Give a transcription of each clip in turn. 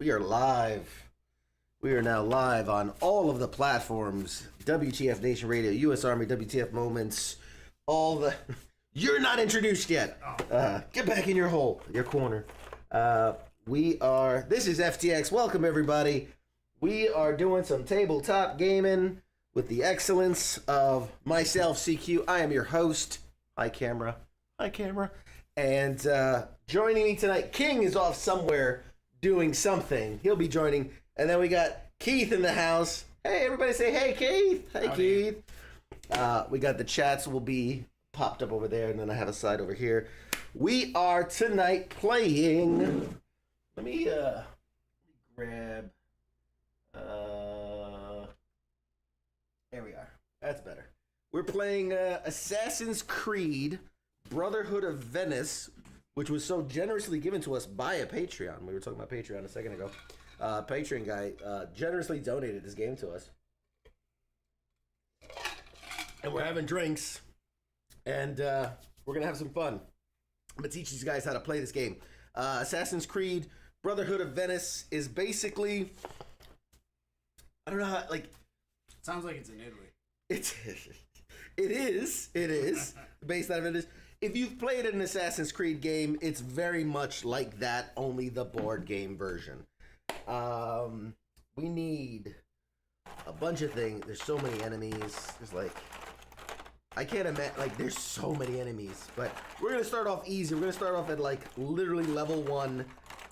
We are live. We are now live on all of the platforms. WTF Nation Radio, U.S. Army, WTF Moments, all the... You're not introduced yet. Get back in your hole, your corner. This is FTX. Welcome, everybody. We are doing some tabletop gaming with the excellence of myself, CQ. I am your host. Hi, camera. Hi, camera. And joining me tonight, King is off somewhere doing something. He'll be joining. And then we got Keith in the house. Hey, everybody say, hey, Keith. Hey, Keith. We got the chats will be popped up over there, and then I have a side over here. We are tonight playing... Let me grab... There we are. That's better. We're playing Assassin's Creed Brotherhood of Venice, which was so generously given to us by a Patreon. We were talking about Patreon a second ago. Patreon guy generously donated this game to us. And we're having drinks. And we're going to have some fun. I'm going to teach these guys how to play this game. Assassin's Creed Brotherhood of Venice is basically... I don't know how, like... Sounds like it's in Italy. It is. Based out of it is. If you've played an Assassin's Creed game, it's very much like that, only the board game version. We need a bunch of things. There's so many enemies. There's like... I can't imagine, like, there's so many enemies. But we're going to start off easy. We're going to start off at, like, literally level 1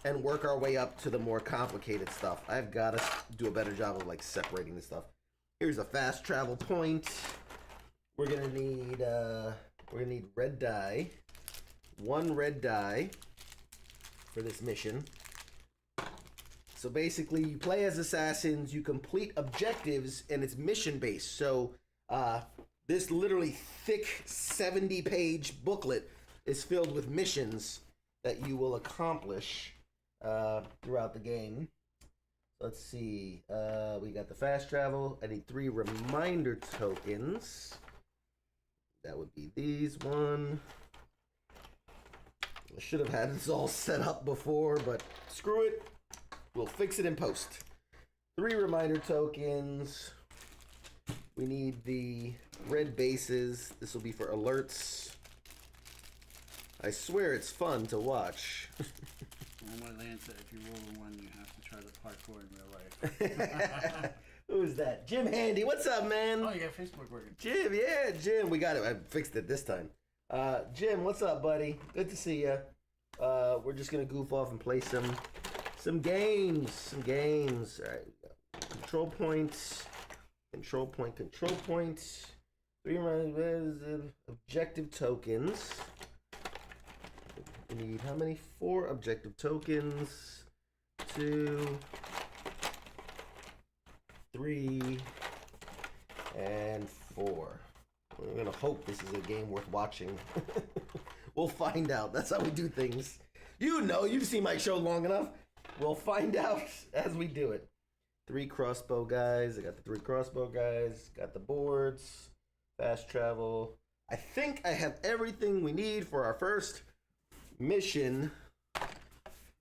and work our way up to the more complicated stuff. I've got to do a better job of, like, separating this stuff. Here's a fast travel point. We're gonna need red dye. 1 red dye for this mission. So basically, you play as assassins, you complete objectives, and it's mission based. So this literally thick 70-page booklet is filled with missions that you will accomplish throughout the game. Let's see. We got the fast travel. I need 3 reminder tokens. That would be these. 1. I should have had this all set up before, but screw it. We'll fix it in post. 3 reminder tokens. We need the red bases. This will be for alerts. I swear it's fun to watch. One way Lance said, if you roll a 1, you have to try the parkour in real life. Who's that? Jim Handy. What's up, man? Oh, yeah, Facebook working. Jim, yeah, Jim. We got it. I fixed it this time. Jim, what's up, buddy? Good to see you. We're just going to goof off and play some games. All right. Control points. Control point. 3 objective tokens. We need how many? 4 objective tokens. 2, 3, and 4. We're gonna hope this is a game worth watching. We'll find out. That's how we do things. You know, you've seen my show long enough. We'll find out as we do it. 3 crossbow guys. I got the 3 crossbow guys. Got the boards. Fast travel. I think I have everything we need for our first mission.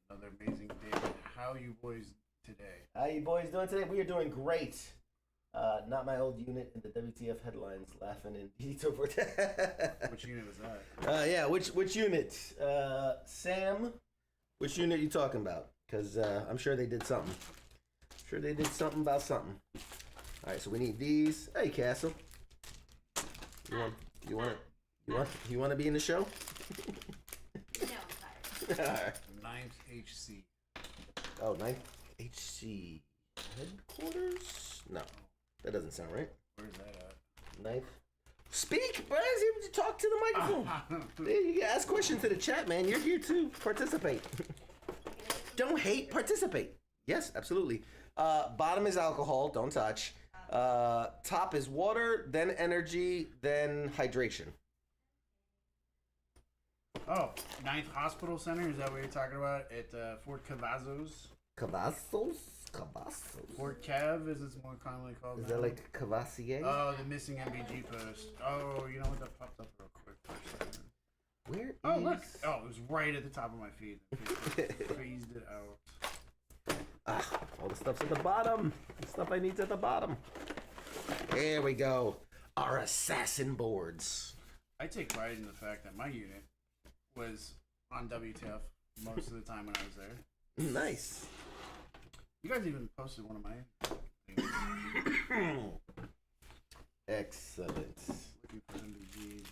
Another amazing day. How are you boys today? How you boys doing today? We are doing great. Not my old unit in the W.T.F headlines laughing and so forth. Which unit was that? Yeah, which unit? Sam, which unit are you talking about? Because I'm sure they did something. About something. All right, so we need these. Hey, Castle. You want to be in the show? No, I'm tired. All right. 9th HC. Oh, 9th HC headquarters? No, that doesn't sound right. Where's that at? 9th. Speak, bro. Talk to the microphone. You can ask questions to the chat, man. You're here to participate. Don't hate, participate. Yes, absolutely. Bottom is alcohol. Don't touch. Top is water, then energy, then hydration. Oh, 9th Hospital Center, is that what you're talking about? At Fort Cavazos? Cavazos? Fort Cav, as it's more commonly called. Is now. that like Cavassier? Oh, the missing MBG post. Oh, you know what? That popped up real quick for a second. Where Oh, look. Oh, it was right at the top of my feed. Phased it out. Ah, all the stuff's at the bottom. The stuff I need's at the bottom. There we go. Our assassin boards. I take pride in the fact that my unit was on W.T.F most of the time when I was there. Nice. You guys even posted one of my things. Excellent. Looking for MBGs.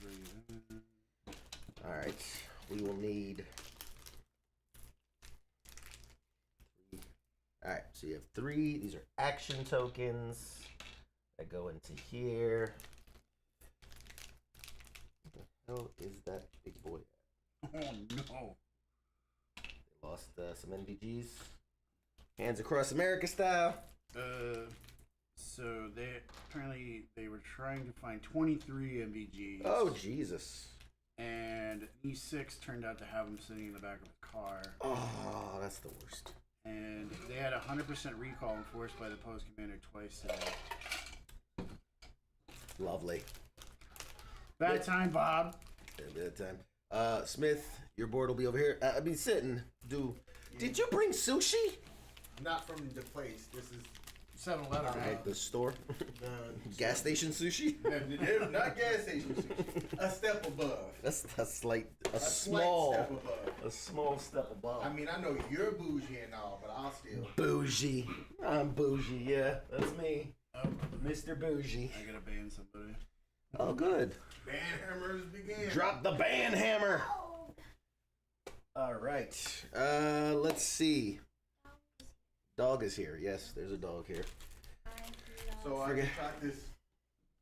All right. We will need... All right. So you have 3. These are action tokens that go into here. What the hell is that big boy at? Oh no. They lost some NVGs. Hands across America style. So they were trying to find 23 MVGs. Oh Jesus! And E6 turned out to have them sitting in the back of a car. Oh, that's the worst. And they had 100% recall enforced by the post commander twice today. Lovely. Bad time, Bob. Yeah, bad time. Smith, your board will be over here. I mean, sitting. Did you bring sushi? Not from the place. This is 7-Eleven, right? Like the store? Gas station sushi? not gas station sushi. A step above. That's like a Slight small step above. a small step above. I mean, I know you're bougie and all, but I'll still. Bougie. I'm bougie, yeah. That's me. Oh, Mr. Bougie. I gotta ban somebody. Oh, good. Band hammers begin. Drop the band hammer. All right. Let's see. Dog is here. Yes, there's a dog here. So I Forget- tried this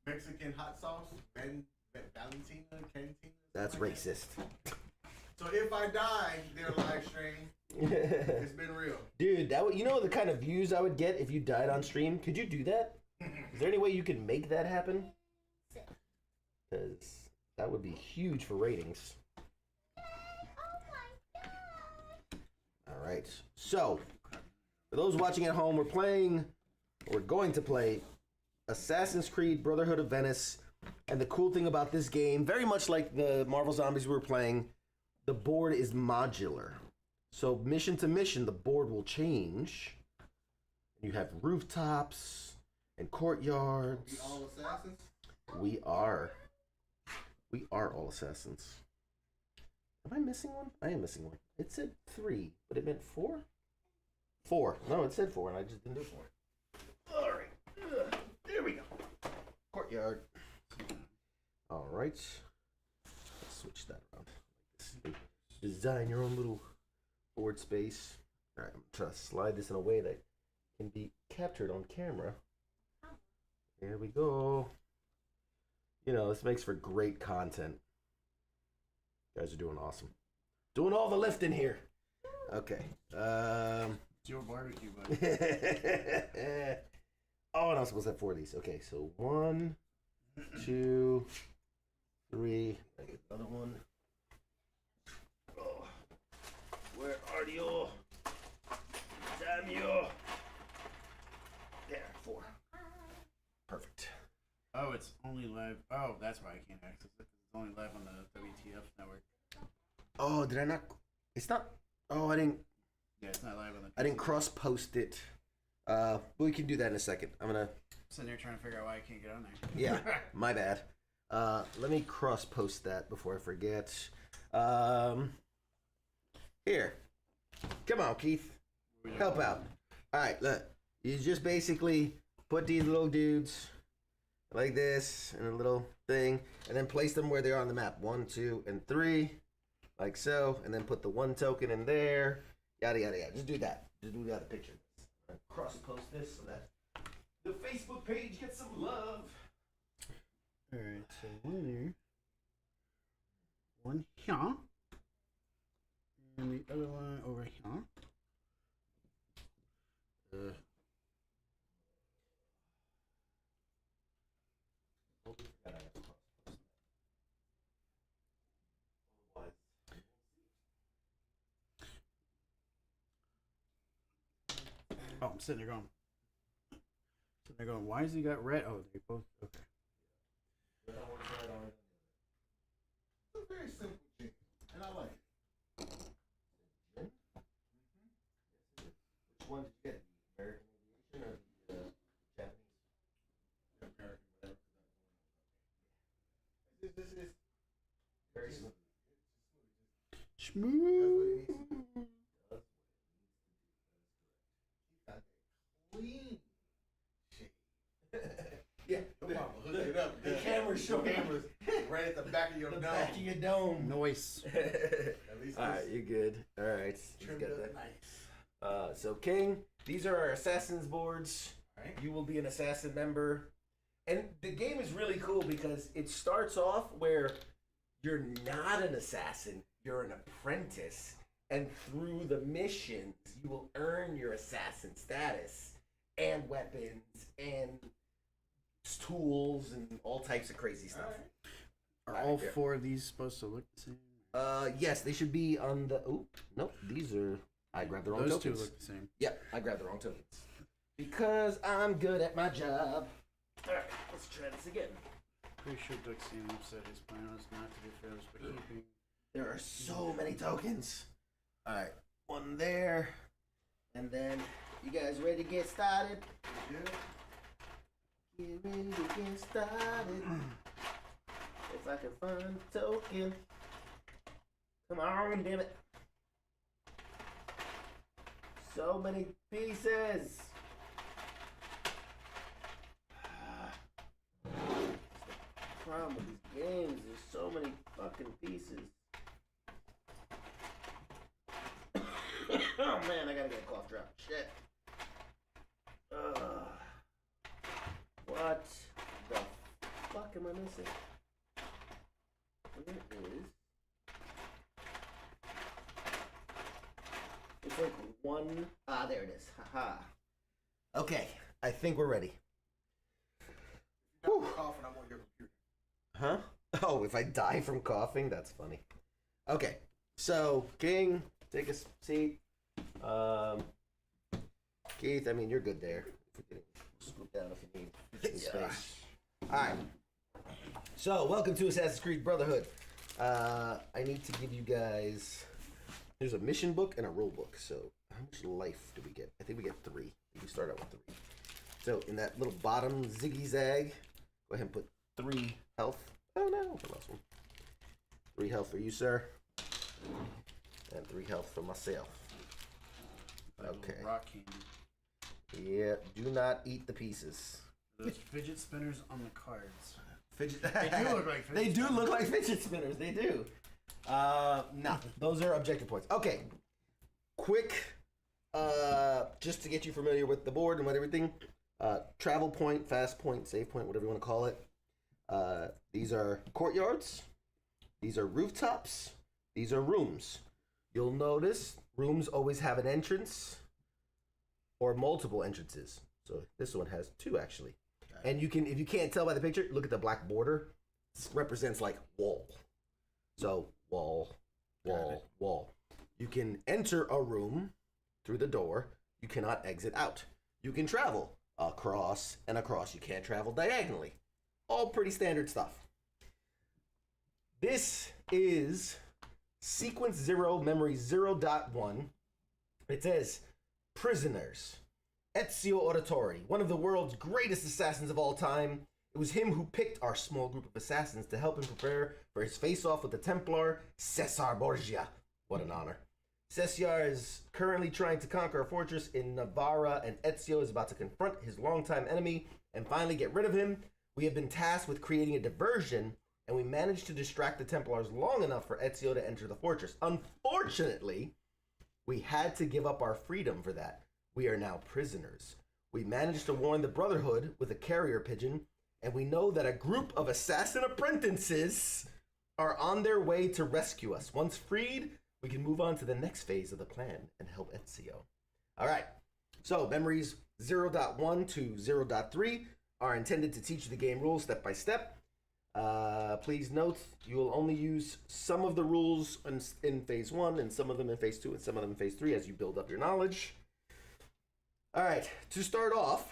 Mexican hot sauce, Valentina, Cantina. That's something like racist. that. So if I die, their live stream, it's been real. Dude, you know the kind of views I would get if you died on stream? Could you do that? Is there any way you can make that happen? Because that would be huge for ratings. All right. So, for those watching at home, we're going to play Assassin's Creed Brotherhood of Venice. And the cool thing about this game, very much like the Marvel Zombies we were playing, the board is modular. So mission to mission, the board will change. You have rooftops and courtyards. We all assassins? We are. We are all assassins. Am I missing one? I am missing one. It said 3, but it meant 4? 4. No, it said 4, and I just didn't do 4. All right. There we go. Courtyard. All right. Let's switch that around. Like this. Design your own little board space. All right, I'm trying to slide this in a way that can be captured on camera. There we go. You know, this makes for great content. You guys are doing awesome. Doing all the lifting here. Okay. It's your barbecue, buddy. Oh, and I was supposed to have 4 of these. Okay, so 1, 2, 3. I get another one. Oh, where are you? Damn you! There, 4. Perfect. Oh, it's only live. Oh, that's why I can't access it. It's only live on the W.T.F network. Oh, did I not? It's not. Oh, I didn't. Yeah, it's not live on the. I didn't cross post it. We can do that in a second. I'm gonna. Sitting there trying to figure out why I can't get on there. Yeah, my bad. Let me cross post that before I forget. Here, come on, Keith, help out. All right, look. You just basically put these little dudes like this in a little thing, and then place them where they are on the map. 1, 2, and 3, like so, and then put the 1 token in there. Yada yada yada. Just do that. Just do the other picture. Cross post this so that the Facebook page gets some love. Alright, so one there. One here. And the other one over here. Oh, I'm sitting there going, why has he got red? Oh, they both, okay. It's a very simple thing, and I like it. Which one did you get? Very smooth. Smooth. Clean. Yeah. Come on, hook it up. The camera's showing. Cameras right at the back of your The dome. back of your dome. Noise. At least All right, you're good. All right. trimmed Got up that. nice. So King, these are our assassins boards. Right. You will be an assassin member. And the game is really cool because it starts off where you're not an assassin, you're an apprentice. And through the missions, you will earn your assassin status and weapons and tools and all types of crazy stuff. Are all four of these supposed to look the same? Yes, they should be on the. Oh, nope. These are. I grabbed the wrong Those tokens. two look the same. Yep, I grabbed the wrong tokens. Because I'm good at my job. Alright, let's try this again. Pretty sure Duxian said his plan was not to be fair, but keeping. There are so many tokens. Alright, one there. And then, you guys ready to get started? Yeah. Get ready to get started. If I can find a token. Come on, damn it. So many pieces. The problem with these games, there's so many fucking pieces. Oh man, I gotta get a cough drop. Shit. What the fuck am I missing? Where is... It's like one... Ah, there it is. Haha. Okay, I think we're ready. Whew. Coughing, I'm on your computer. Huh? Oh, if I die from coughing? That's funny. Okay, so, King, take a seat. Keith, I mean, you're good there. Scoop down if you need space. Alright. So, welcome to Assassin's Creed Brotherhood. I need to give you guys... There's a mission book and a rule book. So, how much life do we get? I think we get 3. We can start out with 3. So, in that little bottom ziggy zag, go ahead and put 3 health. Oh no, I lost one. 3 health for you, sir. And 3 health for myself. Okay. Rock candy. Yeah, do not eat the pieces. Those fidget spinners on the cards. Fidget. They do look like fidget They do look like fidget spinners. They do. No, those are objective points. Okay. Quick, just to get you familiar with the board and what everything. Travel point, fast point, save point, whatever you want to call it. These are courtyards. These are rooftops. These are rooms. You'll notice rooms always have an entrance or multiple entrances. So this one has 2 actually. And you can, if you can't tell by the picture, look at the black border. This represents like wall. So wall, wall, wall. You can enter a room through the door. You cannot exit out. You can travel across and across. You can't travel diagonally. All pretty standard stuff. This is Sequence 0, Memory 0.1. It says, prisoners. Ezio Auditore, one of the world's greatest assassins of all time. It was him who picked our small group of assassins to help him prepare for his face-off with the Templar, Cesar Borgia. What an honor. Cesar is currently trying to conquer a fortress in Navarra, and Ezio is about to confront his longtime enemy and finally get rid of him. We have been tasked with creating a diversion, and we managed to distract the Templars long enough for Ezio to enter the fortress. Unfortunately, we had to give up our freedom for that. We are now prisoners. We managed to warn the Brotherhood with a carrier pigeon, and we know that a group of assassin apprentices are on their way to rescue us. Once freed, we can move on to the next phase of the plan and help Ezio. All right, so memories 0.1 to 0.3 are intended to teach you the game rules step by step. Please note, you will only use some of the rules in phase 1 and some of them in phase 2 and some of them in phase 3 as you build up your knowledge. All right, to start off,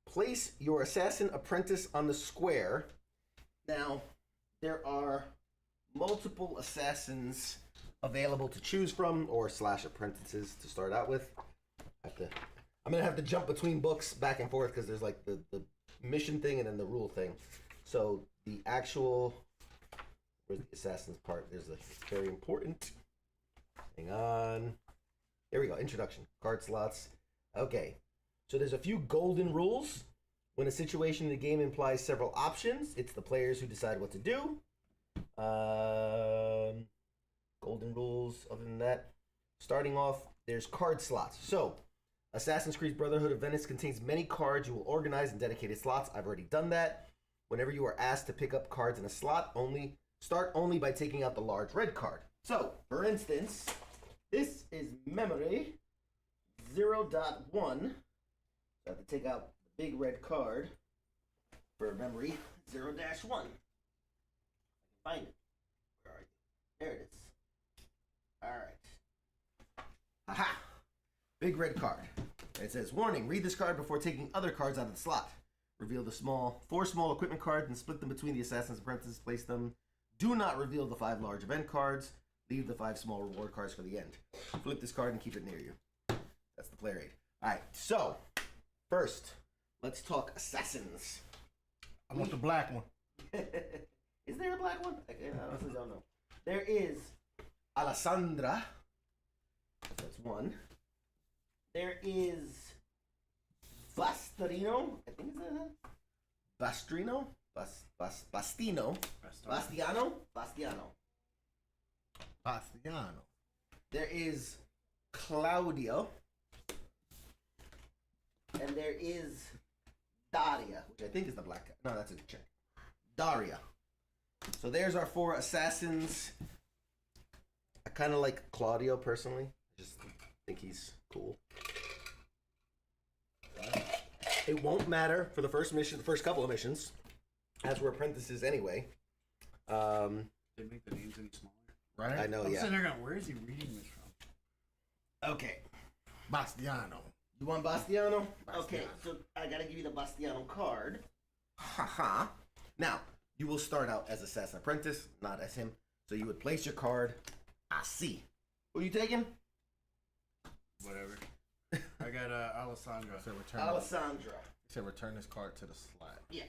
place your assassin apprentice on the square. Now, there are multiple assassins available to choose from, or / apprentices to start out with. I'm gonna have to jump between books back and forth because there's like the mission thing and then the rule thing. So the actual, where's the assassin's part? There's a very important. Hang on. There we go. Introduction. Card slots. Okay. So there's a few golden rules. When a situation in the game implies several options, it's the players who decide what to do. Golden rules. Other than that, starting off, there's card slots. So, Assassin's Creed Brotherhood of Venice contains many cards you will organize in dedicated slots. I've already done that. Whenever you are asked to pick up cards in a slot, start only by taking out the large red card. So, for instance, this is memory 0.1. I have to take out the big red card for memory 0-1. Find it. Where are you? There it is. All right. Aha! Big red card. It says, warning, read this card before taking other cards out of the slot. Reveal the four small equipment cards and split them between the Assassin's Apprentices. Place them. Do not reveal the 5 large event cards. Leave the 5 small reward cards for the end. Flip this card and keep it near you. That's the player aid. All right, so first, let's talk assassins. I want the black one. Is there a black one? I honestly don't know. There is Alessandra. That's one. There is Bastarino. I think is that Bastrino? Bastino. Bastiano. Bastiano. There is Claudio. And there is Daria, which I think is the black guy. No, that's a chick. Daria. So there's our 4 assassins. I kind of like Claudio personally. I just think he's cool. It won't matter for the first mission, the first couple of missions, as we're apprentices anyway. They make the names any smaller. Right? I know, I'm yeah. sitting there going, where is he reading this from? Okay. Bastiano. You want Bastiano? Bastiano. Okay, so I gotta give you the Bastiano card. Haha. Now, you will start out as Assassin Apprentice, not as him. So you would place your card. Así. Who are you taking? Whatever. I got Alessandra. Said return. Alessandra. Said return this card to the slot. Yeah.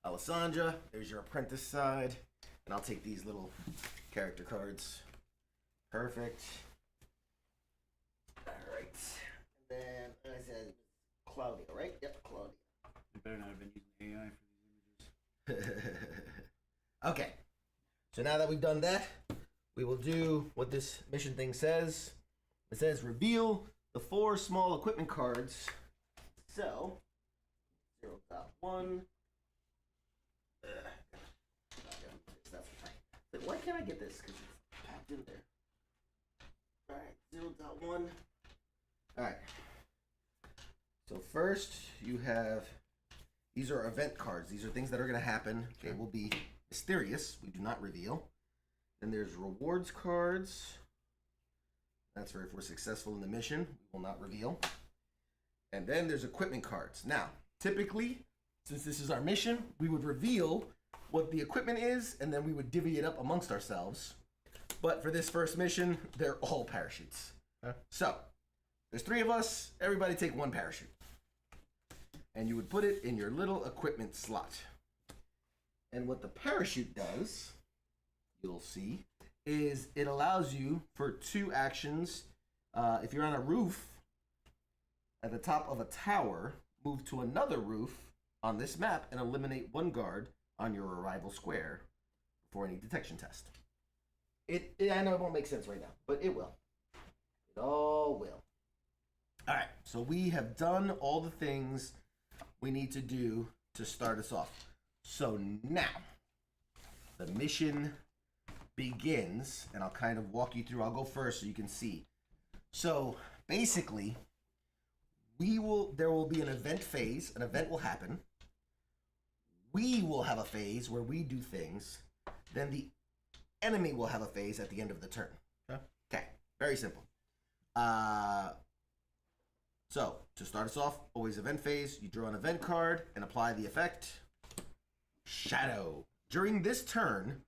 Alessandra, there's your apprentice side. And I'll take these little character cards. Perfect. Alright. And then, as I said, Claudio, right? Yep, Claudio. You better not have been using AI for these images. Okay. So now that we've done that, we will do what this mission thing says. It says reveal the 4 small equipment cards. So, 0.1. Why can't I get this? Because it's packed in there. Alright, 0.1. Alright. So first you have, these are event cards. These are things that are going to happen. They will be mysterious. We do not reveal. Then there's rewards cards. That's for if we're successful in the mission. We will not reveal. And then there's equipment cards. Now, typically, since this is our mission, we would reveal what the equipment is, and then we would divvy it up amongst ourselves. But for this first mission, they're all parachutes. Huh? So, there's 3 of us. Everybody take 1 parachute. And you would put it in your little equipment slot. And what the parachute does, you'll see, is it allows you for 2 actions. If you're on a roof, at the top of a tower, move to another roof on this map and eliminate 1 guard on your arrival square before any detection test. I know it won't make sense right now, but it will. It all will. All right, so we have done all the things we need to do to start us off. So now, the mission begins, and I'll kind of walk you through. I'll go first so you can see. So basically, there will be an event phase. An event will happen. We will have a phase where we do things. Then the enemy will have a phase at the end of the turn. Okay, very simple. So, to start us off, always event phase. You draw an event card and apply the effect. Shadow. During this turn,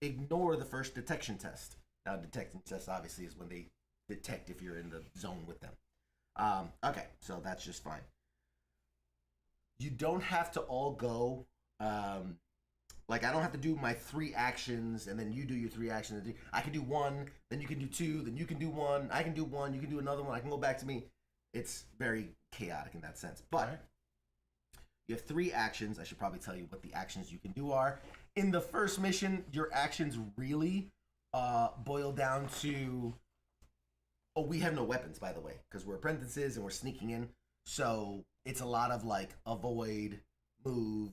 ignore the first detection test. Now, detection test obviously is when they detect if you're in the zone with them. Okay, so that's just fine. You don't have to all go Like, I don't have to do my 3 actions and then you do your 3 actions. I can do 1, then you can do 2, then you can do 1. I can do 1, you can do another one. I can go back to me. It's very chaotic in that sense. But you have 3 actions. I should probably tell you what the actions you can do are. In the first mission, your actions really boil down to... Oh, we have no weapons, by the way, because we're apprentices and we're sneaking in. So it's a lot of, like, avoid, move,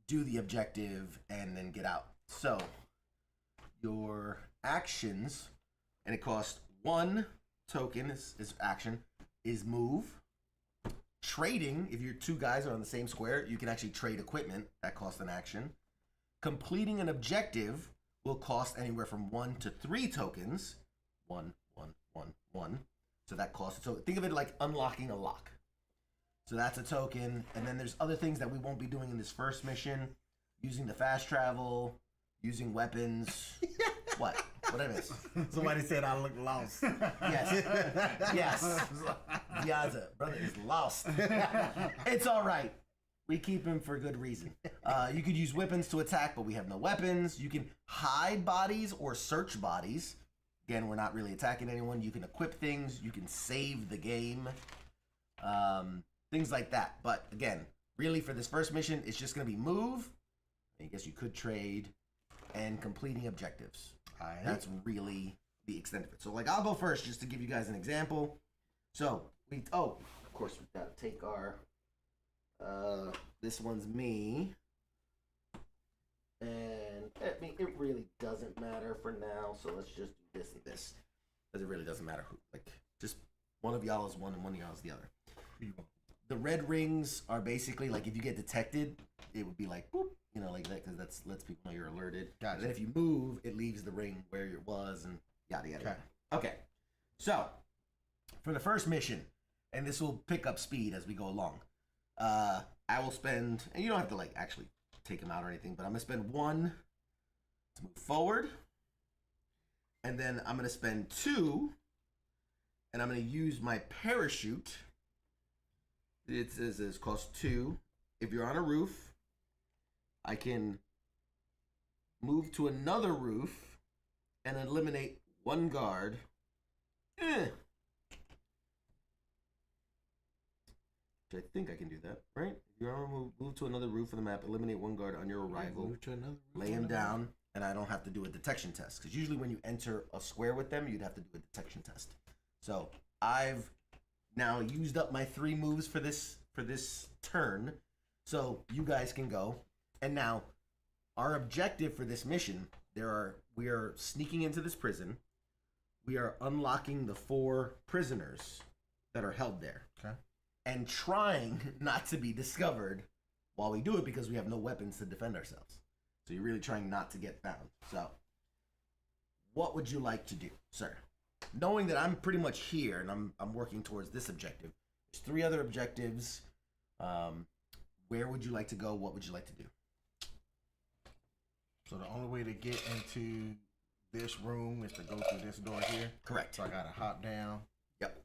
do the objective, and then get out. So your actions, and it costs 1 token is action, is move. Trading, if your 2 guys are on the same square, you can actually trade equipment. That costs an action. Completing an objective will cost anywhere from 1 to 3 tokens. 1, 1, 1, 1. So that costs a token. Think of it like unlocking a lock. So that's a token. And then there's other things that we won't be doing in this first mission. Using the fast travel, using weapons. What? What I miss? Somebody said I look lost. Yes. Yes. Yaza, brother is lost. It's all right. We keep him for good reason. You could use weapons to attack, but we have no weapons. You can hide bodies or search bodies. Again, we're not really attacking anyone. You can equip things. You can save the game. Things like that. But again, really for this first mission, it's just going to be move. I guess you could trade and completing objectives. That's really the extent of it. So, like, I'll go first just to give you guys an example. So, of course, we've got to take our, this one's me. And, I mean, it really doesn't matter for now, so let's just do this and this. Because it really doesn't matter who, like, just one of y'all is one and one of y'all is the other. The red rings are basically, like, if you get detected, it would be like, boop, you know, like that, because that lets people know you're alerted. Gotcha. And then if you move, it leaves the ring where it was, and yada, yada, yada. Okay. So, for the first mission, and this will pick up speed as we go along, I will spend, and you don't have to, like, actually take them out or anything, but I'm going to spend 1 to move forward, and then I'm going to spend 2, and I'm going to use my parachute. It says it costs 2. If you're on a roof, I can move to another roof and eliminate 1 guard. I think I can do that, right? If you're on a move to another roof of the map, eliminate 1 guard on your arrival. Move to another roof lay him down, and I don't have to do a detection test. Because usually when you enter a square with them, you'd have to do a detection test. So I've now used up my 3 moves for this turn. So you guys can go. And now our objective for this mission, we are sneaking into this prison. We are unlocking the 4 prisoners that are held there. Okay. And trying not to be discovered while we do it because we have no weapons to defend ourselves. So you're really trying not to get found. So what would you like to do, sir? Knowing that I'm pretty much here and I'm working towards this objective. There's 3 other objectives. Where would you like to go? What would you like to do? So the only way to get into this room is to go through this door here. Correct. So I gotta hop down. Yep.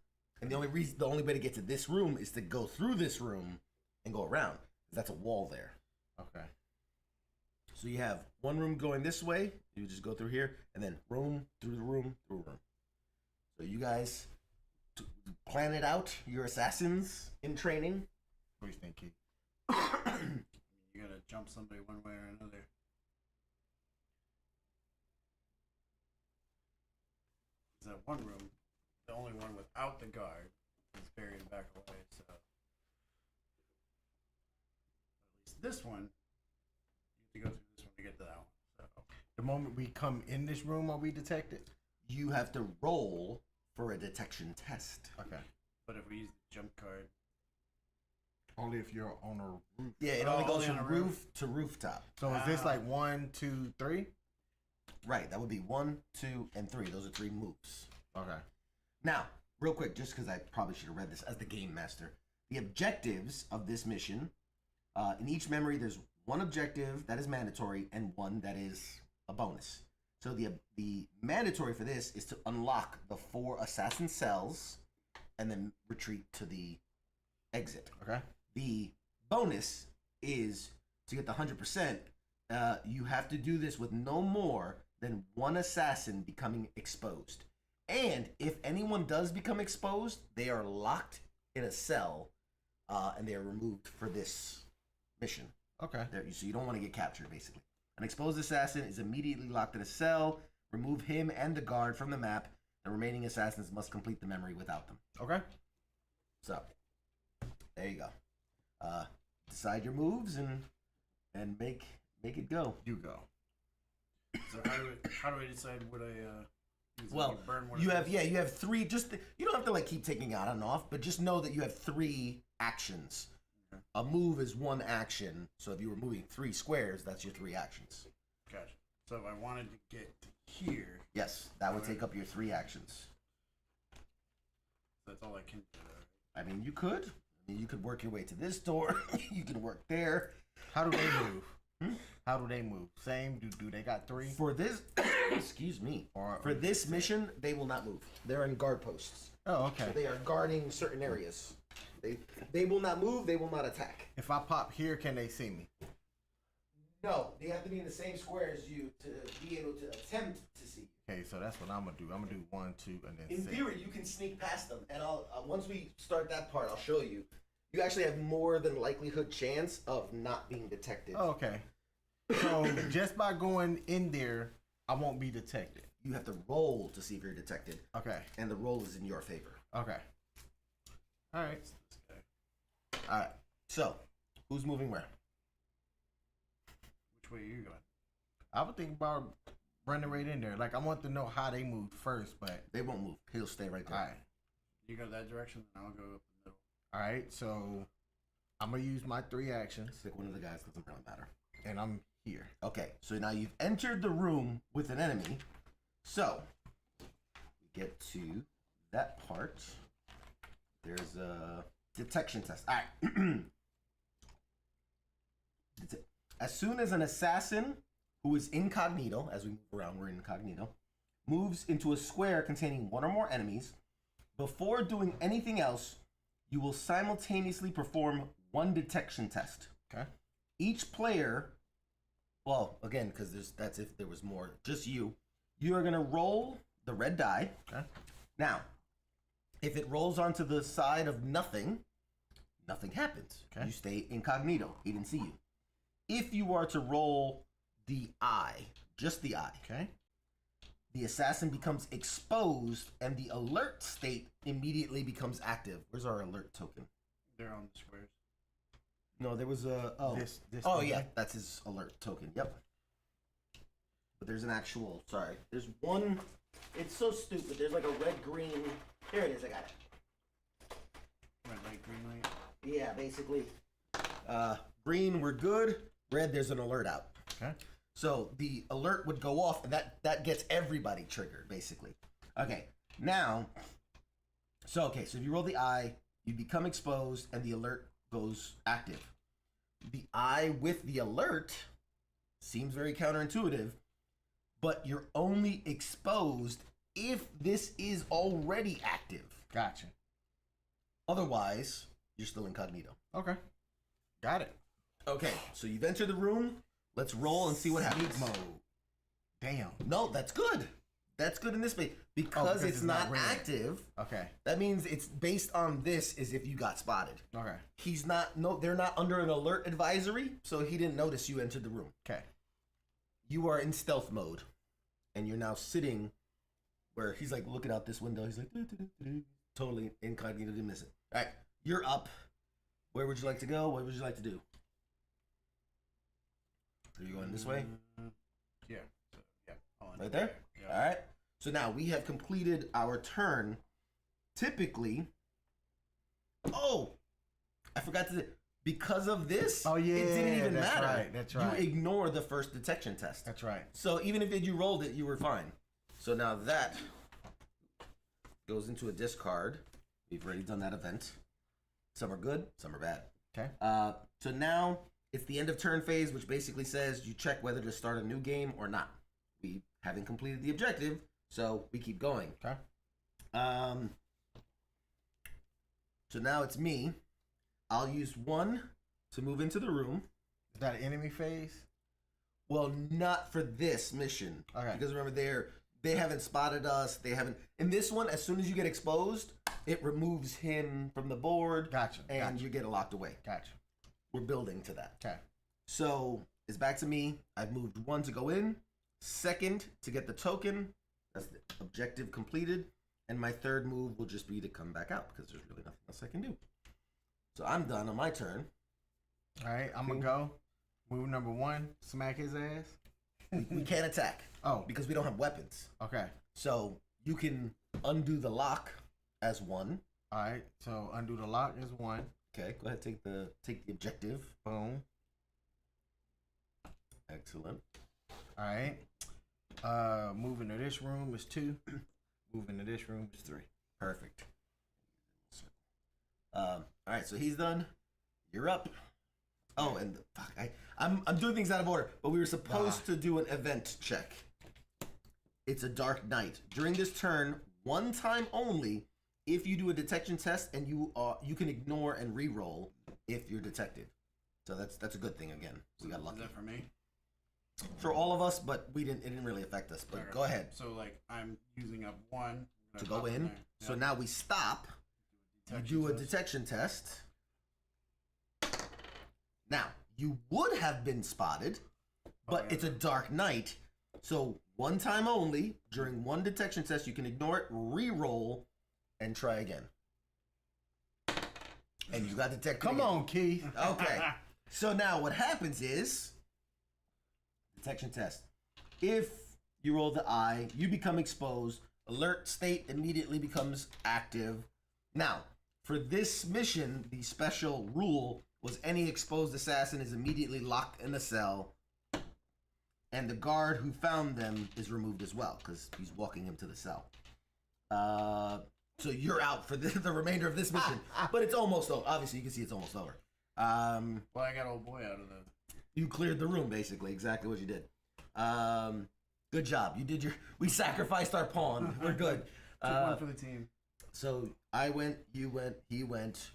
And the only way to get to this room is to go through this room and go around. That's a wall there. Okay. So you have 1 room going this way. You just go through here, and then room through the room through a room. So you guys plan it out. You're assassins in training. What do you think, Keith? You gotta jump somebody one way or another. That 1 room, the only one without the guard, is buried back away. So at least this one, you have to go through this one to get to that one. So The moment we come in this room, are we detected? You have to roll for a detection test. Okay. but if we use the jump card, Only if you're on a roof. Yeah, it Oh, only goes only on from a roof roof. to rooftop. So is this like 1, 2, 3? Right, that would be 1, 2, and 3. Those are 3 moves. Okay. Now, real quick, just because I probably should have read this as the game master, the objectives of this mission, in each memory, there's 1 objective that is mandatory and 1 that is a bonus. So the mandatory for this is to unlock the 4 assassin cells and then retreat to the exit. Okay. The bonus is to get the 100% You have to do this with no more than one assassin becoming exposed. And if anyone does become exposed, they are locked in a cell, and they are removed for this mission. Okay. So you don't want to get captured, basically. An exposed assassin is immediately locked in a cell. Remove him and the guard from the map. The remaining assassins must complete the memory without them. Okay. So, there you go. Decide your moves and make it go. You go. So how do I decide what I use? Well, burn one you of have those? you have three. You don't have to like keep taking on and off, but just know that you have 3 actions. Okay. A move is 1 action, so if you were moving 3 squares, that's your 3 actions. Gotcha. So if I wanted to get to here, Yes, that would take up your 3 actions. that's all I can do. I mean, you could. I mean, you could work your way to this door. You could work there. How do they move? How do they move? Same? Do they got 3? For this, excuse me. Or For this mission, they will not move. They're in guard posts. Oh, okay. So they are guarding certain areas. They will not move. They will not attack. If I pop here, can they see me? No, they have to be in the same square as you to be able to attempt to see. Okay, so that's what I'm gonna do. I'm gonna do 1, 2, and then In 6. theory, you can sneak past them, and I'll once we start that part, I'll show you. You actually have more than likelihood chance of not being detected. Oh, okay. So just by going in there, I won't be detected. You have to roll to see if you're detected, Okay. and the roll is in your favor. Okay. All right. This guy. All right. So, who's moving where? Which way are you going? I would think about running right in there. Like I want to know how they moved first, but They won't move. He'll stay right all there. right. You go that direction, and I'll go up the middle. All right. So I'm gonna use my 3 actions, Pick one of the guys. Doesn't really matter. and I'm here. Okay. So now you've entered the room with an enemy. So we get to that part. There's a detection test. All right. As soon as an assassin who is incognito, as we move around, we're incognito, moves into a square containing 1 or more enemies, before doing anything else, you will simultaneously perform 1 detection test. Okay. Each player, well, again, because that's if there was more, just you are going to roll the red die. Okay. Now, if it rolls onto the side of nothing, nothing happens. Okay. You stay incognito. He didn't see you. If you are to roll the eye, just the eye, Okay. the assassin becomes exposed and the alert state immediately becomes active. Where's our alert token? They're on the squares. No, there was a... Oh, This oh thing? yeah, that's his alert token. Yep. But there's an actual... Sorry. There's one... It's so stupid. There's like a red-green... There it is. I got it. Red light, green light. Yeah, basically. Green, we're good. Red, there's an alert out. Okay. So the alert would go off, and that gets everybody triggered, basically. Okay, now, so if you roll the eye, you become exposed, and the alert goes active. The eye with the alert seems very counterintuitive, but you're only exposed if this is already active. Gotcha. Otherwise, you're still incognito. Okay. Got it. Okay, so you've entered the room. Let's roll and see what happens. Sneak mode. Damn. No, that's good. That's good in this space. Because it's not ringing. active, Okay. that means it's based on this as if you got spotted. Okay. He's not, no, they're not under an alert advisory, so he didn't notice you entered the room. Okay. You are in stealth mode, and you're now sitting where he's like looking out this window. He's like, totally incognito, didn't miss it. All right, you're up. Where would you like to go? What would you like to do? Are you going this way? Yeah. So, yeah. Right there? Yeah. All right. So now we have completed our turn. Typically, oh, I forgot to. Because of this, Oh, yeah, it didn't even that's matter. right, that's right. You ignore the first detection test. That's right. So even if you rolled it, you were fine. So now that goes into a discard. We've already done that event. Some are good, some are bad. Okay. So now it's the end of turn phase, which basically says you check whether to start a new game or not. We haven't completed the objective, so we keep going. Okay. So now it's me. I'll use 1 to move into the room. Is that an enemy phase? Well, not for this mission. Okay. Because remember, they haven't spotted us. They haven't. In this one, as soon as you get exposed, it removes him from the board. Gotcha. And you get locked away. Gotcha. We're building to that. Okay. So it's back to me. I've moved 1 to go in, 2nd to get the token. That's the objective completed. And my 3rd move will just be to come back out because there's really nothing else I can do. So I'm done on my turn. All right, I'm going to go. Move number 1, smack his ass. We can't attack. Oh. Because we don't have weapons. Okay. So you can undo the lock as 1. All right, so undo the lock is 1. Okay, go ahead, take the objective. Boom. Excellent. All right. Moving to this room is 2. Moving to this room is 3. Perfect. All right, so he's done. You're up. Oh, and fuck, I'm doing things out of order, but we were supposed to do an event check. It's a dark night. During this turn, 1 time only, if you do a detection test, and you can ignore and re-roll if you're detected. So that's a good thing again. We got lucky. Is that for me? For all of us, but it didn't really affect us. But go ahead So like I'm using up 1 to go in. So now we stop. You do a detection test. Now, you would have been spotted, but it's a dark night. So 1 time only, during 1 detection test, you can ignore it, re-roll, and try again. And you got detected. Come on, Keith. Okay. So now what happens is, detection test. If you roll the eye, you become exposed. Alert state immediately becomes active. Now, for this mission, the special rule was any exposed assassin is immediately locked in a cell, and the guard who found them is removed as well because he's walking him to the cell. So you're out for the remainder of this mission, but it's almost over. Obviously, you can see it's almost over. Well, I got old boy out of the. You cleared the room, basically. Exactly what you did. Good job. You did we sacrificed our pawn. We're good. Took 1 for the team. So I went, you went, he went.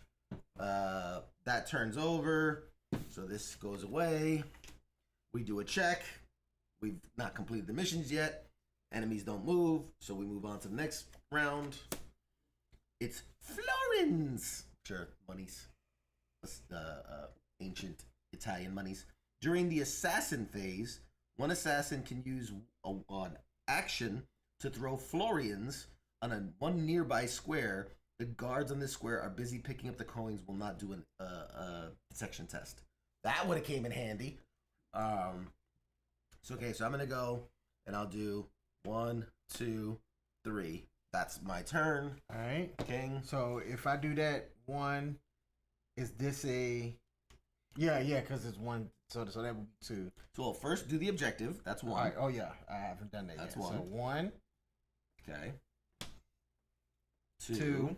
That turns over. So this goes away. We do a check. We've not completed the missions yet. Enemies don't move. So we move on to the next round. It's florins. Sure, monies. Ancient Italian monies. During the assassin phase, 1 assassin can use an action to throw florians on 1 nearby square. The guards on this square are busy picking up the coins. Will not do a detection test. That would have came in handy. So I'm gonna go and I'll do 1, 2, 3. That's my turn. All right. King. So if I do that 1, is this a? Yeah, because it's 1. So that would be 2. So first do the objective. That's 1. All right. Oh yeah, I haven't done that That's yet. 1. So 1. Okay. 2.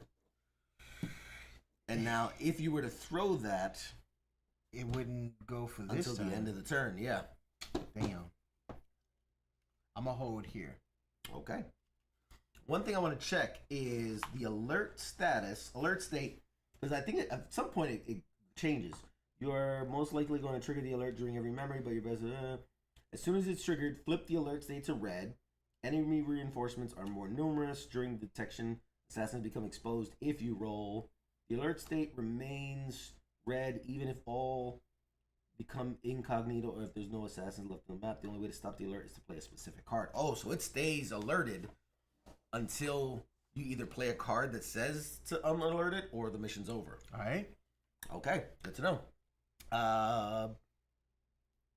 And now, if you were to throw that, It wouldn't go for this until time. the end of the turn, yeah. Damn. I'm gonna hold here. Okay. One thing I want to check is the alert state, because I think at some point it changes. You're most likely going to trigger the alert during every memory, but your best. As soon as it's triggered, flip the alert state to red. Enemy reinforcements are more numerous during detection. Assassins become exposed if you roll. The alert state remains red even if all become incognito or if there's no assassins left on the map. The only way to stop the alert is to play a specific card. Oh, so it stays alerted until you either play a card that says to unalert it or the mission's over. All right. Okay, good to know.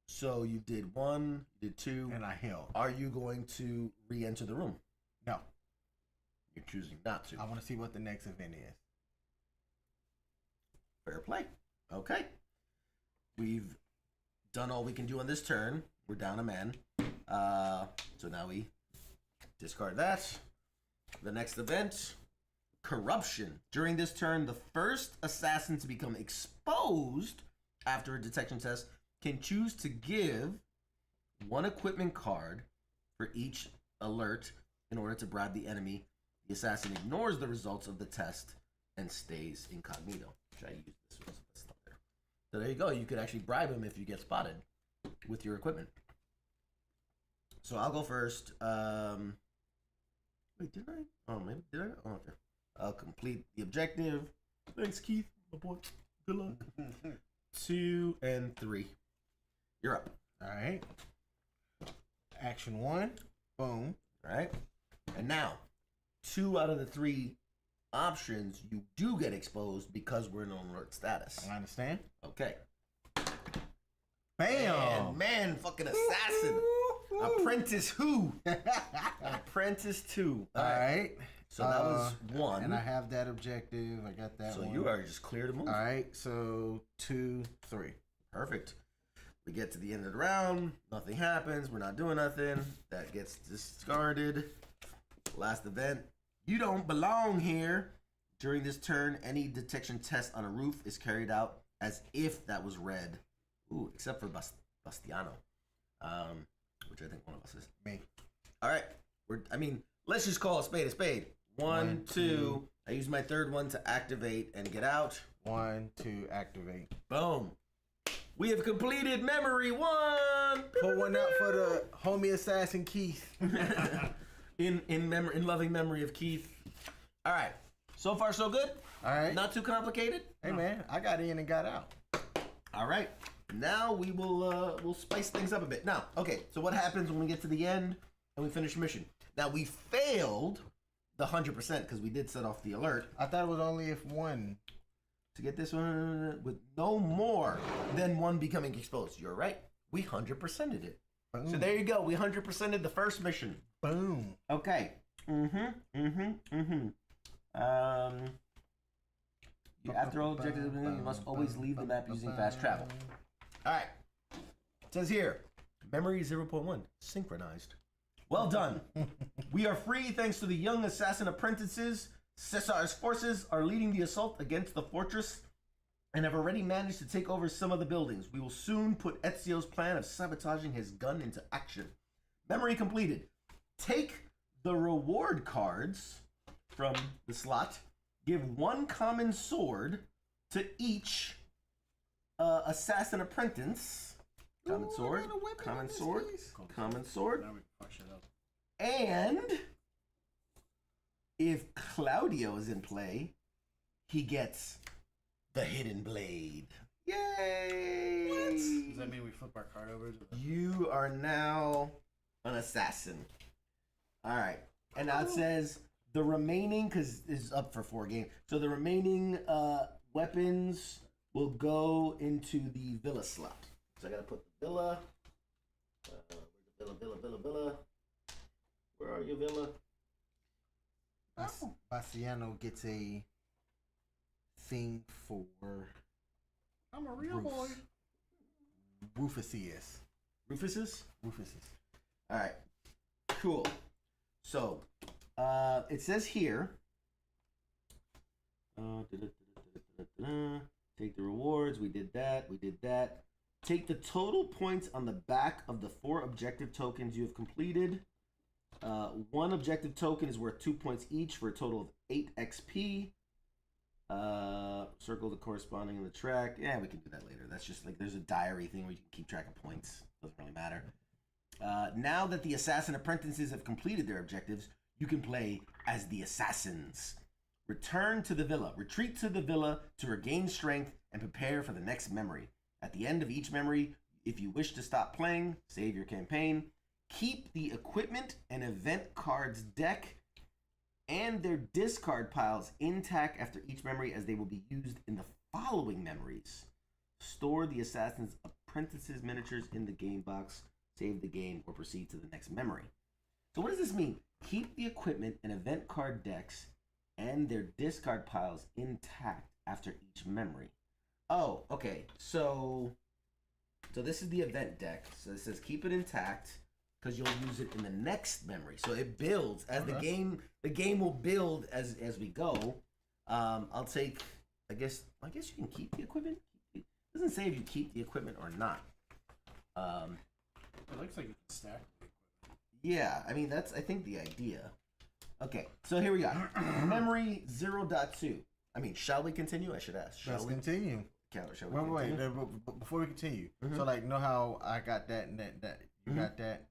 So you did 1, you did 2. And I held. Are you going to re-enter the room? No. You're choosing not to. I want to see what the next event is. Fair play. Okay. We've done all we can do on this turn. We're down a man. So now we discard that. The next event, corruption. During this turn, the first assassin to become exposed after a detection test can choose to give 1 equipment card for each alert in order to bribe the enemy. The assassin ignores the results of the test and stays incognito. Should I use this one? So there you go. You could actually bribe him if you get spotted with your equipment. So I'll go first. Wait, did I? Oh, maybe did I? Oh, okay. I'll complete the objective. Thanks, Keith. My boy. Good luck. 2 and 3. You're up. All right. Action 1. Boom. All right. And now, 2 out of the 3 options you do get exposed because we're in an alert status. I understand. Okay. Bam. Man, fucking assassin. Apprentice who? Apprentice 2. All right. So that was 1. And I have that objective. I got that so one. you are just clear to move. All right. So 2, 3. Perfect. We get to the end of the round. Nothing happens. We're not doing nothing. That gets discarded. Last event. You don't belong here. During this turn, any detection test on a roof is carried out as if that was red. Ooh, except for Bastiano. Which I think one of us is. Me. All right. Let's just call a spade a spade. 1, 2. I use my third one to activate and get out. 1, 2, activate. Boom. We have completed memory 1. Pull one out for the homie assassin Keith. in loving memory of Keith. All right. So far so good. All right. Not too complicated. Hey man, I got in and got out. All right. Now we will we'll spice things up a bit. Now, okay. So what happens when we get to the end and we finish mission? Now we failed the 100% because we did set off the alert. I thought it was only if one. To get this one with no more than one becoming exposed. You're right. We 100%ed it. Boom. So there you go. We 100%ed the first mission. Boom. Okay. After all objectives, you must always leave the map using fast travel. All right. It says here, memory 0.1 synchronized. Well done. We are free thanks to the young assassin apprentices. Cesar's forces are leading the assault against the fortress and have already managed to take over some of the buildings. We will soon put Ezio's plan of sabotaging his gun into action. Memory completed. Take the reward cards from the slot. Give 1 common sword to each assassin apprentice. Common sword, common sword, common sword. Now we can fuck shit up. And if Claudio is in play, he gets the hidden blade. Yay! What? Does that mean we flip our card over? You are now an assassin. All right. And now it says the remaining, because it's up for 4 games, so the remaining weapons will go into the villa slot. So I got to put the villa. Villa. Where are you, villa? Bastiano gets a thing for I'm a real boy. Rufuses. Rufuses? Rufuses. All right. Cool. So, it says here, take the rewards. We did that. Take the total points on the back of the 4 objective tokens you have completed. 1 objective token is worth 2 points each for a total of 8 XP. Circle the corresponding in the track. Yeah, we can do that later. That's just like there's a diary thing where you can keep track of points. Doesn't really matter. Now that the assassin apprentices have completed their objectives, you can play as the assassins. Return to the villa. Retreat to the villa to regain strength and prepare for the next memory. At the end of each memory, if you wish to stop playing, save your campaign. Keep the equipment and event cards deck and their discard piles intact after each memory as they will be used in the following memories. Store the assassin's apprentices miniatures in the game box, save the game, or proceed to the next memory. So what does this mean? Keep the equipment and event card decks and their discard piles intact after each memory. Oh, okay. So this is the event deck. So it says keep it intact because you'll use it in the next memory. So it builds as the game will build as we go. I'll take I guess you can keep the equipment. It doesn't say if you keep the equipment or not. It looks like you can stack the equipment. Yeah, I mean that's I think the idea. Okay, so here we go. Memory 0.2. I mean, shall we continue? I should ask. Let's continue. Shall we Wait, continue? before we continue. Mm-hmm. So like know how I got that and that you got that.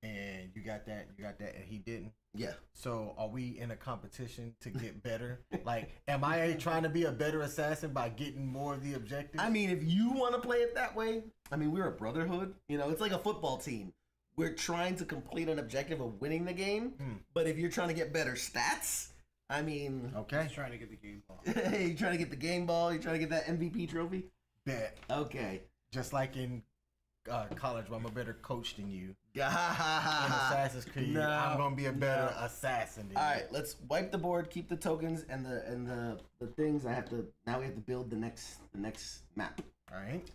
and you got that, and he didn't. Yeah. So are we in a competition to get better? Like, am I trying to be a better assassin by getting more of the objectives? I mean, if you want to play it that way, I mean, we're a brotherhood. You know, it's like a football team. We're trying to complete an objective of winning the game. But if you're trying to get better stats, I mean, okay. He's trying to get the game ball. You're trying to get the game ball. You're trying to get that MVP trophy. Bet. Okay. Just like in college, where I'm a better coach than you. In Ah, Assassin's Creed, no, I'm gonna be a better assassin than All you. right, let's wipe the board, keep the tokens and the things. We have to build the next map. All right.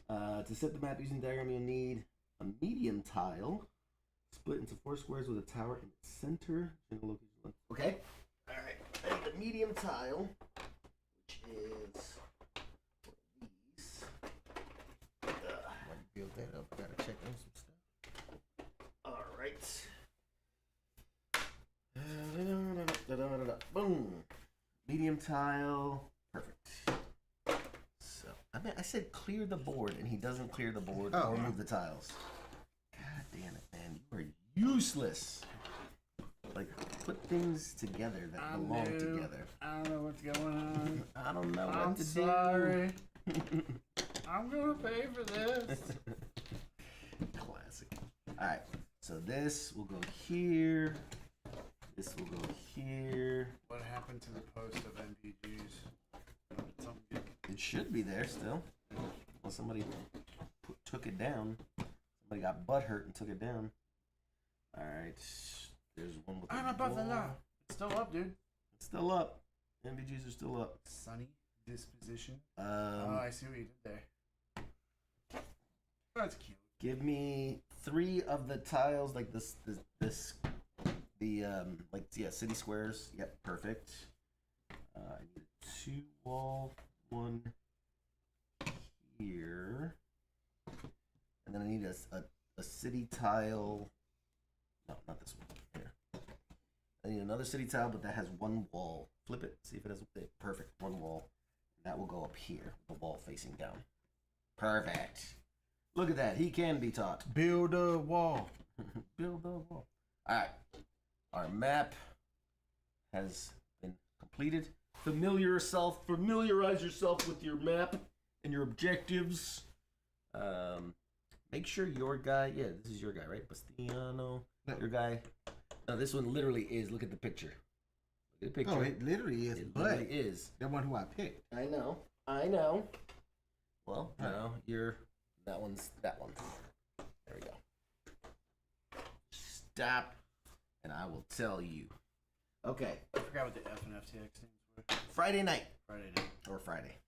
To set the map using diagram, you'll need a medium tile split into 4 squares with a tower in its center. Okay. All right. I need the medium tile, which is these. When you build that up, gotta check on some stuff. All right. Boom. Medium tile. Perfect. So I said clear the board, and he doesn't clear the board or move the tiles. God damn it, man! You are useless. Like, put things together that belong together. I don't know what's going on. I don't know I'm what to sorry. I'm gonna pay for this. Classic. All right. So this will go here. This will go here. What happened to the post of MPGs? Something good. It should be there still. Well, somebody took it down. Somebody got butthurt and took it down. All right. There's one with. I'm above the law. It's still up, dude. It's still up. MVGs are still up. Sunny disposition. Oh, I see what you did there. That's cute. Give me 3 of the tiles, like city squares. Yep, perfect. I need a 2 wall, 1 here, and then I need a city tile. No, not this one. Here. I need another city tile, but that has 1 wall. Flip it. See if it has perfect 1 wall. That will go up here. The wall facing down. Perfect. Look at that. He can be taught. Build a wall. Build a wall. All right. Our map has been completed. Familiarize yourself with your map and your objectives. Make sure your guy. Yeah, this is your guy, right? Bastiano. Your guy. No, this one literally is. Look at the picture. Look at the picture. Oh, it literally is. It but literally is. the one who I picked. I know. Well, no, that one's that one. There we go. Stop, and I will tell you. Okay. I forgot what the F and FTX things were. Friday night. Friday night. Or Friday.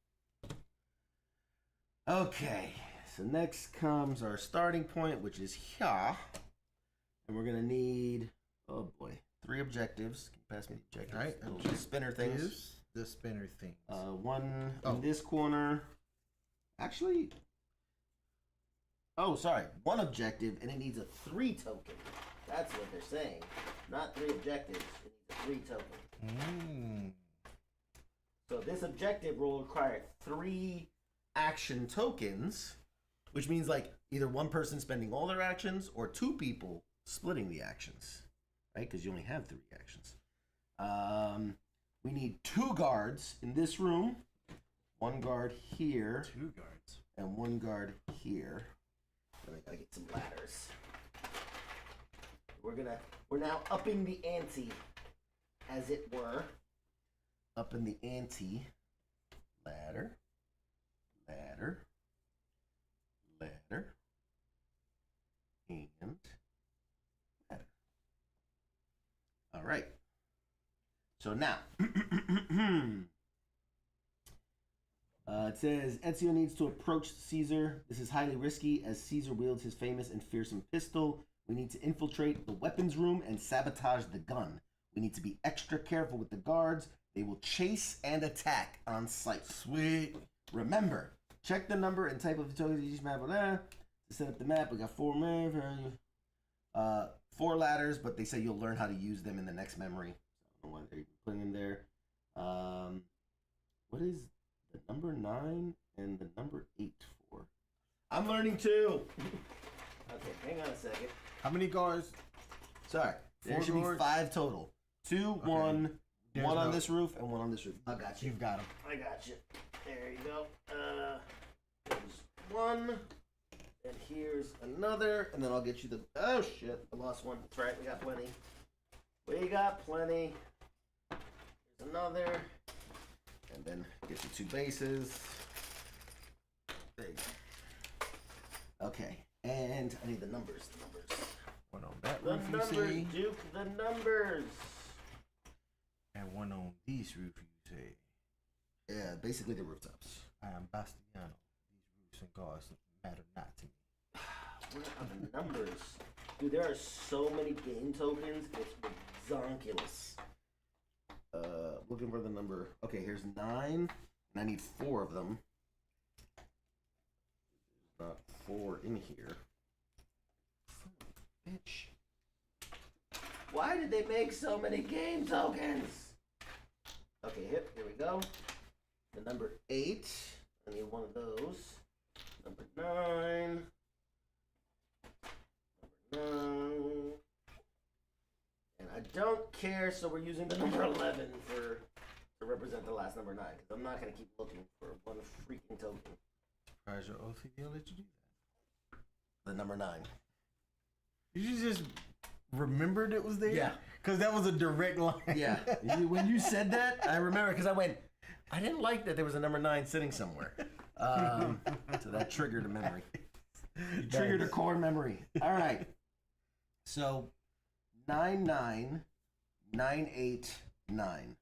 Okay. So next comes our starting point, which is here. And we're going to need, 3 objectives. Can you pass me the objectives? All right. Little spinner things. The spinner thing. One in this corner. Actually, sorry. 1 objective, and it needs a 3 token. That's what they're saying. Not 3 objectives. It needs a 3 token. So this objective will require 3 action tokens, which means like either 1 person spending all their actions or 2 people splitting the actions, right? Because you only have 3 actions. We need 2 guards in this room. 1 guard here. 2 guards. And 1 guard here. Then I gotta get some ladders. We're now upping the ante, as it were. Upping the ante. Ladder. Ladder. Ladder. And ladder. All right. So now, it says Ezio needs to approach Caesar. This is highly risky as Caesar wields his famous and fearsome pistol. We need to infiltrate the weapons room and sabotage the gun. We need to be extra careful with the guards. They will chase and attack on sight. Sweet. Remember, check the number and type of the tokens each map. To set up the map, we got 4 ladders, but they say you'll learn how to use them in the next memory. I don't know why they're putting them there. What is the number 9 and the number 8 for? I'm learning too. Okay, hang on a second. How many guards Sorry. There Four should be boards? 5 total. 2, Okay. 1, There's one on no- this roof, and one on this roof. I got you. You've got him. I got you. There you go. There's one. And here's another. And then I'll get you the... Oh, shit. I lost one. That's right. We got plenty. We got plenty. Here's another. And then get you 2 bases. There you go. Okay. And I need the numbers. The numbers. One on that The roof, you numbers, say? Duke. The numbers. And one on this roof, you say? Yeah, basically the rooftops. I am Bastiano. These roofs and cars matter not to me. What are the numbers? Dude, there are so many game tokens. It's ridiculous. Looking for the number. Okay, here's 9. And I need 4 of them. There's not 4 in here. Son of a bitch. Why did they make so many game tokens? Okay, here we go. The number 8. I need one of those. Number 9. Number 9. And I don't care, so we're using the number 11 to represent the last number 9. Because I'm not going to keep looking for one freaking token. Surprise your OCD let you do that. The number 9. Did you just remembered it was there? Yeah. Because that was a direct line. Yeah. When you said that, I remember because I went, I didn't like that there was a number 9 sitting somewhere. So that triggered a memory. Triggered a core memory. All right. So 99989.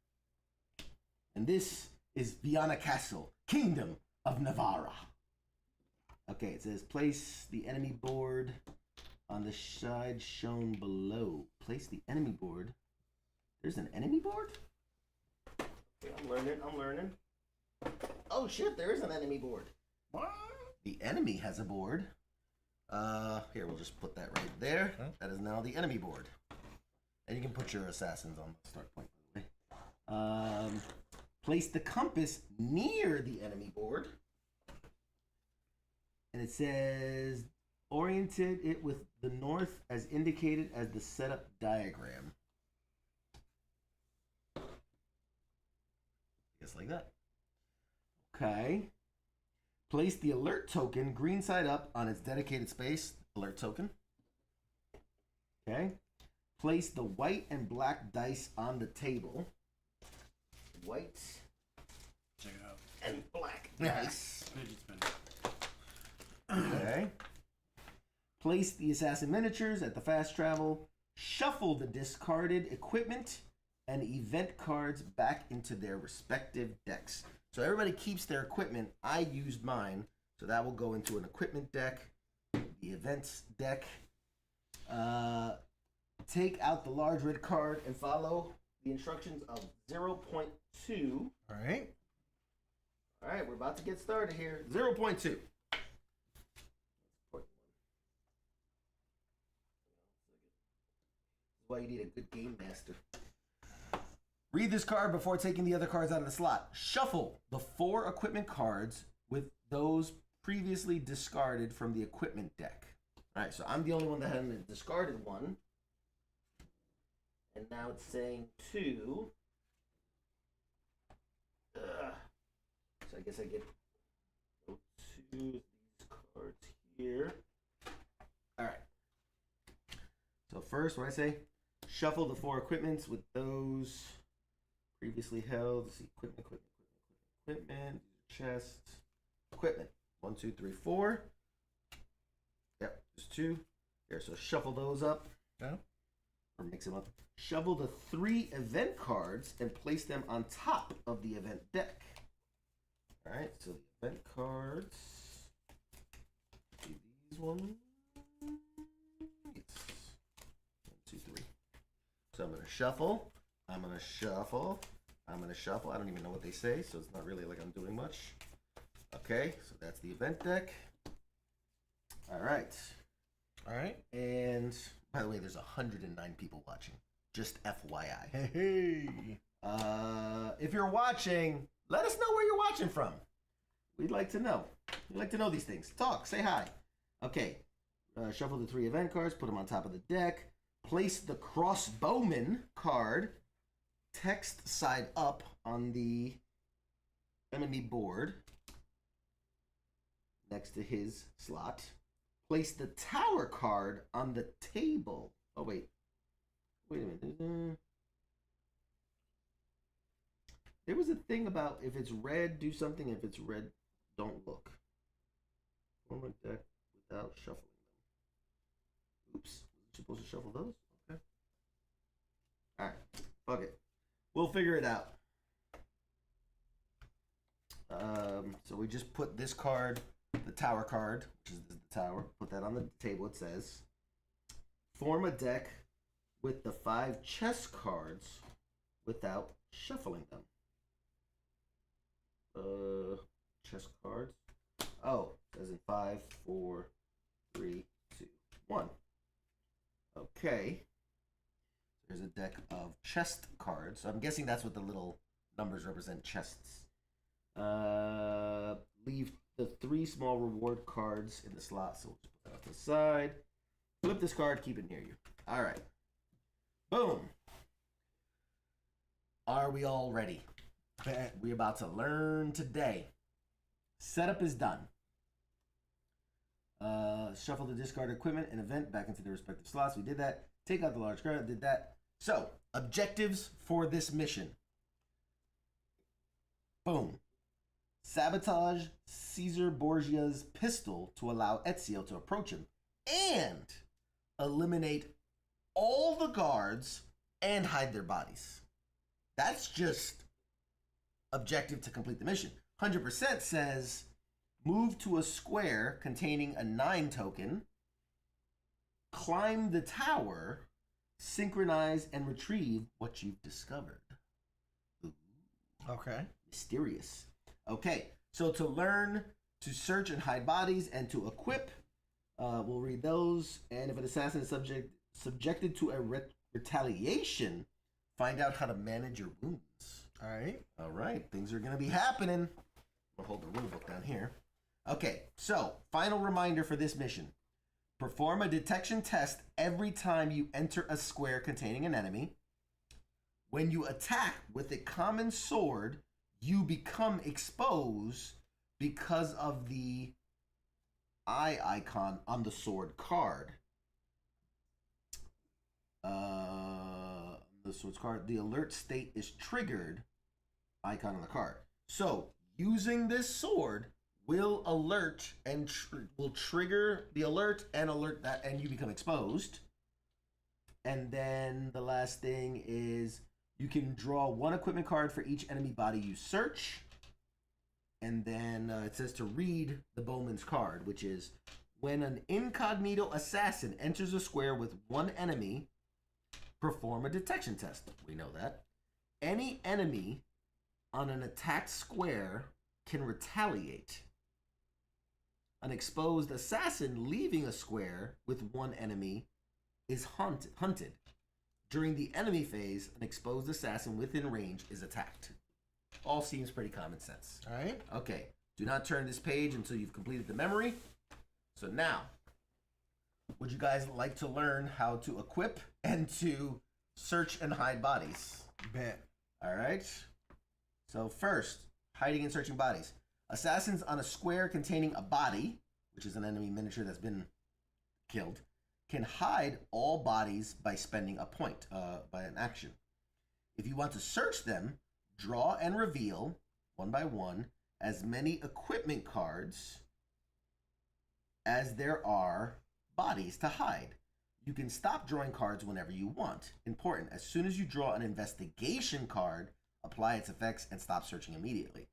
And this is Viana Castle, Kingdom of Navarra. Okay, it says place the enemy board on the side shown below. Place the enemy board. There's an enemy board? Okay, I'm learning. Oh shit, there is an enemy board. What? The enemy has a board. Here, we'll just put that right there. Okay. That is now the enemy board. And you can put your assassins on the start point, by the way. Place the compass near the enemy board. And it says, oriented it with the north as indicated as the setup diagram. Just like that. Okay. Place the alert token green side up on its dedicated space. Alert token. Okay. Place the white and black dice on the table. White Check it out. and black dice. Fidget spinner. Okay. Place the assassin miniatures at the fast travel. Shuffle the discarded equipment and event cards back into their respective decks. So everybody keeps their equipment. I used mine, so that will go into an equipment deck, the events deck. Take out the large red card and follow the instructions of 0.2. All right. All right, we're about to get started here. 0.2. Why you need a good game master. Read this card before taking the other cards out of the slot. Shuffle the 4 equipment cards with those previously discarded from the equipment deck. All right, so I'm the only one that hadn't discarded one. And now it's saying 2. So I guess I get 2 these cards here. All right. So first, what do I say? Shuffle the 4 equipments with those previously held. Let's see, equipment, chest, equipment. 1, 2, 3, 4. Yep, there's 2. Here, so shuffle those up. Yeah. Or mix them up. Shovel the 3 event cards and place them on top of the event deck. All right, so the event cards. These ones. Yes. 1, 2, 3. So I'm gonna shuffle. I'm gonna shuffle. I'm gonna shuffle. I don't even know what they say, so it's not really like I'm doing much. Okay, so that's the event deck. All right. All right. And by the way, there's 109 people watching. Just FYI. Hey. If you're watching, let us know where you're watching from. We'd like to know. We'd like to know these things. Talk. Say hi. Okay. Shuffle the 3 event cards. Put them on top of the deck. Place the crossbowman card text side up on the enemy board next to his slot. Place the tower card on the table. Oh, wait. Wait a minute. There was a thing about if it's red, do something. If it's red, don't look. Form a deck without shuffling them. Oops. Was I supposed to shuffle those? Okay. Alright. Fuck it. We'll figure it out. So we just put this card, the tower card, which is the tower, put that on the table. It says, form a deck with the 5 chess cards without shuffling them. Chess cards. Oh, as in 5, 4, 3, 2, 1. Okay. There's a deck of chest cards. So I'm guessing that's what the little numbers represent, chests. Leave the 3 small reward cards in the slot, so we'll just put that off to the side. Flip this card, keep it near you. All right. Boom. Are we all ready? We're about to learn today. Setup is done. Shuffle the discard equipment and event back into the respective slots. We did that. Take out the large card. Did that. So, objectives for this mission. Boom. Sabotage Caesar Borgia's pistol to allow Ezio to approach him. And eliminate all the guards and hide their bodies. That's just objective to complete the mission. 100% says move to a square containing a 9 token, climb the tower, synchronize and retrieve what you've discovered. Ooh. Okay. Mysterious. Okay, so to learn to search and hide bodies and to equip, we'll read those. And if an assassin is subjected to a retaliation, find out how to manage your wounds. All right. All right, things are going to be happening. I'll hold the rule book down here. Okay, so final reminder for this mission. Perform a detection test every time you enter a square containing an enemy. When you attack with a common sword, you become exposed because of the eye icon on the sword card. The sword's card. The alert state is triggered icon on the card. So using this sword will alert and will trigger the alert and alert that, and you become exposed. And then the last thing is you can draw 1 equipment card for each enemy body you search. And then it says to read the bowman's card, which is when an incognito assassin enters a square with 1 enemy, perform a detection test. We know that. Any enemy on an attacked square can retaliate. An exposed assassin leaving a square with 1 enemy is hunted. During the enemy phase, an exposed assassin within range is attacked. All seems pretty common sense. All right. Okay. Do not turn this page until you've completed the memory. So now, would you guys like to learn how to equip and to search and hide bodies? Bet. All right. So first, hiding and searching bodies. Assassins on a square containing a body, which is an enemy miniature that's been killed, can hide all bodies by spending a point, by an action. If you want to search them, draw and reveal, 1 by 1, as many equipment cards as there are bodies to hide. You can stop drawing cards whenever you want. Important, as soon as you draw an investigation card, apply its effects and stop searching immediately.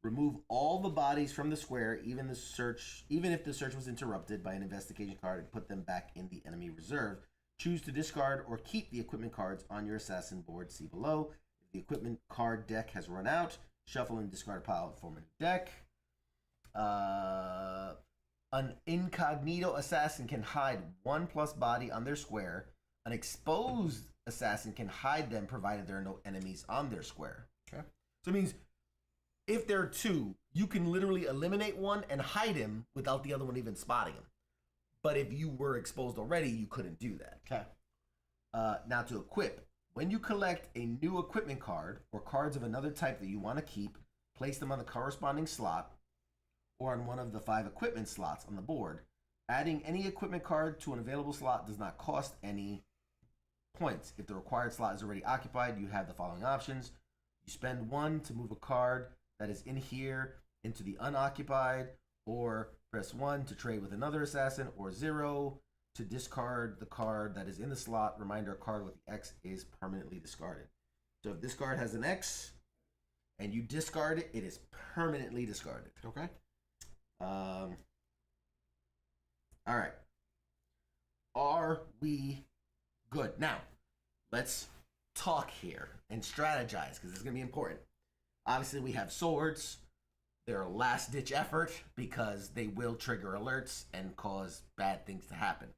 Remove all the bodies from the square, even if the search was interrupted by an investigation card, and put them back in the enemy reserve. Choose to discard or keep the equipment cards on your assassin board. See below. If the equipment card deck has run out, shuffle and discard a pile and form a new deck. An incognito assassin can hide 1+ body on their square. An exposed assassin can hide them provided there are no enemies on their square. Okay. So it means if there are 2, you can literally eliminate one and hide him without the other one even spotting him. But if you were exposed already, you couldn't do that. Okay. Now to equip. When you collect a new equipment card or cards of another type that you want to keep, place them on the corresponding slot or on one of the 5 equipment slots on the board. Adding any equipment card to an available slot does not cost any points. If the required slot is already occupied, you have the following options. You spend 1 to move a card that is in here into the unoccupied, or press 1 to trade with another assassin, or 0 to discard the card that is in the slot. Reminder, a card with the X is permanently discarded. So if this card has an X and you discard it, it is permanently discarded. Okay. All right. Are we good? Now, let's talk here and strategize because it's going to be important. Obviously, we have swords. They're a last-ditch effort because they will trigger alerts and cause bad things to happen.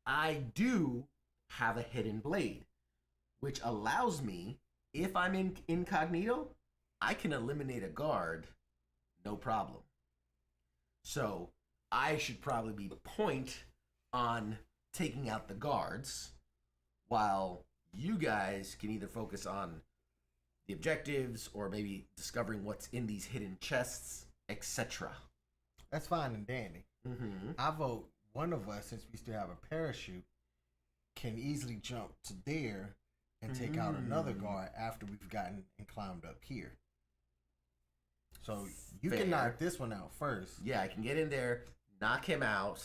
I do have a hidden blade, which allows me, if I'm in incognito, I can eliminate a guard, no problem. So I should probably be point on taking out the guards, while you guys can either focus on the objectives or maybe discovering what's in these hidden chests, etc. That's fine and dandy. Mm-hmm. I vote one of us, since we still have a parachute, can easily jump to there and take out another guard after we've gotten and climbed up here. So you Fair. can knock this one out first. Yeah, I can get in there, knock him out,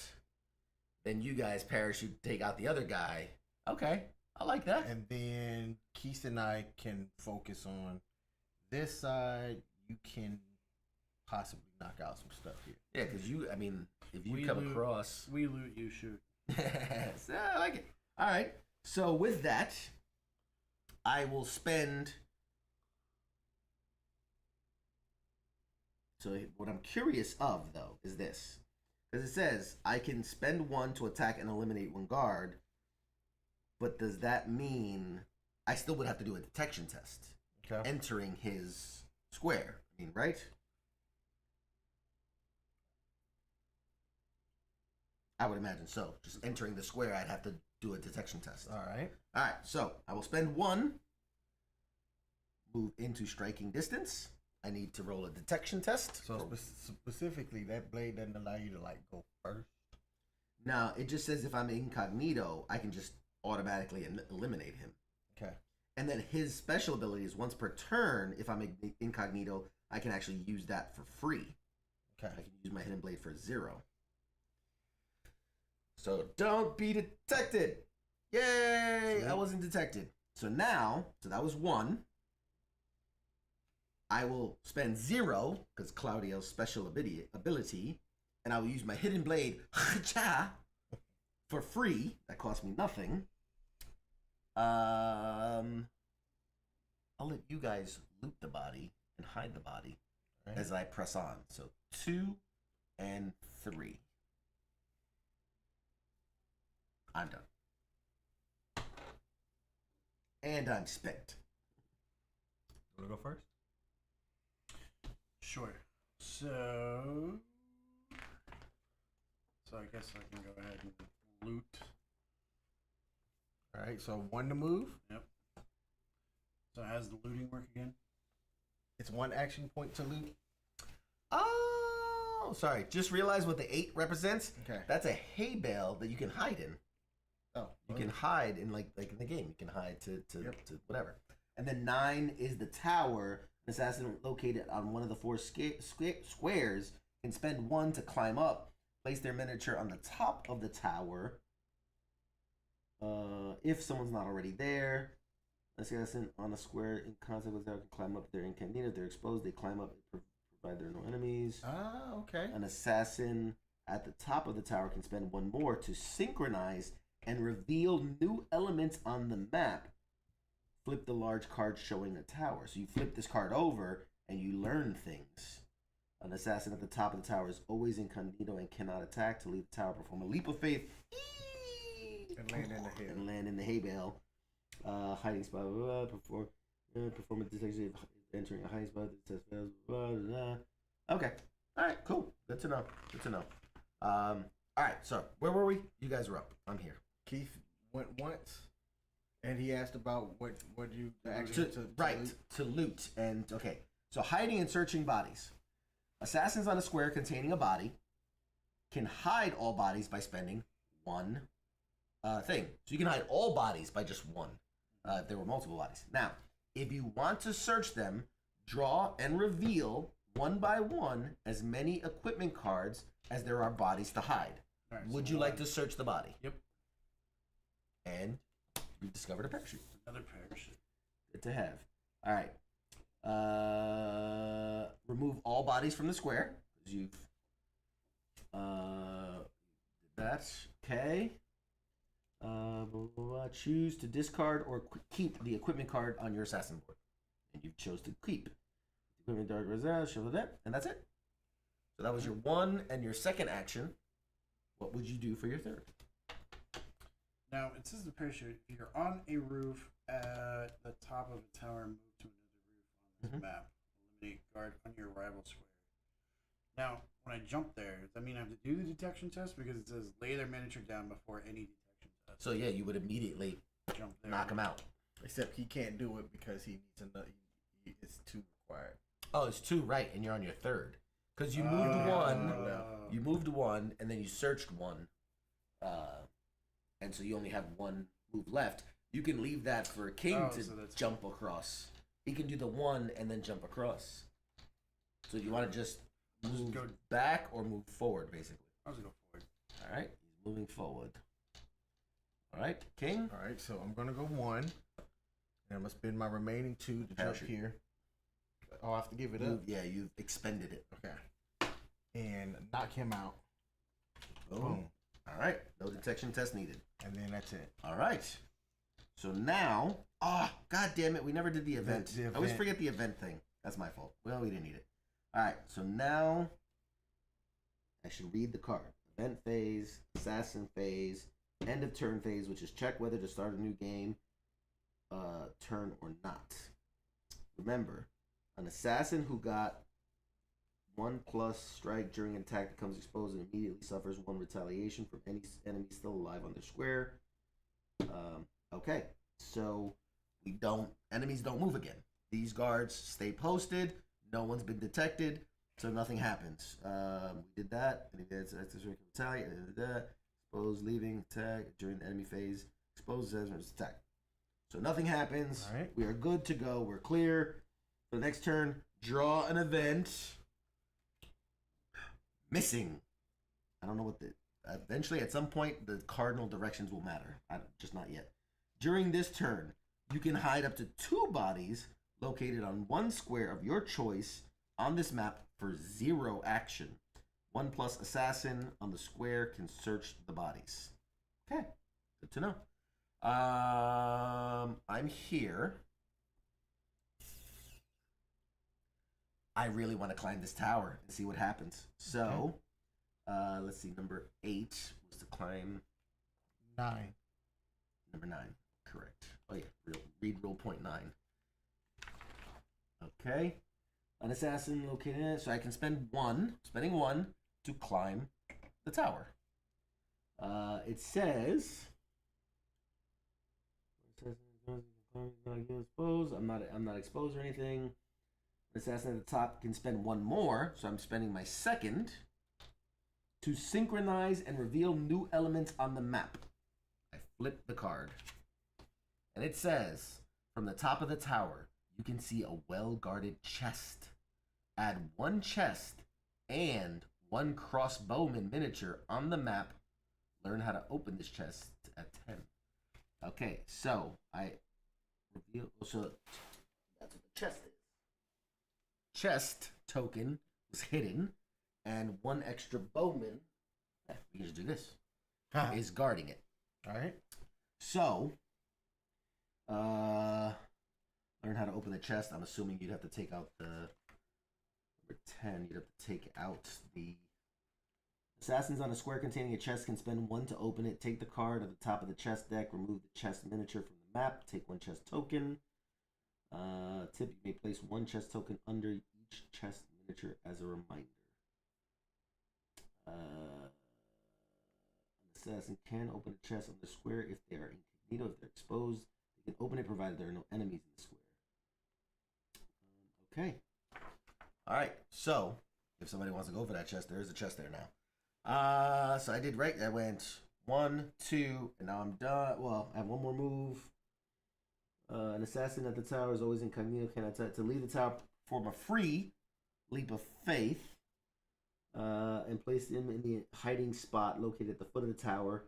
then you guys parachute, take out the other guy. Okay, I like that. And then Keith and I can focus on this side. You can possibly knock out some stuff here. Yeah, because if you We come loot. across... We loot, you shoot. Yes, I like it. All right, so with that, I will spend... So what I'm curious of, though, is this. Because it says, I can spend 1 to attack and eliminate 1 guard, but does that mean I still would have to do a detection test Okay. entering his square? I mean, right? I would imagine so. Just entering the square, I'd have to do a detection test. All right. All right, so I will spend 1, move into striking distance. I need to roll a detection test. So specifically, that blade doesn't allow you to go first. Now, it just says if I'm incognito, I can just automatically eliminate him. Okay. And then his special ability is once per turn, if I'm incognito, I can actually use that for free. Okay. I can use my hidden blade for 0. So don't be detected. Yay! I wasn't detected. So now, that was 1. I will spend 0, because Claudio's special ability, and I will use my hidden blade for free. That costs me nothing. I'll let you guys loot the body and hide the body as I press on. So 2 and 3. I'm done. And I'm spent. You want to go first? Sure. So I guess I can go ahead and loot. All right. So 1 to move. Yep. So how's the looting work again? It's 1 action point to loot. Oh, sorry. Just realized what the 8 represents. Okay. That's a hay bale that you can hide in. Oh. You can hide in like in the game. You can hide to whatever. And then 9 is the tower. An assassin located on one of the 4 squares can spend 1 to climb up. Place their miniature on the top of the tower. If someone's not already there, an assassin on a square in contact with the tower can climb up. If they're incognito, if they're exposed, they climb up, provided there are no enemies. Ah, okay. An assassin at the top of the tower can spend 1 more to synchronize and reveal new elements on the map. Flip the large card showing a tower. So you flip this card over and you learn things. An assassin at the top of the tower is always incognito and cannot attack. To leave the tower, perform a leap of faith And land in the hay. and land in the hay bale. Hiding spot. Perform a detection entering a hiding spot. Okay. All right. Cool. Good to know. Good to know. All right. So where were we? You guys are up. I'm here. Keith went once. And he asked about what you the action to Right, loot. to loot. And, okay. So hiding and searching bodies. Assassins on a square containing a body can hide all bodies by spending one thing. So you can hide all bodies by just one, if there were multiple bodies. Now, if you want to search them, draw and reveal one by one as many equipment cards as there are bodies to hide. All right, Would so you like one. to search the body? Yep. And you've discovered a parachute. Another parachute. Good to have. All right. Remove all bodies from the square. You've that's okay. Blah, blah, blah. Choose to discard or keep the equipment card on your assassin board, and you chose to keep equipment card. And that's it. So that was your one and your second action. What would you do for your third? Now, it says the parachute. If you're on a roof at the top of a tower and move to another roof on this map, eliminate guard on your rival square. Now, when I jump there, does that mean I have to do the detection test? Because it says lay their miniature down before any detection test. So yeah, you would immediately Jump there. knock him out. Except he can't do it because he needs another. It's 2 required. Oh, it's 2, right? And you're on your third because you moved one. You moved one, and then you searched one, and so you only have one move left. You can leave that for a king to jump across. He can do the one and then jump across. So do you want to just move back or move forward, basically? I was going to go forward. All right, he's moving forward. All right, king. All right, so I'm gonna go 1, and I'm gonna spend my remaining 2 to jump here. Oh, I have to give it up. Yeah, you've expended it. Okay. And knock him out. Boom. All right, no detection test needed. And then that's it. All right. So now, god damn it, we never did the event. I always forget the event thing. That's my fault. Well, we didn't need it. All right, so now I should read the card. Event phase, assassin phase, end of turn phase, which is check whether to start a new game, turn or not. Remember, an assassin who got 1+ strike during an attack becomes exposed and immediately suffers 1 retaliation from any enemy still alive on their square. Okay, so enemies don't move again. These guards stay posted. No one's been detected, so nothing happens. We did that. And it's retaliate. Expose, leaving, attack during the enemy phase. Expose as attack. So nothing happens. All right. We are good to go. We're clear. For the next turn, draw an event. Missing. I don't know what the... Eventually, at some point, the cardinal directions will matter. Just not yet. During this turn, you can hide up to 2 bodies located on 1 square of your choice on this map for 0 action. 1+ assassin on the square can search the bodies. Okay, good to know. I'm here. I really want to climb this tower and see what happens. So, let's see. Number 8 was to climb. 9. Number 9, correct. Oh yeah, read rule point 9. Okay, an assassin located in it, so I can spending 1 to climb the tower. It says. Exposed. I'm not exposed or anything. The assassin at the top can spend 1 more, so I'm spending my second to synchronize and reveal new elements on the map. I flip the card, and it says, from the top of the tower, you can see a well-guarded chest. Add 1 chest and 1 crossbowman miniature on the map. Learn how to open this chest at 10. Okay, so I reveal. So that's what the chest is. Chest token was hidden, and 1 extra bowman. We can just do this. Is guarding it. All right. So, learn how to open the chest. I'm assuming you'd have to take out the number 10. You'd have to take out the assassins on a square containing a chest can spend 1 to open it. Take the card at the top of the chest deck. Remove the chest miniature from the map. Take 1 chest token. Tip: you may place 1 chest token under each chest miniature as a reminder. An assassin can open a chest on the square if they are incognito. If they're exposed, they can open it provided there are no enemies in the square. Okay. All right. So, if somebody wants to go for that chest, there is a chest there now. So I did right. I went 1, 2, and now I'm done. Well, I have one more move. An assassin at the tower is always incognito. Can attack to leave the tower, perform a free leap of faith, and place him in the hiding spot located at the foot of the tower.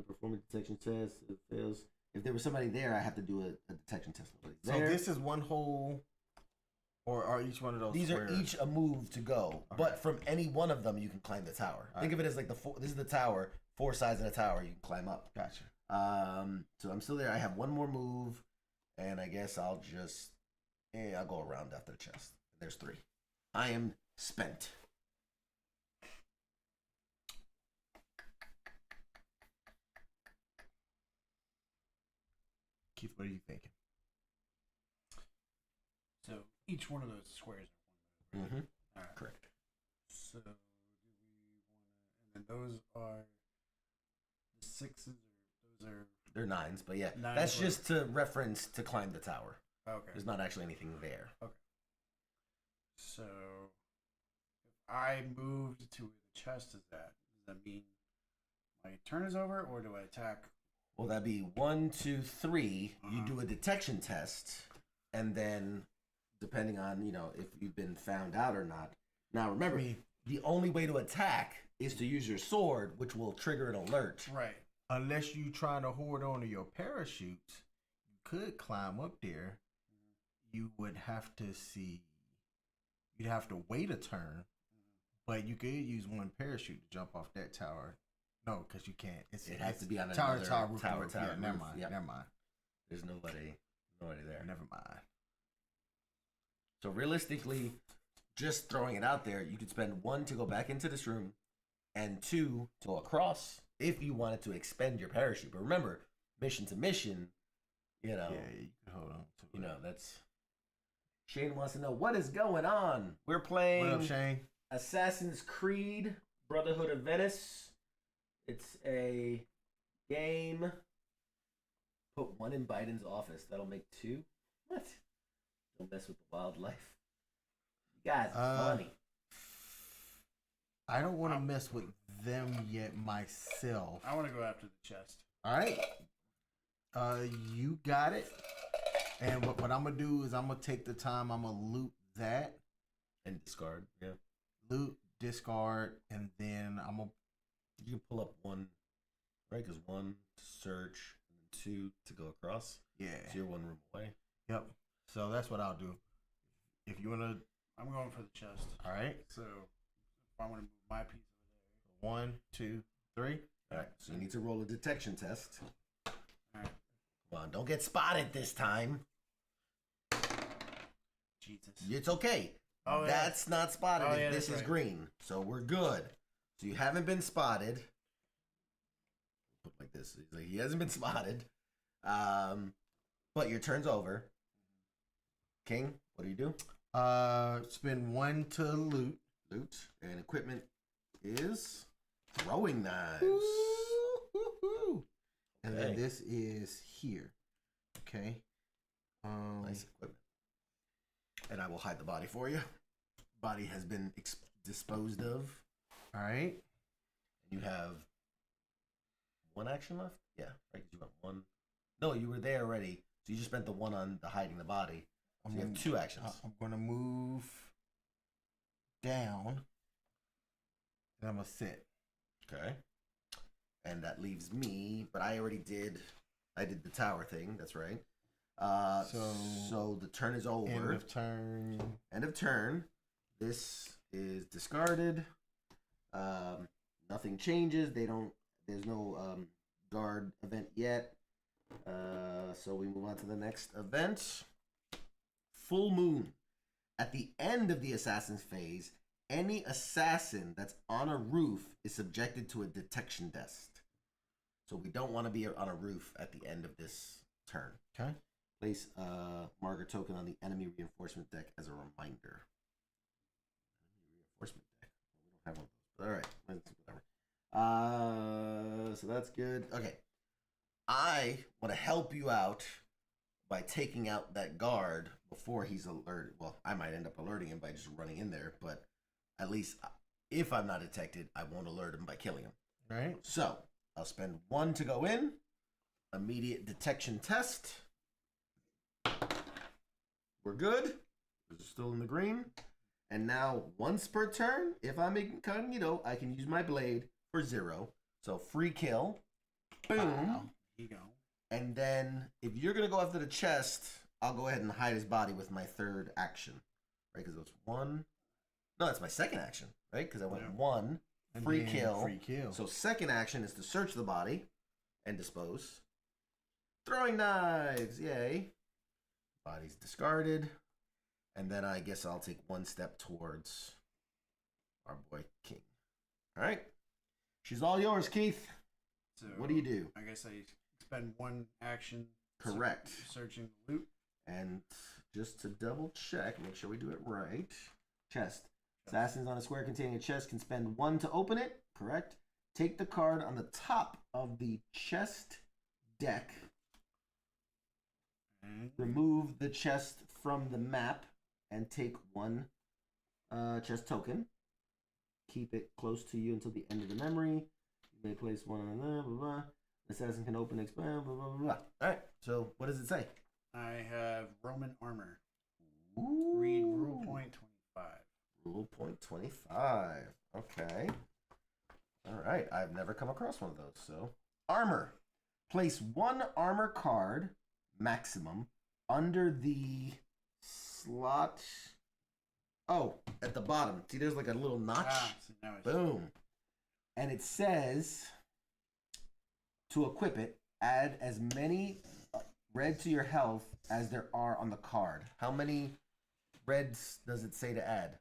Perform a detection test. If it fails, if there was somebody there, I have to do a detection test. So this is one whole, or are each one of those? These squares? are each a move to go, but from any one of them, you can climb the tower. Think of it as like this is the tower. 4 sides of the tower, you can climb up. Gotcha. So I'm still there. I have one more move, and I guess I'll just, I'll go around after the chest. There's 3. I am spent. Keith, what are you thinking? So each one of those squares are 1 move. Mm-hmm. All right. Correct. So do we want to, and then those are the 6s, or those are They're 9s, but yeah, 9s that's were- just to reference to climb the tower. okay. There's not actually anything there. So if I moved to where the chest is at, does that mean my turn is over, or do I attack? Well, that'd be 1, 2, 3. You do a detection test, and then depending on if you've been found out or not. Now remember, the only way to attack is to use your sword, which will trigger an alert. Right. Unless you trying to hoard onto your parachute, you could climb up there. You would have to see. You'd have to wait a turn, but you could use one parachute to jump off that tower. No, because you can't. It has to be on tower, another tower, roof, tower, roof. tower. Yeah, never roof. mind. Yep. Never mind. There's nobody there. Never mind. So realistically, just throwing it out there, you could spend 1 to go back into this room, and 2 to go across if you wanted to expend your parachute. But remember, mission to mission, Yeah, you can hold on to it. that's. Shane wants to know what is going on. We're playing What up, Shane? Assassin's Creed Brotherhood of Venice. It's a game. Put 1 in Biden's office. That'll make 2. What? Don't mess with the wildlife. You guys are funny. I don't want to mess with them yet myself. I want to go after the chest. All right. You got it. And what I'm gonna do is I'm gonna take the time. I'm gonna loot that, And discard. Yeah. loot, discard, and then I'm gonna. You can pull up 1, right? Because 1 to search, and 2 to go across. Yeah. So you're 1 room away. Yep. So that's what I'll do. If you wanna. I'm going for the chest. All right. So if I want to move my piece over 1, 2, 3. All right. So you need to roll a detection test. there. All right. Come on, don't get spotted this time. Jesus. It's okay. Oh, yeah. That's not spotted Oh, if yeah, this that's is right. green. So we're good. So you haven't been spotted. Put it like this. He's like, he hasn't been spotted. But your turn's over. King, what do you do? Spend 1 to loot. Loot. And equipment is throwing knives. Woo-hoo-hoo. And then Okay. this is here. Okay. Nice equipment. And I will hide the body for you. Body has been disposed of. All right. You have 1 action left? Yeah, right, 'cause you went 1. No, you were there already. So you just spent the 1 on the hiding the body. So you have 2 actions. I'm gonna move down. And I'm gonna sit. Okay. And that leaves me, but I did the tower thing, that's right. So the turn is over. End of turn. End of turn. This is discarded. Nothing changes. There's no guard event yet. So we move on to the next event. Full moon. At the end of the assassin's phase, any assassin that's on a roof is subjected to a detection test. So we don't want to be on a roof at the end of this turn. Okay. Place a marker token on the enemy reinforcement deck as a reminder. Enemy reinforcement deck. We don't have one of those. But all right. Whatever. So that's good. Okay. I want to help you out by taking out that guard before he's alerted. Well, I might end up alerting him by just running in there, but at least if I'm not detected, I won't alert him by killing him. Right. So I'll spend 1 to go in. Immediate detection test. We're good. We're still in the green. And now, once per turn, if I'm incognito, I can use my blade for 0. So free kill. Boom. Wow. Here you go. And then, if you're going to go after the chest, I'll go ahead and hide his body with my 3rd action. Right? Because it was 1. No, that's my 2nd action. Right? Because I went 1. Free kill. Free kill. So 2nd action is to search the body and dispose. Throwing knives. Yay. Body's discarded. And then I guess I'll take 1 step towards our boy King. All right. She's all yours, Keith. So What do you do? I guess I spend 1 action. Correct. Searching the loot. And just to double check, make sure we do it right. Chest. Assassins on a square containing a chest can spend 1 to open it. Correct. Take the card on the top of the chest deck. Remove the chest from the map and take 1 chest token. Keep it close to you until the end of the memory. You may place 1 on there, blah, blah. The assassin can open, expand, blah, blah, blah, blah. All right, so what does it say? I have Roman armor. Ooh. Read rule point 25. Rule point 25. Okay. All right, I've never come across one of those, so. Armor. Place 1 armor card, maximum, under the slot. Oh, at the bottom. See, there's like a little notch. So now I see. Boom. And it says to equip it, add as many red to your health as there are on the card. How many reds does it say to add?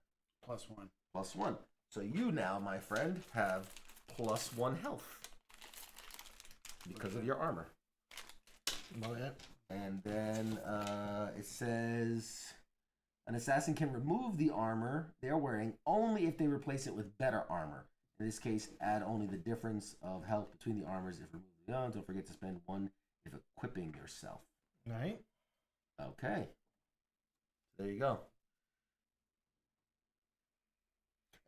+1. +1. So you now, my friend, have +1 health because of your armor. Oh, yeah. And then it says an assassin can remove the armor they're wearing only if they replace it with better armor. In this case, add only the difference of health between the armors if removed. Don't forget to spend 1 if equipping yourself. Right. Okay. There you go.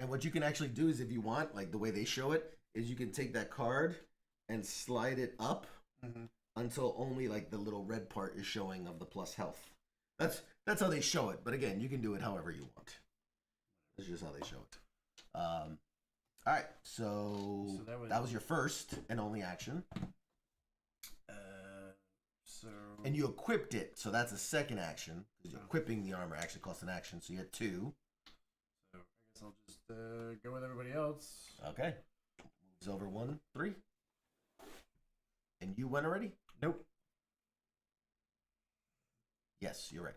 And what you can actually do is if you want, like the way they show it, is you can take that card and slide it up until only like the little red part is showing of the plus health. That's how they show it. But again, you can do it however you want. That's just how they show it. All right, so that was your first and only action. And you equipped it, so that's a second action. Because equipping the armor actually costs an action, so you had 2. So I guess I'll just go with everybody else. Okay. Moves over 1, 3. And you went already? Nope. Yes, you're right.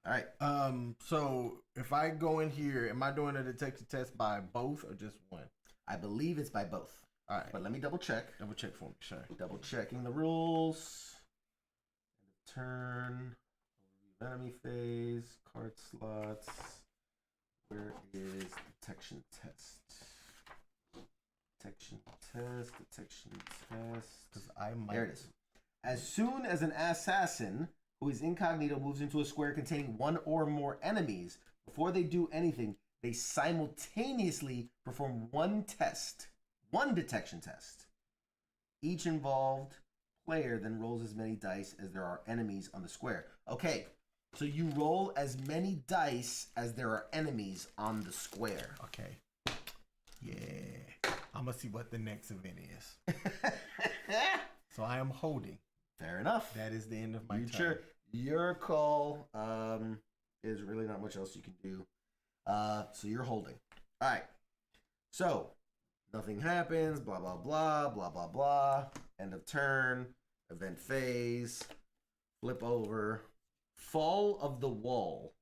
All right. So if I go in here, am I doing a detective test by both or just 1? I believe it's by both. All right. But let me double check. Double check for me, sure. Double checking the rules. End of turn. Overview of enemy phase. Card slots. Where is detection test? Detection test. Detection test. Because I might. There it is. As soon as an assassin who is incognito moves into a square containing 1 or more enemies, before they do anything, they simultaneously perform 1 detection test. Each involved player then rolls as many dice as there are enemies on the square. Okay, so you roll as many dice as there are enemies on the square. Okay. Yeah. I'm going to see what the next event is. So I am holding. Fair enough. That is the end of my turn. Sure. Your call. There's really not much else you can do. So you're holding. All right. So nothing happens. Blah blah blah blah blah blah. End of turn. Event phase. Flip over. Fall of the wall.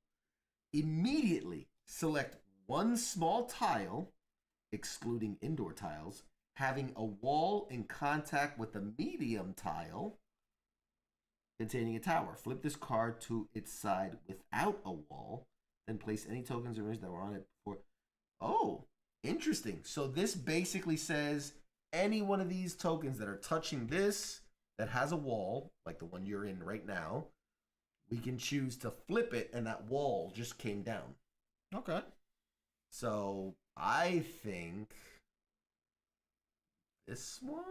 Immediately select 1 small tile, excluding indoor tiles, having a wall in contact with the medium tile containing a tower. Flip this card to its side without a wall, then place any tokens or images that were on it before. Oh, interesting. So this basically says any one of these tokens that are touching this that has a wall, like the one you're in right now, we can choose to flip it, and that wall just came down. Okay. So I think this one.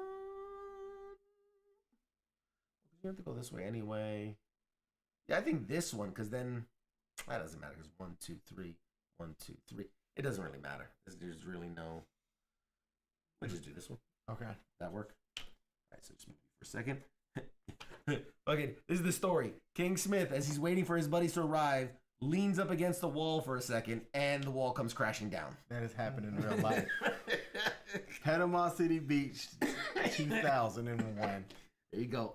You have to go this way anyway. Yeah, I think this one, because then that doesn't matter. Because 1, 2, 3, 1, 2, 3. It doesn't really matter. There's really no. We'll just do this one. Okay. That work? All right, so just move for a second. Okay, this is the story. King Smith, as he's waiting for his buddies to arrive, leans up against the wall for a second, and the wall comes crashing down. That has happened in real life. Panama City Beach, 2001. There you go.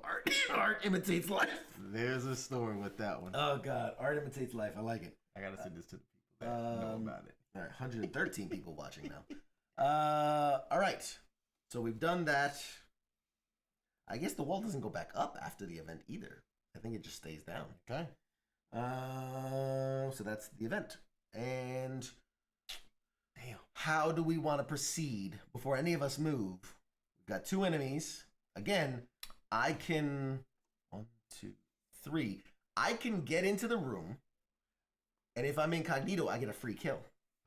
Art imitates life. There's a story with that one. Oh, God. Art imitates life. I like it. I gotta send this to the people that know about it. All right, 113 people watching now. All right. So we've done that. I guess the wall doesn't go back up after the event either. I think it just stays down. Okay. So that's the event. And damn, how do we want to proceed before any of us move? We've got 2 enemies. Again, I can 1, 2, 3. I can get into the room, and if I'm incognito, I get a free kill.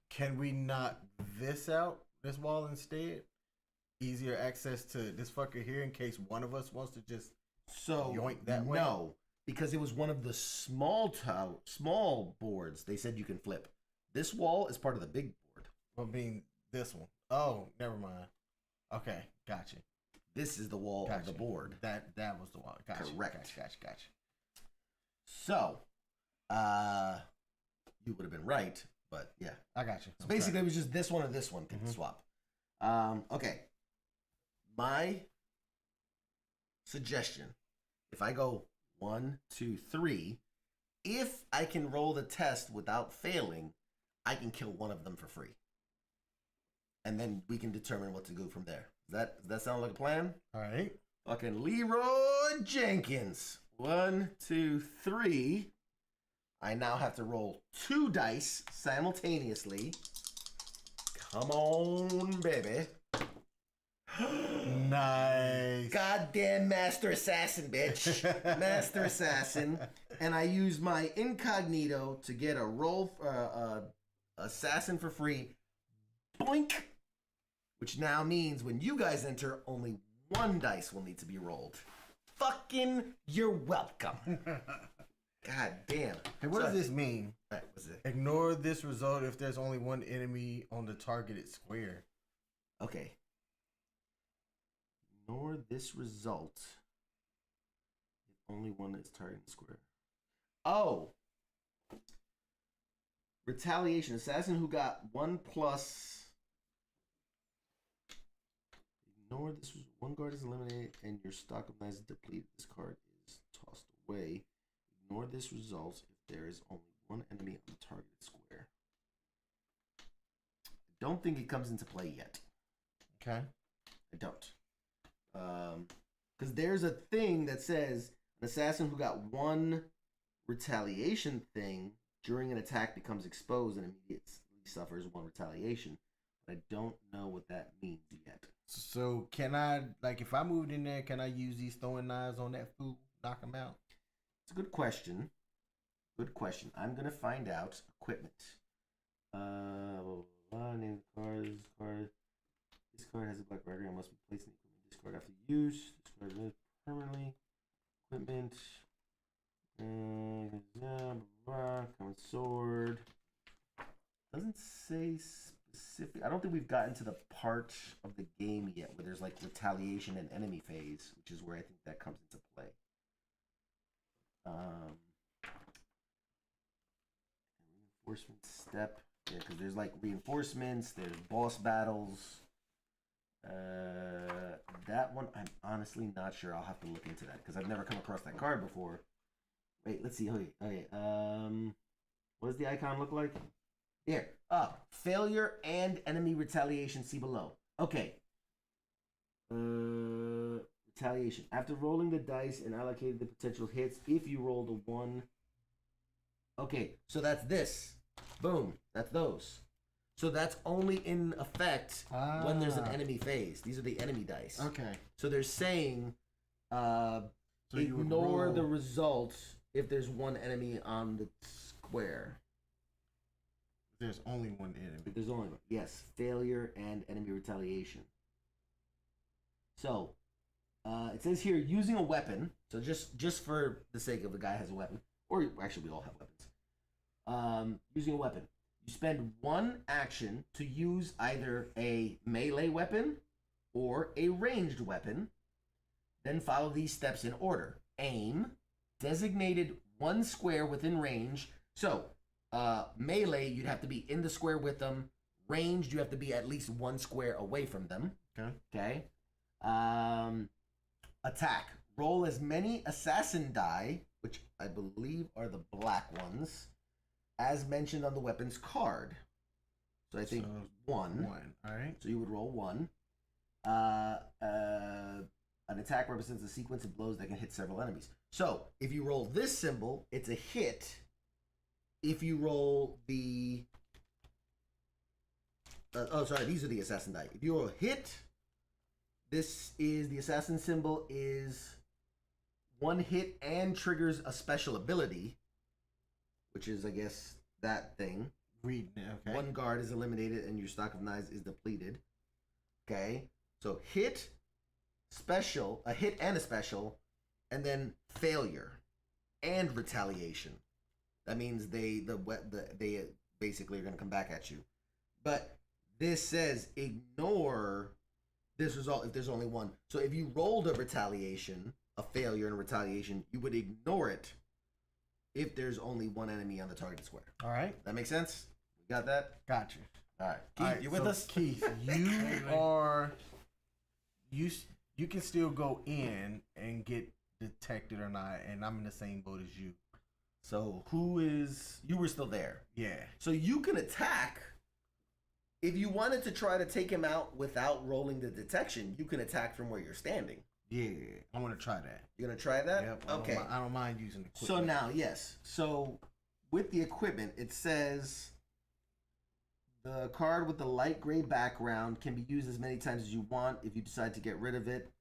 Can we knock this out, this wall instead? Easier access to this fucker here in case one of us wants to just yoink that way? No, because it was one of the small boards they said you can flip. This wall is part of the big board. Well, being this one. Oh, never mind. Okay, gotcha. This is the wall of the board. That was the wall. Gotcha. Correct. Gotcha. So, you would have been right, but yeah. I got you. So basically, it was just this one and this one can swap. Okay. My suggestion, if I go 1, 2, 3, if I can roll the test without failing, I can kill one of them for free. And then we can determine what to do from there. Does that sound like a plan? All right. Fucking Leroy Jenkins. 1, 2, 3. I now have to roll 2 dice simultaneously. Come on, baby. Nice. Goddamn Master Assassin, bitch. Master Assassin. And I use my incognito to get a roll assassin for free. Boink. Which now means when you guys enter, only 1 dice will need to be rolled. Fucking you're welcome. God damn. Hey, what does this mean? All right, what's it? Ignore this result if there's only 1 enemy on the targeted square. Okay. Ignore this result if only one is targeting square. Oh. Retaliation. Assassin who got 1+. Ignore this. 1 guard is eliminated and your stock of knives is depleted. This card is tossed away. Ignore this result if there is only 1 enemy on the targeted square. I don't think it comes into play yet. Okay. I don't. Because there's a thing that says an assassin who got 1 retaliation thing during an attack becomes exposed and immediately suffers 1 retaliation. But I don't know what that means yet. So can I, like, if I moved in there, can I use these throwing knives on that fool, knock him out? It's a good question. Good question. I'm going to find out. Equipment. Name the card. This card has a black marker and must be placed in the equipment discard after use. Discard it permanently. Equipment. Common sword. Doesn't say specific. I don't think we've gotten to the part of the game yet where there's like retaliation and enemy phase, which is where I think that comes into play. Reinforcement step. Yeah, because there's like reinforcements, there's boss battles. That one, I'm honestly not sure. I'll have to look into that because I've never come across that card before. Wait, let's see. Okay. What does the icon look like? Here. Failure and enemy retaliation. See below. Okay. Retaliation. After rolling the dice and allocated the potential hits, if you rolled a 1. Okay, so that's this. Boom. That's those. So that's only in effect when there's an enemy phase. These are the enemy dice. Okay. So they're saying So you would Ignore roll. the results if there's one enemy on the square. There's only one enemy. If there's only one. Yes, failure and enemy retaliation. So, it says here using a weapon. So just for the sake of the guy has a weapon, or actually we all have weapons. Using a weapon, you spend one action to use either a melee weapon or a ranged weapon. Then follow these steps in order. Aim, designated one square within range. So, melee, you'd have to be in the square with them. Ranged, you have to be at least one square away from them. Okay. Attack. Roll as many assassin die, which I believe are the black ones, as mentioned on the weapons card. So I think So, one. One. All right. So you would roll one. An attack represents a sequence of blows that can hit several enemies. So if you roll this symbol, it's a hit. If you roll the these are the assassin die. If you roll a hit, this is the assassin symbol is one hit and triggers a special ability, which is I guess that thing. Read. Okay. One guard is eliminated and your stock of knives is depleted. Okay, so hit, special, a hit and a special, and then failure and retaliation. That means they basically are going to come back at you. But this says ignore this result if there's only one. So if you rolled a retaliation, a failure and a retaliation, you would ignore it if there's only one enemy on the target square. All right. That makes sense? We got that? Got you. All right. Keith, All right, you with so us? Keith, you are you can still go in and get detected or not, and I'm in the same boat as you. So who is... You were still there. Yeah. So you can attack. If you wanted to try to take him out without rolling the detection, you can attack from where you're standing. Yeah. I want to try that. You're going to try that? Yep. Okay. I don't mind using the equipment. So now, yes. So with the equipment, it says the card with the light gray background can be used as many times as you want. If you decide to get rid of it,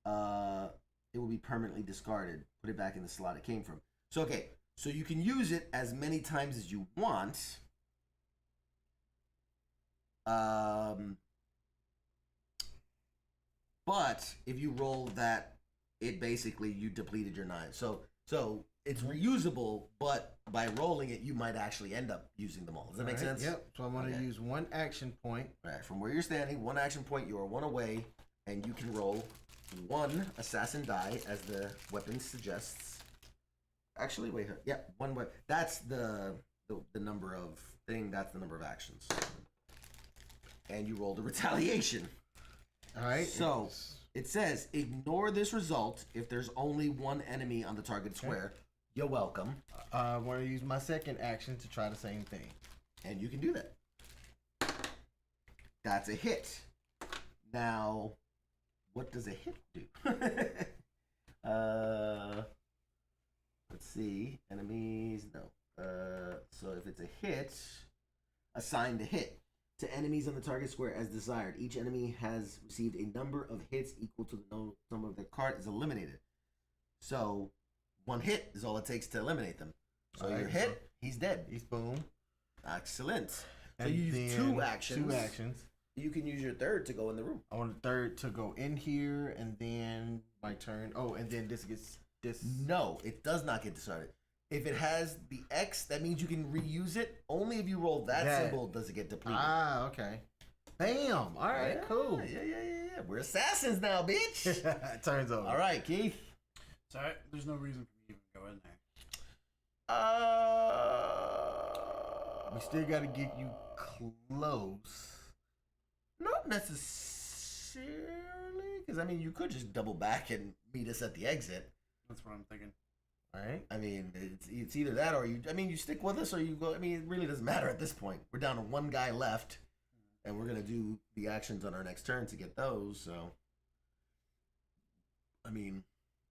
it will be permanently discarded. Put it back in the slot it came from. So, okay. So you can use it as many times as you want. But if you roll that, it basically you depleted your knives. So it's reusable, but by rolling it, you might actually end up using them all. Does that make sense? Yep. So I'm going to use one action point. All right. From where you're standing, one action point, you are one away, and you can roll one assassin die, as the weapon suggests. Actually, wait. Yeah, one way. That's the number of thing. That's the number of actions. And you rolled a retaliation. All right. So it says ignore this result if there's only one enemy on the target square. You're welcome, I want to use my second action to try the same thing. and you can do that. That's a hit. Now, what does a hit do? Let's see. Enemies, no. So if it's a hit, assign the hit to enemies on the target square as desired. Each enemy has received a number of hits equal to the number of their card is eliminated. So one hit is all it takes to eliminate them. So All right, you're hit, he's dead. He's boom. Excellent. So And you use then two actions. Two actions. You can use your third to go in the room. I want the third to go in here, and then my turn. Oh, and then this gets this. No, it does not get discarded. If it has the X, that means you can reuse it. Only if you roll that symbol does it get depleted. Ah, okay. Bam. All right, Yeah, cool. Yeah. We're assassins now, bitch. Turns over. All right, Keith. So there's no reason for me to even go in there. We still got to get you close. Not necessarily, because I mean, you could just double back and meet us at the exit. That's what I'm thinking. All right. I mean, it's either that or you. I mean, you stick with us or you go. I mean, it really doesn't matter at this point. We're down to one guy left, and we're gonna do the actions on our next turn to get those. So, I mean,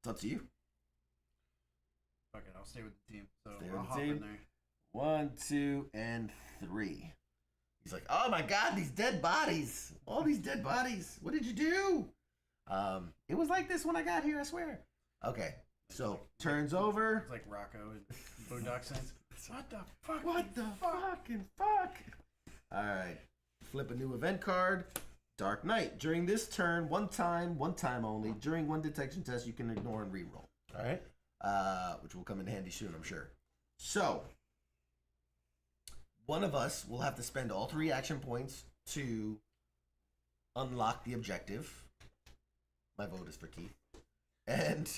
it's up to you. Fuck it, I'll stay with the team. So Stay with I'll the hop team? in there. 1, 2, and 3. He's like, oh my god, these dead bodies! All these dead bodies! What did you do? It was like this when I got here, I swear. Okay, so turns over. It's like Rocco and Boondock Saints. What the fuck? What the fucking fuck? All right, flip a new event card. Dark Knight. During this turn, one time only. During one detection test, you can ignore and reroll. All right. Which will come in handy soon, I'm sure. So, one of us will have to spend all 3 action points to unlock the objective. My vote is for Keith. And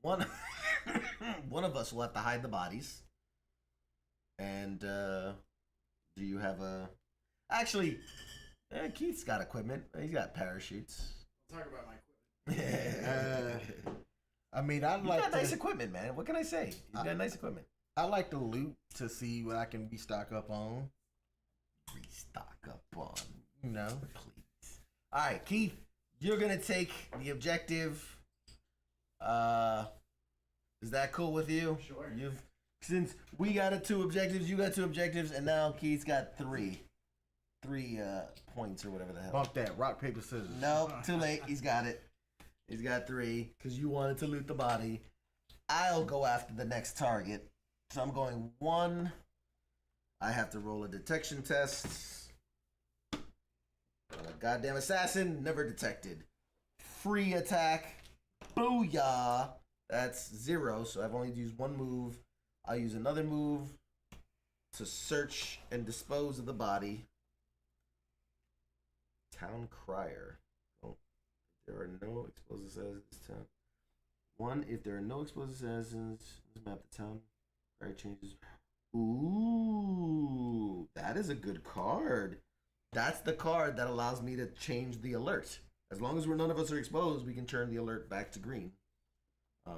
one of us will have to hide the bodies. And do you have a... Actually, Keith's got equipment. He's got parachutes. I'll talk about my equipment. I mean, He's got nice equipment, man. What can I say? He's got nice equipment. I like to loot to see what I can restock up on. Restock up on. You know. Please. All right, Keith, you're going to take the objective. Is that cool with you? Sure. Since we got 2 objectives, you got 2 objectives, and now Keith's got 3 points or whatever the hell. Bump that. Rock, paper, scissors. No, too late. He's got it. He's got 3 because you wanted to loot the body. I'll go after the next target. So I'm going 1. I have to roll a detection test. Goddamn assassin, never detected. Free attack. Booyah. That's 0, so I've only used 1 move. I'll use another move to search and dispose of the body. Town Crier. Oh, if there are no explosive assassins in this town. 1, if there are no explosive assassins, let's map the town. Crier changes. Ooh, that is a good card. That's the card that allows me to change the alert. As long as none of us are exposed, we can turn the alert back to green.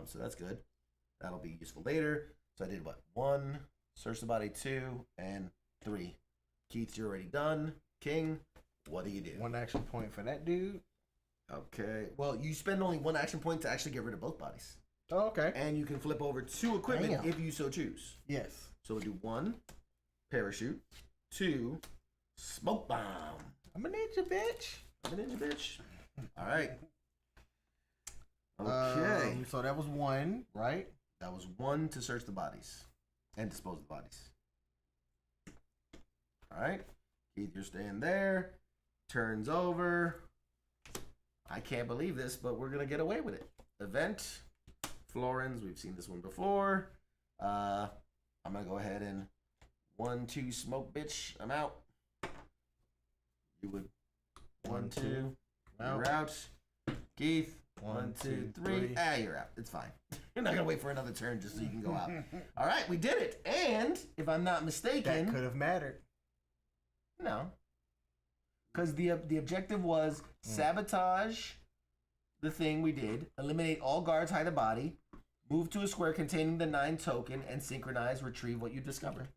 So that's good. That'll be useful later. So I did what? 1, search the body, 2, and 3. Keith, you're already done. King, what do you do? 1 action point for that dude. Okay. Well, you spend only 1 action point to actually get rid of both bodies. Oh, okay. And you can flip over 2 equipment Damn. if you so choose. Yes. So we'll do 1, parachute, 2, smoke bomb. I'm a ninja, bitch. I'm a ninja, bitch. All right. Okay. So that was 1, right? That was 1 to search the bodies and dispose of the bodies. All right. Keith, you're staying there. Turns over. I can't believe this, but we're going to get away with it. Event. Florins. We've seen this one before. I'm going to go ahead and 1, 2, smoke, bitch. I'm out. You would 1, 2. You're out. Keith. 1, 2, 3. Ah, you're out. It's fine. You're not gonna wait for another turn just so you can go out. All right, we did it. And if I'm not mistaken, That could have mattered. no, because the objective was sabotage the thing we did, eliminate all guards, hide a body, move to a square containing the 9 token, and synchronize, retrieve what you discover.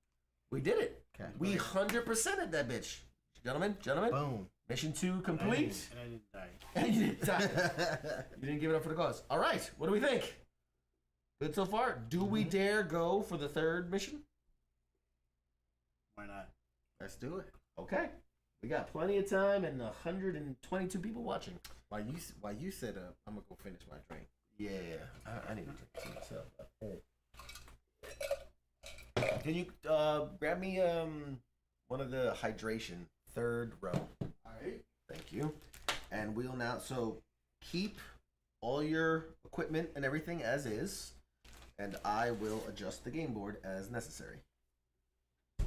We did it. Okay. We 100%ed that bitch, gentlemen. Boom. Mission 2 complete. And I didn't die. And you didn't die. You didn't give it up for the cause. All right. What do we think? Good so far. Do we dare go for the 3rd mission? Why not? Let's do it. Okay. We got plenty of time and 122 people watching. While you set up, I'm gonna go finish my drink. Yeah. I need to drink some myself. Can you grab me one of the hydration, 3rd row? All right. Thank you. And we'll now, so keep all your equipment and everything as is, and I will adjust the game board as necessary. All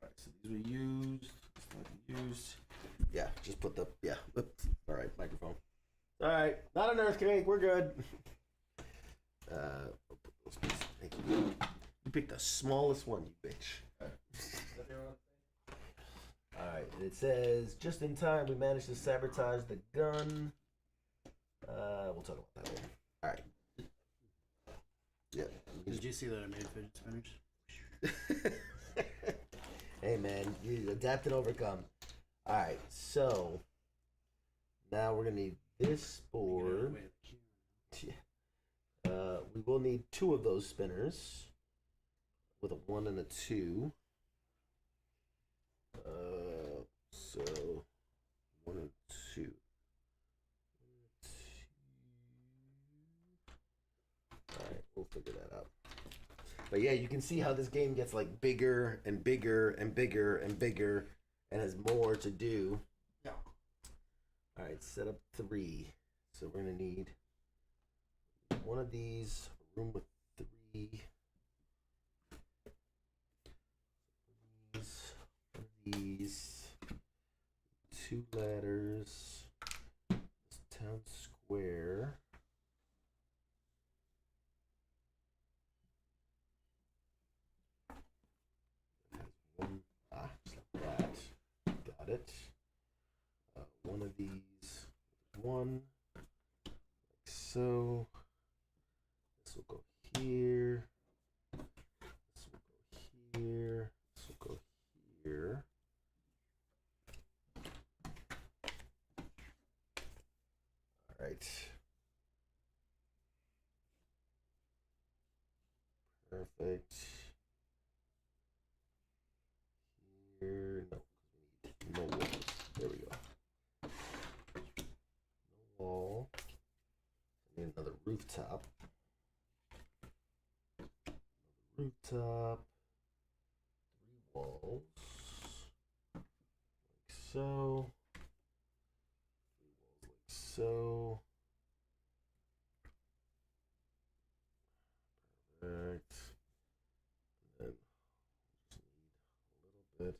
right, so these were used. This one used. Yeah, just put the, yeah. Oops. All right, microphone. All right, not an earthquake. We're good. I'll put those pieces. Thank you. You picked the smallest one, you bitch. Alright, and it says, just in time, we managed to sabotage the gun. We'll talk about that later. Alright. Yeah. Did you see that I made fidget spinners? Hey man, you adapt and overcome. Alright, so now we're gonna need this board. We will need 2 of those spinners with a 1 and a 2. So 1 and 2. we'll figure that out. But yeah, you can see how this game gets like bigger and bigger and bigger and bigger and has more to do. Yeah. All right, set up 3. So we're gonna need one of these, a room with 3. These 2 ladders. This town square. Just like that. Got it. One of these, 1, like so. This will go here. This will go here. This will go here. All right. Perfect. Here, no, we need no walls. There we go. No wall. I need another rooftop. Rooftop. 3 walls. Like so. 3 walls like so. Perfect. And then just need a little bit of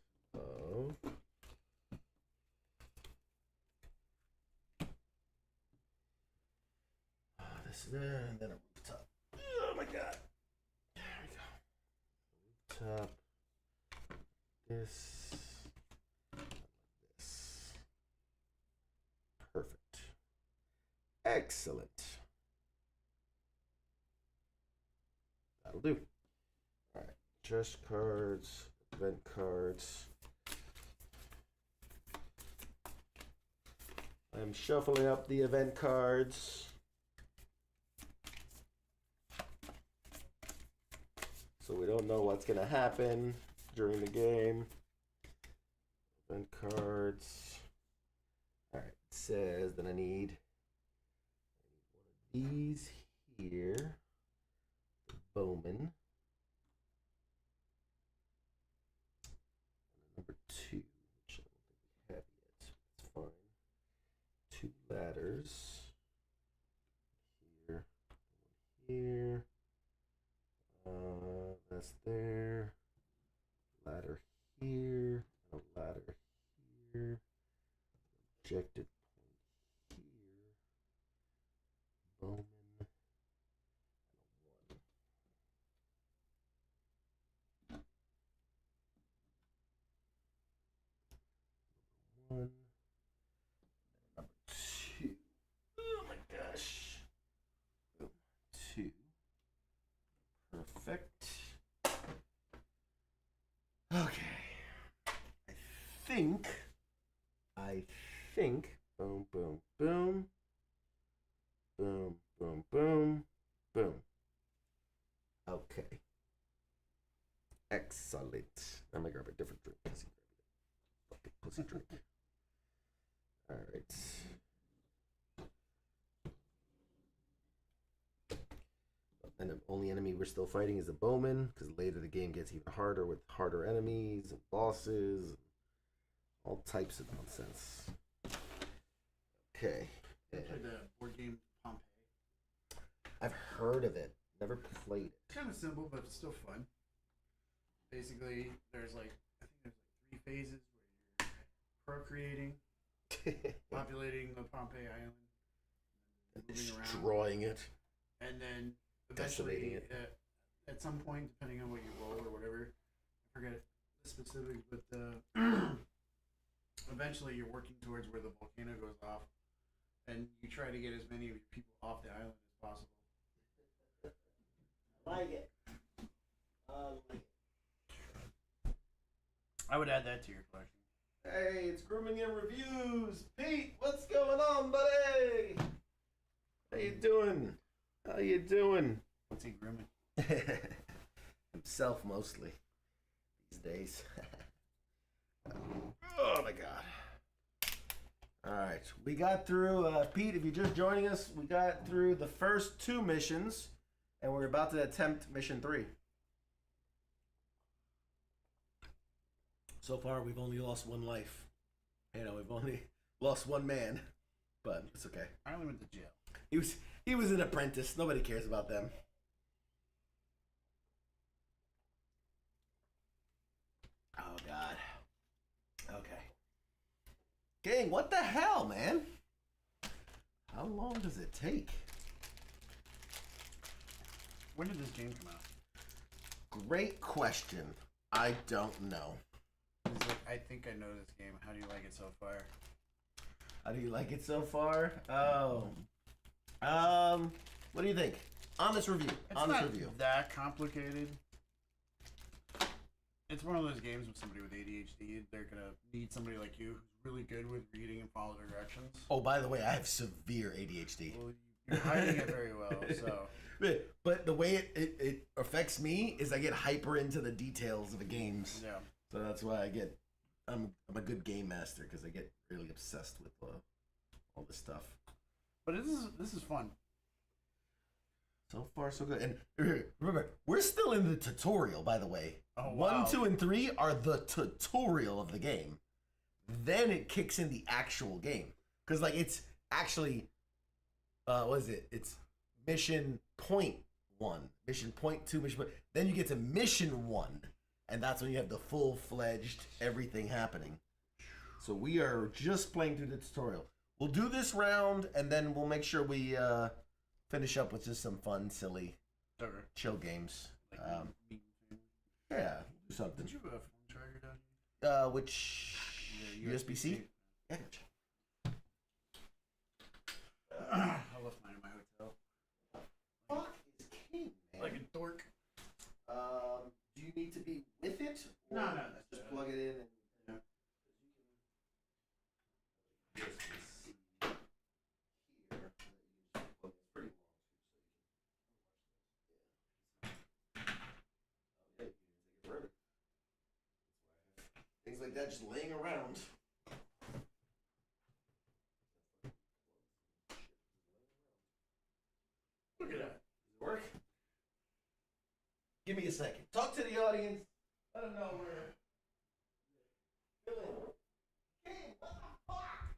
this there, and then a rooftop. Oh my god. There we go. Rooftop. This. This. Perfect. Excellent. That'll do. Alright. Chest cards, event cards. I'm shuffling up the event cards. So we don't know what's gonna happen during the game. Event cards. Alright, it says that I need one of these here. The Bowman. And number 2, which I don't think we have yet. It's fine. 2 ladders. Here. Here. That's there. Ladder here. And a ladder here. Objective point here. Bowman. And a 1. Number 2. Oh my gosh. 2. Perfect. Okay. I think, boom, boom, boom, boom, boom, boom, boom. Okay. Excellent. I'm gonna grab a different drink. Fucking pussy drink. All right. And the only enemy we're still fighting is the Bowman, because later the game gets even harder with harder enemies and bosses, and all types of nonsense. Okay. I played the board game Pompeii. I've heard of it, never played it. It's kind of simple, but it's still fun. Basically, there's like, I think there's like 3 phases where you're procreating, populating the Pompeii island, And moving around, destroying it. and then Decimating eventually, it. at some point, depending on what you roll or whatever, I forget the specifics, but eventually you're working towards where the volcano goes off, and you try to get as many of your people off the island as possible. I like it. I would add that to your collection. Hey, it's Grooming and Reviews. Pete, what's going on, buddy? How you doing? How you doing? What's he grooming? Himself mostly these days. Oh my god. Alright, we got through, Pete, if you're just joining us, we got through the first 2 missions, And we're about to attempt mission 3. So far, we've only lost 1 life. You know, we've only lost 1 man, but it's okay. I only went to jail. He was an apprentice. Nobody cares about them. Oh God. Okay. Gang, what the hell, man? How long does it take? When did this game come out? Great question. I don't know. It's like, I think I know this game. How do you like it so far? How do you like it so far? Oh. What do you think? Honest review. It's Honest not review. that complicated. It's one of those games with somebody with ADHD. They're gonna need somebody like you who's really good with reading and follow directions. Oh, by the way, I have severe ADHD. Well, you're hiding it very well, so. But the way it affects me is I get hyper into the details of the games. Yeah. So that's why I'm a good game master because I get really obsessed with all this stuff. But this is fun. So far, so good. And remember, we're still in the tutorial, by the way. Oh, wow. 1, 2, and 3 are the tutorial of the game. Then it kicks in the actual game. Because, like, it's actually, what is it? It's mission point 1, mission point 2, mission point. Then you get to mission 1. And that's when you have the full-fledged everything happening. So we are just playing through the tutorial. We'll do this round, and then we'll make sure we finish up with just some fun, silly, chill games. Yeah, do something. Did you have a phone charger down here? Which USB-C? Yeah. I left mine in my hotel. Fuck is king, man. Like a dork. Do you need to be with it? Or No, just plug it in and. Yeah. USB-C here. It's pretty long too, so you can watch this. Yeah. Oh, yeah, you can take it further. Things like that just laying around. Look at that. Does it work? Give me a second. Talk to the audience. Let them know we're. Hey, what the fuck?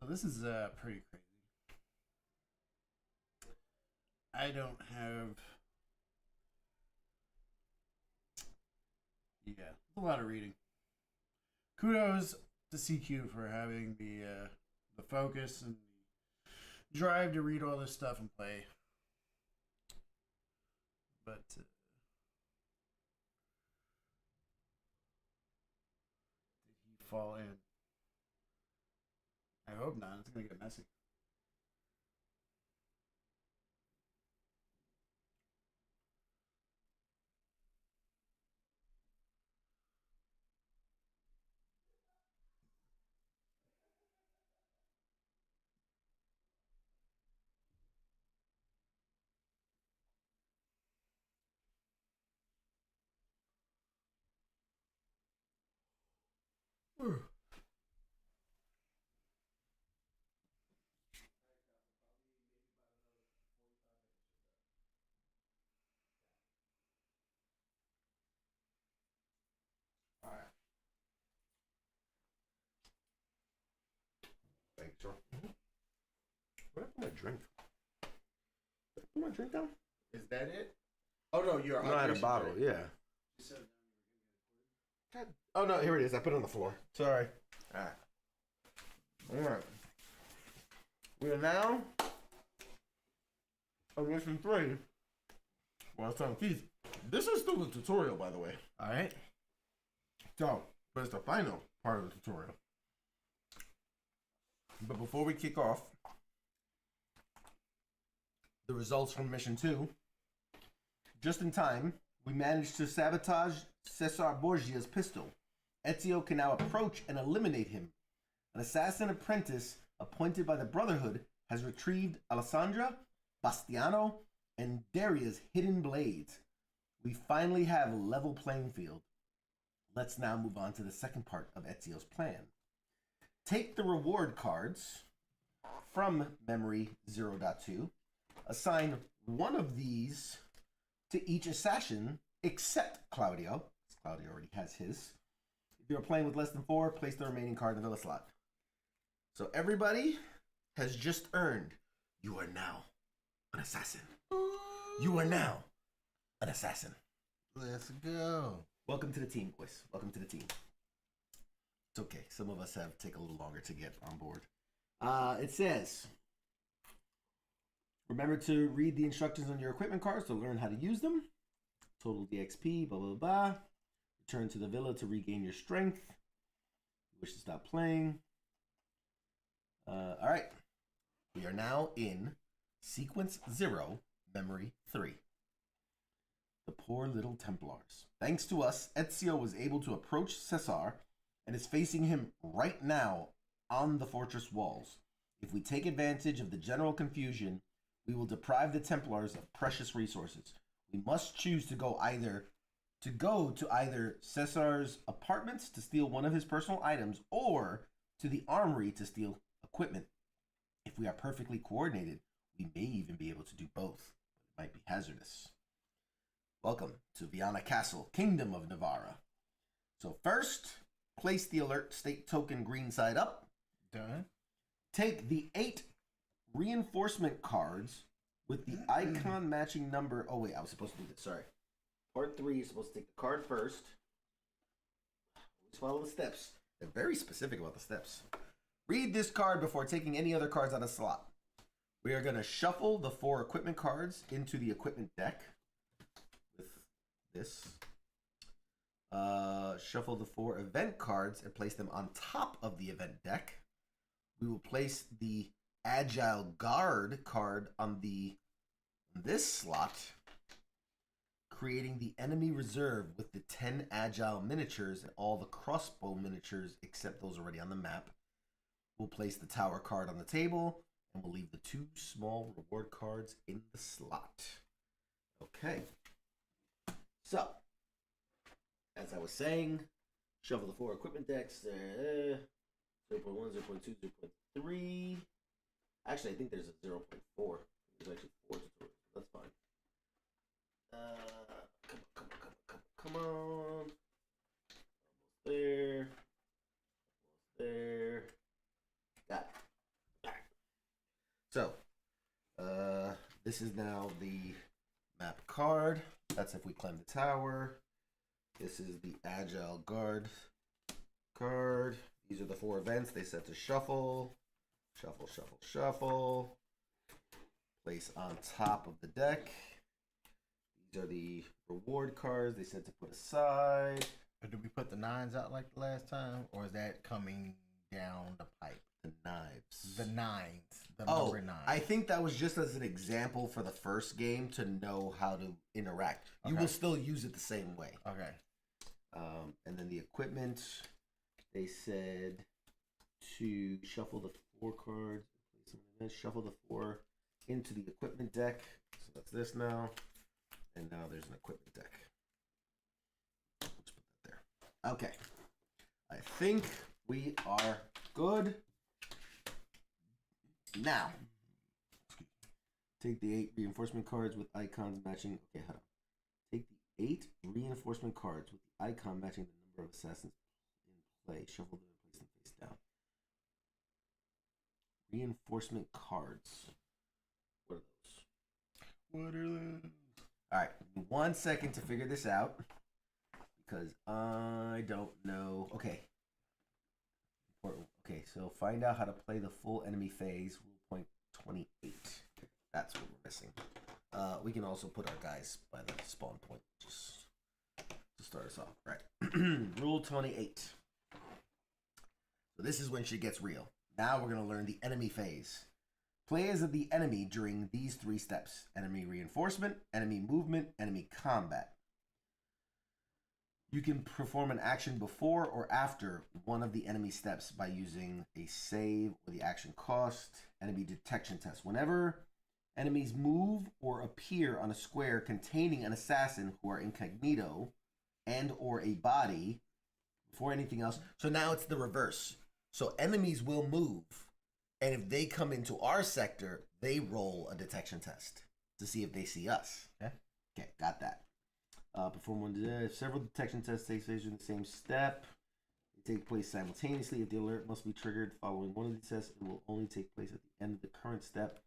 So this is pretty crazy. I don't have. Yeah, a lot of reading. Kudos to CQ for having the focus and the drive to read all this stuff and play. But did he fall in? I hope not. It's gonna get messy. Thanks, sir. Where did I put my drink? Did I put my drink down? Is that it? Oh no, you're. No, I had a bottle. Yeah. Oh no, here it is. I put it on the floor. Sorry. All right. All right. We are now on mission 3. Well, it's on Keith. This is still the tutorial, by the way. All right. So, but it's the final part of the tutorial. But before we kick off, the results from mission 2. Just in time, we managed to sabotage Cesar Borgia's pistol. Ezio can now approach and eliminate him. An assassin apprentice appointed by the Brotherhood has retrieved Alessandra, Bastiano, and Daria's hidden blades. We finally have a level playing field. Let's now move on to the second part of Ezio's plan. take the reward cards from memory 0.2, assign one of these to each assassin except Claudio. Claudio already has his. If you're playing with less than 4, place the remaining card in the villa slot. So everybody has just earned. You are now an assassin. You are now an assassin. Let's go. Welcome to the team, boys. Welcome to the team. It's okay. Some of us have taken a little longer to get on board. It says, remember to read the instructions on your equipment cards to learn how to use them. Total DXP, blah, blah, blah. Return to the villa to regain your strength. You wish to stop playing. All right. We are now in Sequence 0, Memory 3. The poor little Templars. Thanks to us, Ezio was able to approach Cesar and is facing him right now on the fortress walls. If we take advantage of the general confusion, we will deprive the Templars of precious resources. We must choose to go to either Cesar's apartments to steal one of his personal items or to the armory to steal equipment. If we are perfectly coordinated, we may even be able to do both, but it might be hazardous. Welcome to Viana Castle, Kingdom of Navarra. So first, place the alert state token green side up. Done. Take the 8 reinforcement cards with the icon matching number. Oh wait, I was supposed to do this, sorry. Part 3 is supposed to take the card first. Let's follow the steps. They're very specific about the steps. Read this card before taking any other cards out of slot. We are going to shuffle the 4 equipment cards into the equipment deck with this. Shuffle the 4 event cards and place them on top of the event deck. We will place the Agile Guard card on this slot, creating the enemy reserve with the 10 Agile miniatures and all the crossbow miniatures except those already on the map. We'll place the Tower card on the table, and we'll leave the 2 small reward cards in the slot. Okay. So, as I was saying, shuffle the 4 equipment decks. 0.1, 0.2, 0.3. Actually, I think there's a 0.4. There's actually 4 tutorials. That's fine. Come on. Almost there. Almost there. Got it. So, this is now the map card. That's if we climb the tower. This is the Agile Guard card. These are the 4 events. They set to shuffle. Shuffle, shuffle, shuffle. Place on top of the deck. These are the reward cards. They said to put aside. But did we put the 9s out like the last time? Or is that coming down the pipe? The knives. The 9s. The number 9. I think that was just as an example for the first game to know how to interact. You Okay. will still use it the same way. Okay. And then the equipment, they said to shuffle the 4 cards. Shuffle the 4 into the equipment deck. So that's this now. And now there's an equipment deck. Let's put that there. Okay. I think we are good. Now, take the 8 reinforcement cards with icons matching. Okay, hold on. Take the 8 reinforcement cards with the icon matching the number of assassins in play. Shuffle them and place them face down. Reinforcement cards. What are those? What are those? All right, 1 second to figure this out because I don't know. Okay. Okay, so find out how to play the full enemy phase. Rule point 28. That's what we're missing. We can also put our guys by the spawn point just to start us off. Right. Rule 28. So this is when shit gets real. Now we're going to learn the enemy phase. Play as the enemy during these 3 steps. Enemy reinforcement, enemy movement, enemy combat. You can perform an action before or after one of the enemy steps by using a save or the action cost, enemy detection test. Whenever enemies move or appear on a square containing an assassin who are incognito and or a body, before anything else. So now it's the reverse. So enemies will move, and if they come into our sector, they roll a detection test to see if they see us. Okay, got that. Perform one. Several detection tests take place in the same step. They take place simultaneously. If the alert must be triggered following one of these tests, it will only take place at the end of the current step.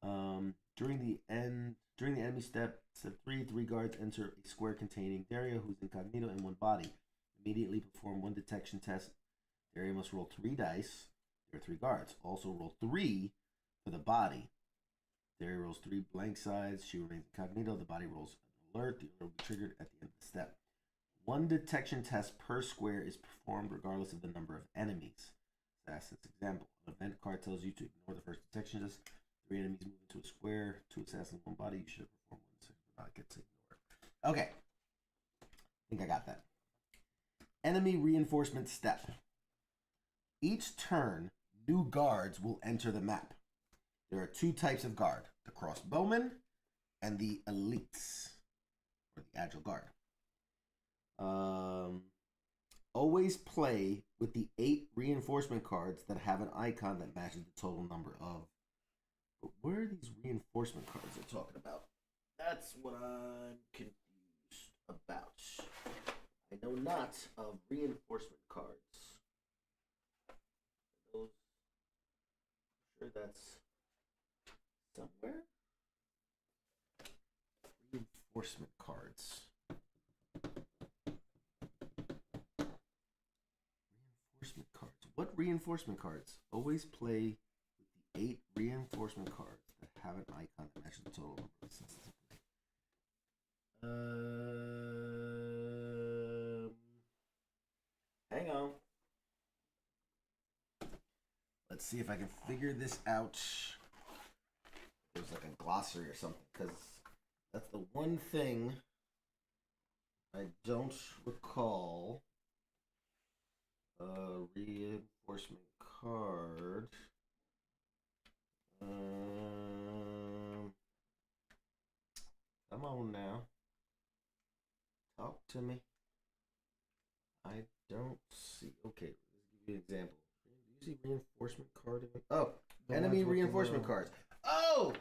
During the enemy step 3, 3 guards enter a square containing Daria, who's incognito in one body. Immediately perform one detection test. Daria must roll 3 dice. There are 3 guards. Also roll 3 for the body. Daria rolls 3 blank sides. She remains incognito. The body rolls an alert. The alert will be triggered at the end of the step. 1 detection test per square is performed regardless of the number of enemies. Assassin's example. An event card tells you to ignore the first detection test. 3 enemies move into a square. 2 assassins, 1 body. You should perform 1 second. Not get to ignore. Okay. I think I got that. Enemy reinforcement step. Each turn, new guards will enter the map. There are 2 types of guard: the crossbowmen and the elites, or the agile guard. Always play with the 8 reinforcement cards that have an icon that matches the total number of. But where are these reinforcement cards they're talking about? That's what I'm confused about. I know not of reinforcement cards. Those, I'm sure that's somewhere. Reinforcement cards. Reinforcement cards. What reinforcement cards? Always play with the 8 reinforcement cards that have an icon that matches the total number of senses of play. Hang on. Let's see if I can figure this out. There's like a glossary or something, because that's the one thing I don't recall. Reinforcement card. Come on now. Talk to me. I don't see. Okay, let's give you an example. Do you see reinforcement card? Oh, enemy reinforcement cards. Oh!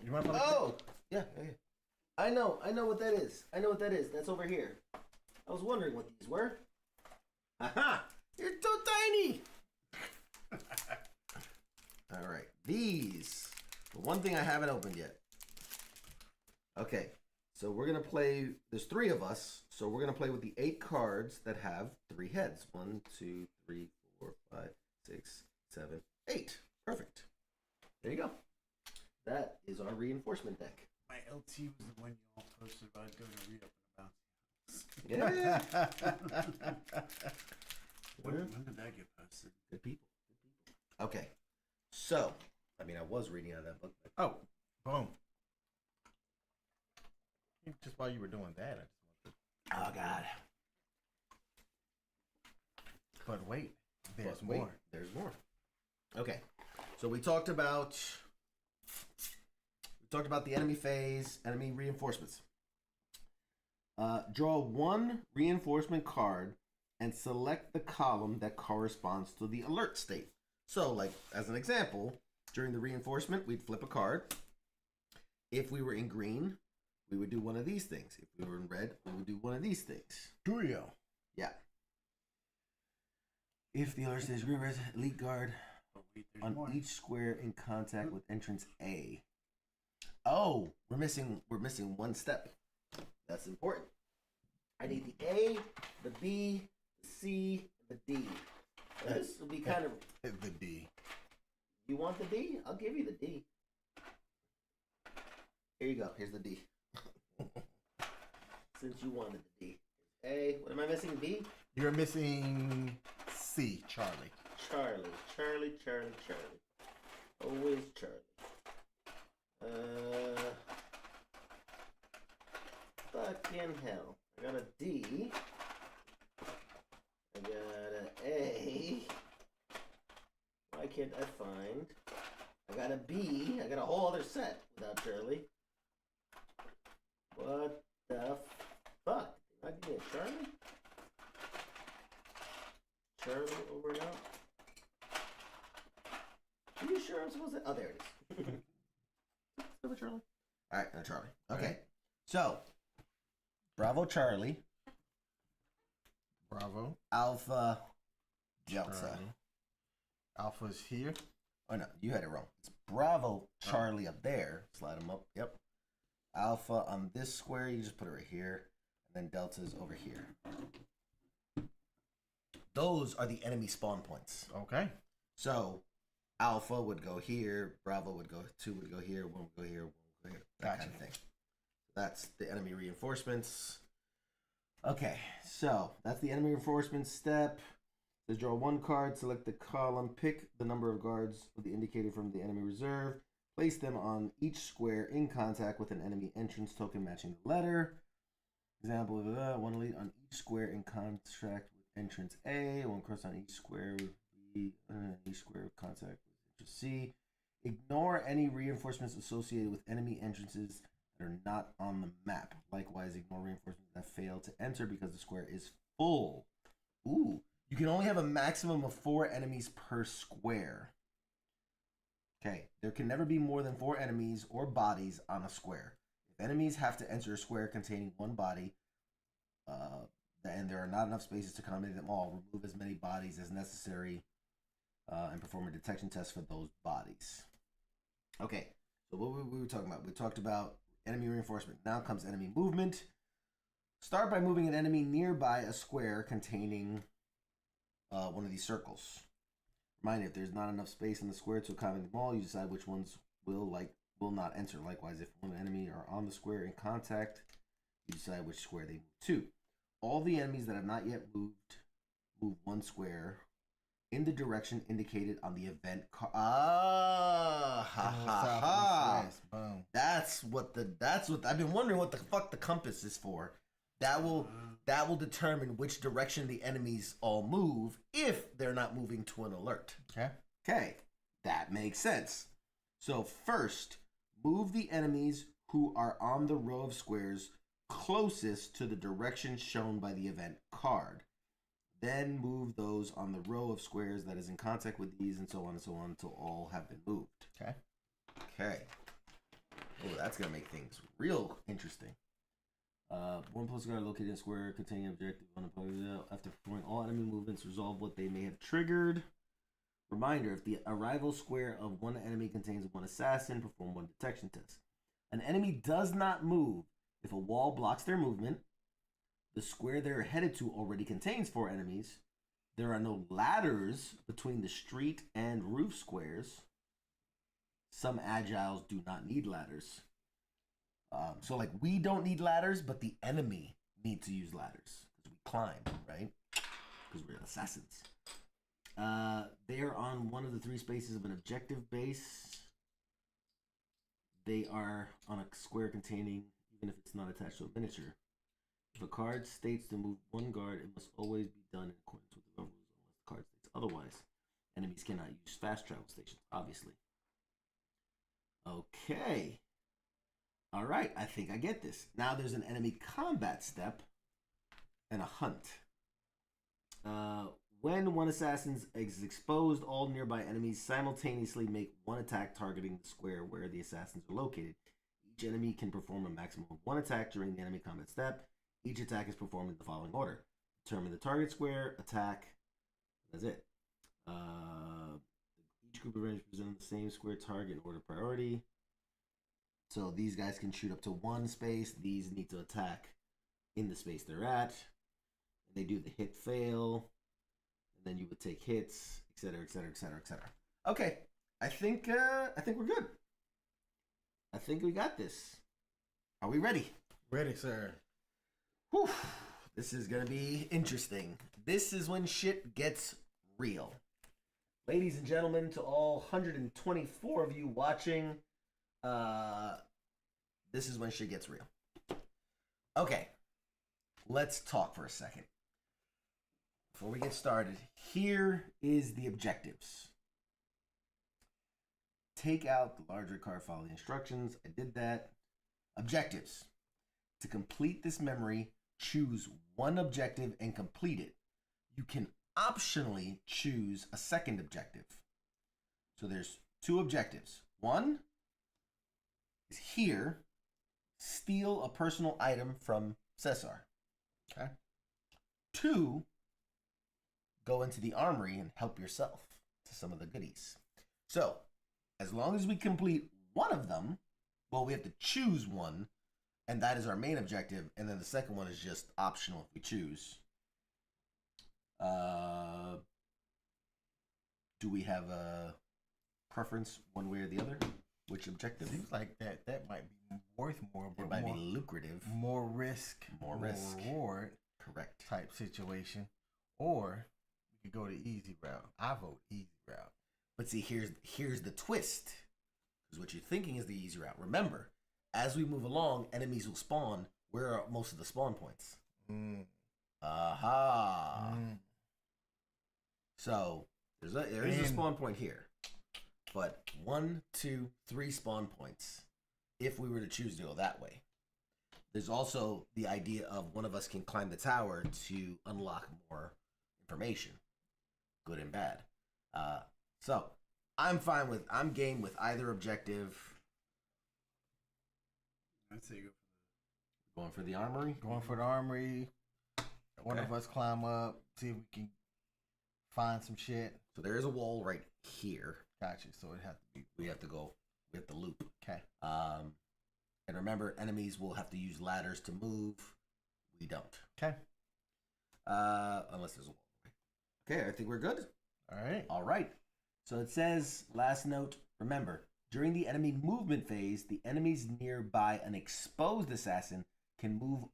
You want to Yeah. I know what that is. That's over here. I was wondering what these were. Aha! You're so tiny! Alright, these. The one thing I haven't opened yet. Okay, so we're going to play. There's 3 of us, so we're going to play with the 8 cards that have 3 heads. 1, 2, 3, 4, 5, 6, 7, 8. Perfect. There you go. That is our reinforcement deck. My LT was the one you all posted about doing a read up and Yeah. when did that get posted? Good people. Okay. So, I mean, I was reading out of that book. Oh, boom. Just while you were doing that, I just wanted to... Oh, God. But wait, there's Wait, more. there's more. Okay. So we talked about the enemy phase, enemy reinforcements. Draw 1 reinforcement card and select the column that corresponds to the alert state. So, like, as an example, during the reinforcement, we'd flip a card. If we were in green, we would do one of these things. If we were in red, we would do one of these things. Durio. Yeah. If the alert state is green, red, elite guard on each square in contact with entrance A. Oh, we're missing 1 step. That's important. I need the A, the B, the C, and the D. And this will be kind of. The D. You want the D? I'll give you the D. Here you go. Here's the D. Since you wanted the D. A. What am I missing? B? You're missing C, Charlie. Charlie. Always Charlie. Fucking hell. I got a D. I got an A. Why can't I find? I got a B. I got a whole other set without Charlie. What the fuck? Did I give me a Charlie? Charlie over and out? you sure I'm supposed to? Oh, there it is. Silver Charlie. All right, Charlie. Okay. So, Bravo Charlie. Bravo. Alpha Delta. Charlie. Alpha's here. Oh, no. You had it wrong. It's Bravo Charlie up there. Slide them up. Yep. Alpha on this square. You just put it right here. And then Delta's over here. Those are the enemy spawn points. Okay. So, Alpha would go here. Bravo would go. 2 would go here. 1 would go here. 1 would go here. That kind of thing. That's the enemy reinforcements. Okay, so that's the enemy reinforcement step. Says draw 1 card, select the column, pick the number of guards with the indicator from the enemy reserve, place them on each square in contact with an enemy entrance token matching the letter. Example of 1 elite on each square in contact with entrance A, 1 cross on each square with B, each square with contact with entrance C. Ignore any reinforcements associated with enemy entrances that are not on the map. Likewise, ignore reinforcements that fail to enter because the square is full. Ooh, you can only have a maximum of 4 enemies per square. Okay, there can never be more than 4 enemies or bodies on a square. If enemies have to enter a square containing 1 body, and there are not enough spaces to accommodate them all, remove as many bodies as necessary and perform a detection test for those bodies. Okay, so what we were talking about? We talked about enemy reinforcement. Now comes enemy movement. Start by moving an enemy nearby a square containing one of these circles. Remind you, if there's not enough space in the square to accommodate them all, you decide which ones will not enter. Likewise, if one enemy are on the square in contact, you decide which square they move to. All the enemies that have not yet moved, move 1 square in the direction indicated on the event card. That's what I've been wondering what the fuck the compass is for. That will determine which direction the enemies all move if they're not moving to an alert. Okay. That makes sense. So first, move the enemies who are on the row of squares closest to the direction shown by the event card. Then move those on the row of squares that is in contact with these, and so on until all have been moved. Okay. Oh, that's gonna make things real interesting. 1 plus guard located in a square containing objective on a after performing all enemy movements, resolve what they may have triggered. Reminder: if the arrival square of 1 enemy contains 1 assassin, perform 1 detection test. An enemy does not move if a wall blocks their movement. The square they're headed to already contains 4 enemies. There are no ladders between the street and roof squares. Some agiles do not need ladders. So, like, we don't need ladders, but the enemy need to use ladders. Because we climb, right? Because we're assassins. They are on one of the 3 spaces of an objective base. They are on a square containing, even if it's not attached to a miniature. If a card states to move 1 guard, it must always be done in accordance with the rules unless the card states otherwise. Enemies cannot use fast travel stations, obviously. Okay. All right, I think I get this. Now there's an enemy combat step and a hunt. When 1 assassin is exposed, all nearby enemies simultaneously make 1 attack targeting the square where the assassins are located. Each enemy can perform a maximum of 1 attack during the enemy combat step. Each attack is performed in the following order. Determine the target square, attack. That's it. Each group of enemies present the same square target in order of priority. So these guys can shoot up to 1 space. These need to attack in the space they're at. And they do the hit fail. And then you would take hits, etc., etc., etc., etc. Okay, I think we're good. I think we got this. Are we ready? Ready, sir. Whew. This is gonna be interesting. This is when shit gets real. Ladies and gentlemen, to all 124 of you watching, this is when shit gets real. Okay, let's talk for a second. Before we get started, here is the objectives. Take out the larger card, follow the instructions. I did that. Objectives. To complete this memory, choose 1 objective and complete it. You can optionally choose a second objective. So there's 2 objectives. 1 is here, steal a personal item from Cesar. Okay. 2, go into the armory and help yourself to some of the goodies. So, as long as we complete one of them, well, we have to choose one, and that is our main objective, and then the second one is just optional if we choose. Do we have a preference one way or the other? Which objective? Seems like that might be worth more, but It might more, be lucrative. more risk, More risk. reward Correct. type situation. Or we could go the easy route. I vote easy route. But see, here's the twist. Because what you're thinking is the easy route. Remember, as we move along, enemies will spawn. Where are most of the spawn points? Aha. So there is a spawn point here. But 1, 2, 3 spawn points if we were to choose to go that way. There's also the idea of one of us can climb the tower to unlock more information, good and bad. So I'm game with either objective. I'd say go Going for the armory. Going for the armory. One of us climb up, see if we can find some shit. So there is a wall right here. Gotcha. So it has to be. We have to loop. Okay. And remember, enemies will have to use ladders to move. We don't. Okay. Unless there's a wall. Okay, I think we're good. All right. So it says, last note, remember, during the enemy movement phase, the enemies nearby an exposed assassin can move.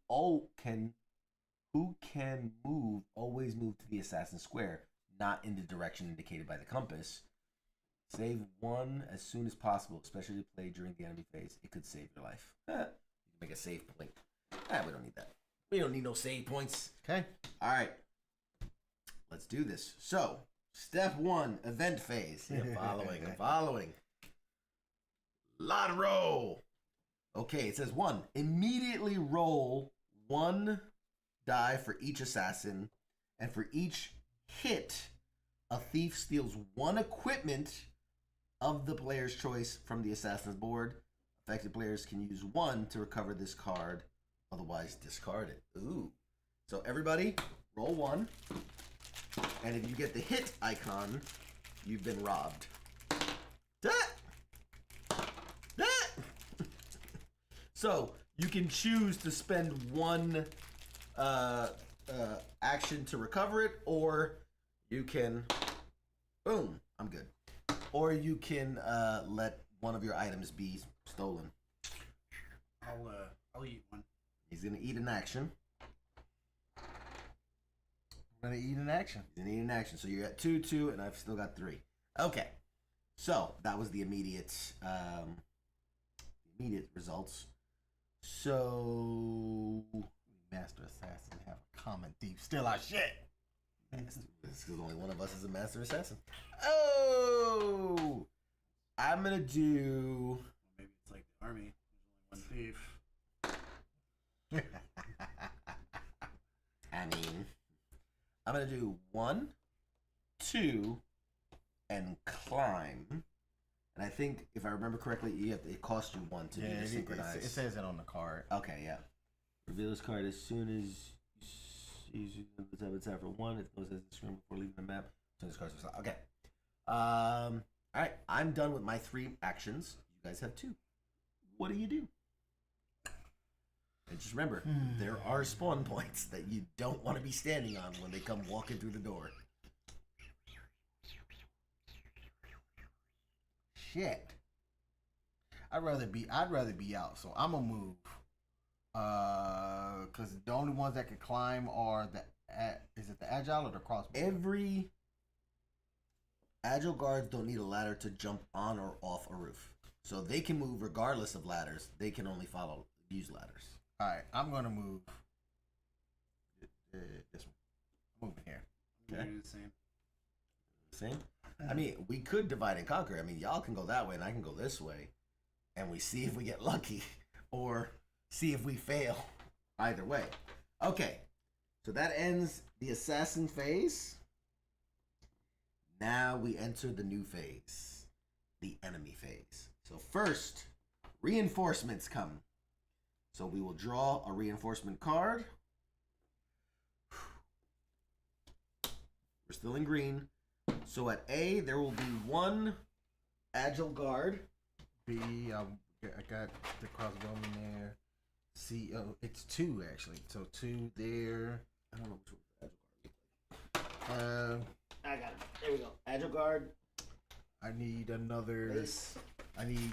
Who can move? Always move to the assassin square, not in the direction indicated by the compass. Save one as soon as possible, especially to play during the enemy phase. It could save your life. You can make a save point. We don't need that. We don't need no save points. Okay. All right. Let's do this. So, step 1, event phase. I'm following. Lotto. Okay, it says 1. Immediately roll 1 die for each assassin, and for each hit, a thief steals 1 equipment of the player's choice from the assassin's board. Affected players can use 1 to recover this card, otherwise discard it. Ooh. So everybody, roll 1. And if you get the hit icon, you've been robbed. So you can choose to spend 1 action to recover it, or you can, boom, I'm good. Or you can let one of your items be stolen. I'll eat 1. He's gonna eat an action. I'm gonna eat an action. He's gonna eat an action. So you're at 2, 2, and I've still got 3. Okay. So that was the immediate results. So Master assassin have a common thief steal our shit. Because only one of us is a master assassin. Oh, I'm gonna do. Maybe it's like the army. There's only 1 thief. I mean, I'm gonna do 1, 2, and climb. And I think, if I remember correctly, it costs you 1 to do the synchronize. It says it on the card. Okay, yeah. Reveal this card as soon as you the tabletop for 1. It goes as the screen before leaving the map. So this card's okay. All right, I'm done with my 3 actions. You guys have 2. What do you do? And just remember, there are spawn points that you don't want to be standing on when they come walking through the door. Shit. I'd rather be out, so I'm gonna move. Cause the only ones that can climb are is it the agile or the crossbow? Every agile guards don't need a ladder to jump on or off a roof, so they can move regardless of ladders. They can only use ladders. All right, I'm gonna move this one. I'm moving here. Okay. Do the same. Same. I mean, we could divide and conquer. I mean, y'all can go that way and I can go this way, and we see if we get lucky or see if we fail. Either way. Okay. So that ends the assassin phase. Now we enter the new phase, the So first, reinforcements come. So we will draw a reinforcement card. We're still in green. So at A, there will be one agile guard. B, I got the crossbowman there. C, oh, it's 2 actually. So 2 there. I don't know which one agile guard. I got it. There we go. Agile guard. I need another. Base. I need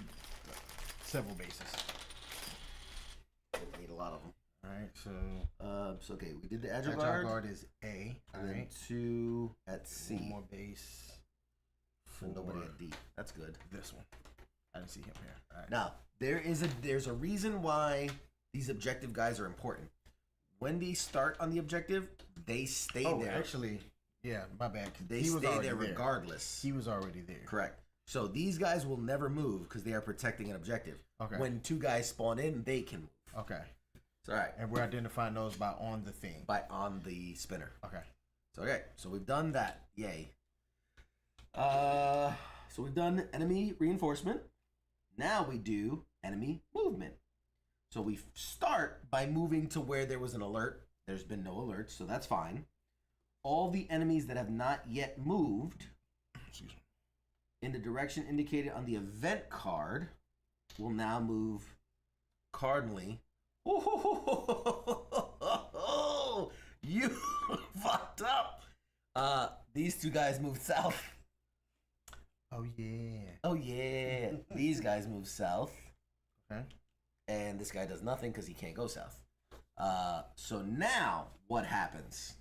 several bases. I need a lot of them. All right, So okay, we did the agile agile guard. guard is A. All And then right. 2 at C. One more base for And nobody at D. That's good. this one. I didn't see him here. All right. Now, there's a reason why these objective guys are important. When they start on the objective, they stay there. Actually, yeah, my bad. They He was stay already there regardless. He was already there. Correct. So these guys will never move because they are protecting an objective. Okay. When 2 guys spawn in, they can move. Okay. It's all right. And we're identifying those by on the thing. On the spinner. Okay. So okay. So we've done that. Yay. So we've done enemy reinforcement. Now we do enemy movement. So we start by moving to where there was an alert. There's been no alert, so that's fine. All the enemies that have not yet moved in the direction indicated on the event card will now move cardinally. Oh, you fucked up. These 2 guys moved south. Oh yeah. Oh yeah. These guys move south. Okay. And this guy does nothing because he can't go south. So now what happens?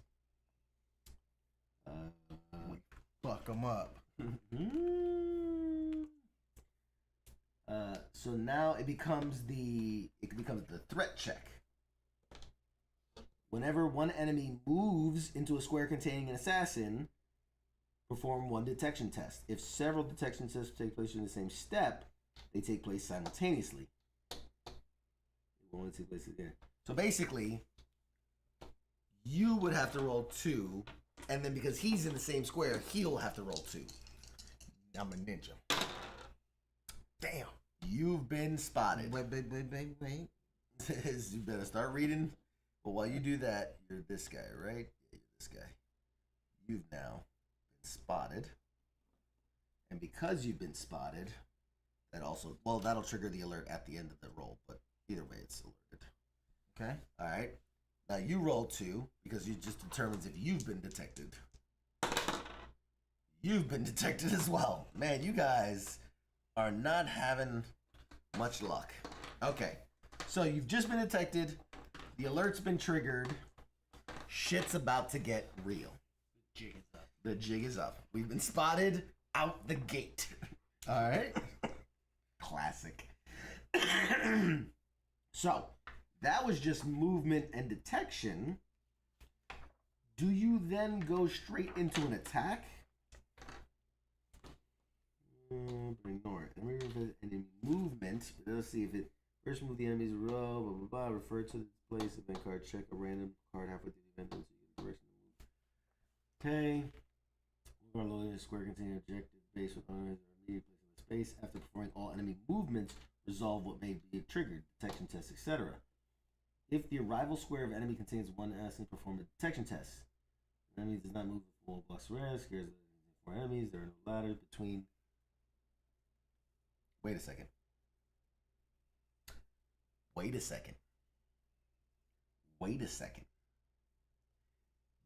Fuck them up. So now it becomes the threat check. Whenever one enemy moves into a square containing an assassin, perform one detection test. If several detection tests take place in the same step, they take place simultaneously. They won't take place again. So basically, you would have to roll 2, and then because he's in the same square, he'll have to roll 2. I'm a ninja. Damn. You've been spotted. Wait. You better start reading. But while you do that, you're this guy, right? Yeah, you're this guy. You've now been spotted. And because you've been spotted, that'll trigger the alert at the end of the roll. But either way, it's alerted. Okay. All right. Now you roll 2 because it just determines if you've been detected. You've been detected as well. Man, you guys are not having much luck. Okay. So you've just been detected. The alert's been triggered. Shit's about to get real. Jig is up. The jig is up. We've been spotted out the gate. All right. Classic. So, that was just movement and detection. Do you then go straight into an attack? Ignore it. Any movement. Let's see if it first move the enemy's row, blah blah blah. Refer to the place event card. Check a random card halfway through the event so you get the direction to move. Okay. We're loading a square containing objective base with enemies that are immediately placed in the space. After performing all enemy movements, resolve what may be triggered, detection test, etc. If the arrival square of enemy contains one assassin, perform a detection test. The enemy does not move the full block square. Scares the 4 enemies. There are no ladders between. Wait a second.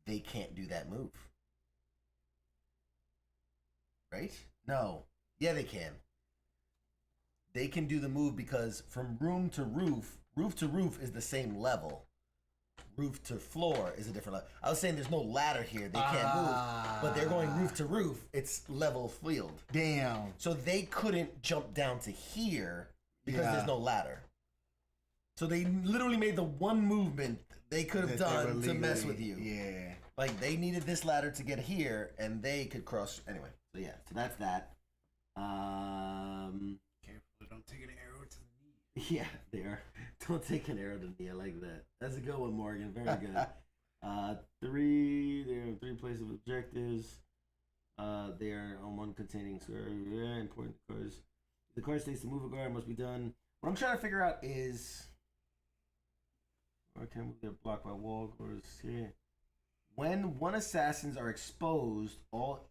They can't do that move. Right? No. Yeah, they can. They can do the move because from room to roof is the same level. Roof to floor is a different level. I was saying there's no ladder here. They can't move. But they're going roof to roof. It's level field. Damn. So they couldn't jump down to here because there's no ladder. So they literally made the one movement they could have done to mess with you. Yeah. Like they needed this ladder to get here and they could cross. Anyway, so yeah, so that's that. Carefully, don't take an arrow to the knee. Yeah, they are. Don't take an arrow to the knee. I like that. That's a good one, Morgan. Very good. There are 3 places of objectives. They are on one containing square. Very important cards. The card states to move a guard must be done. What I'm trying to figure out is, or can move their block by wall or here. When one assassins are exposed, all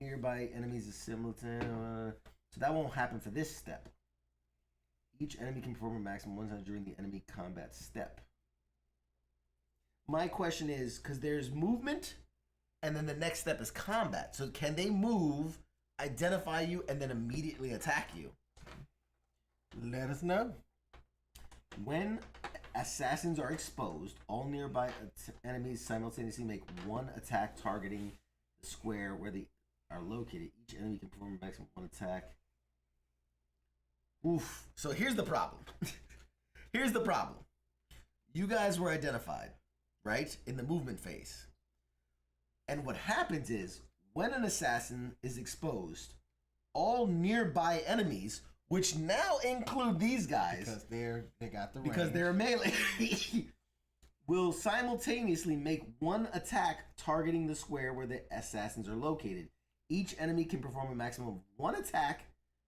nearby enemies is simultaneous. So that won't happen for this step. Each enemy can perform a maximum one time during the enemy combat step. My question is, because there's movement, and then the next step is combat. So can they move, identify you, and then immediately attack you? Let us know. When assassins are exposed, all nearby enemies simultaneously make one attack targeting the square where they are located. Each enemy can perform a maximum one attack. Oof. So here's the problem. Here's the problem. You guys were identified, right? In the movement phase. And what happens is, when an assassin is exposed, all nearby enemies, which now include these guys, Because they got the because range. they're melee, will simultaneously make one attack targeting the square where the assassins are located. Each enemy can perform a maximum of one attack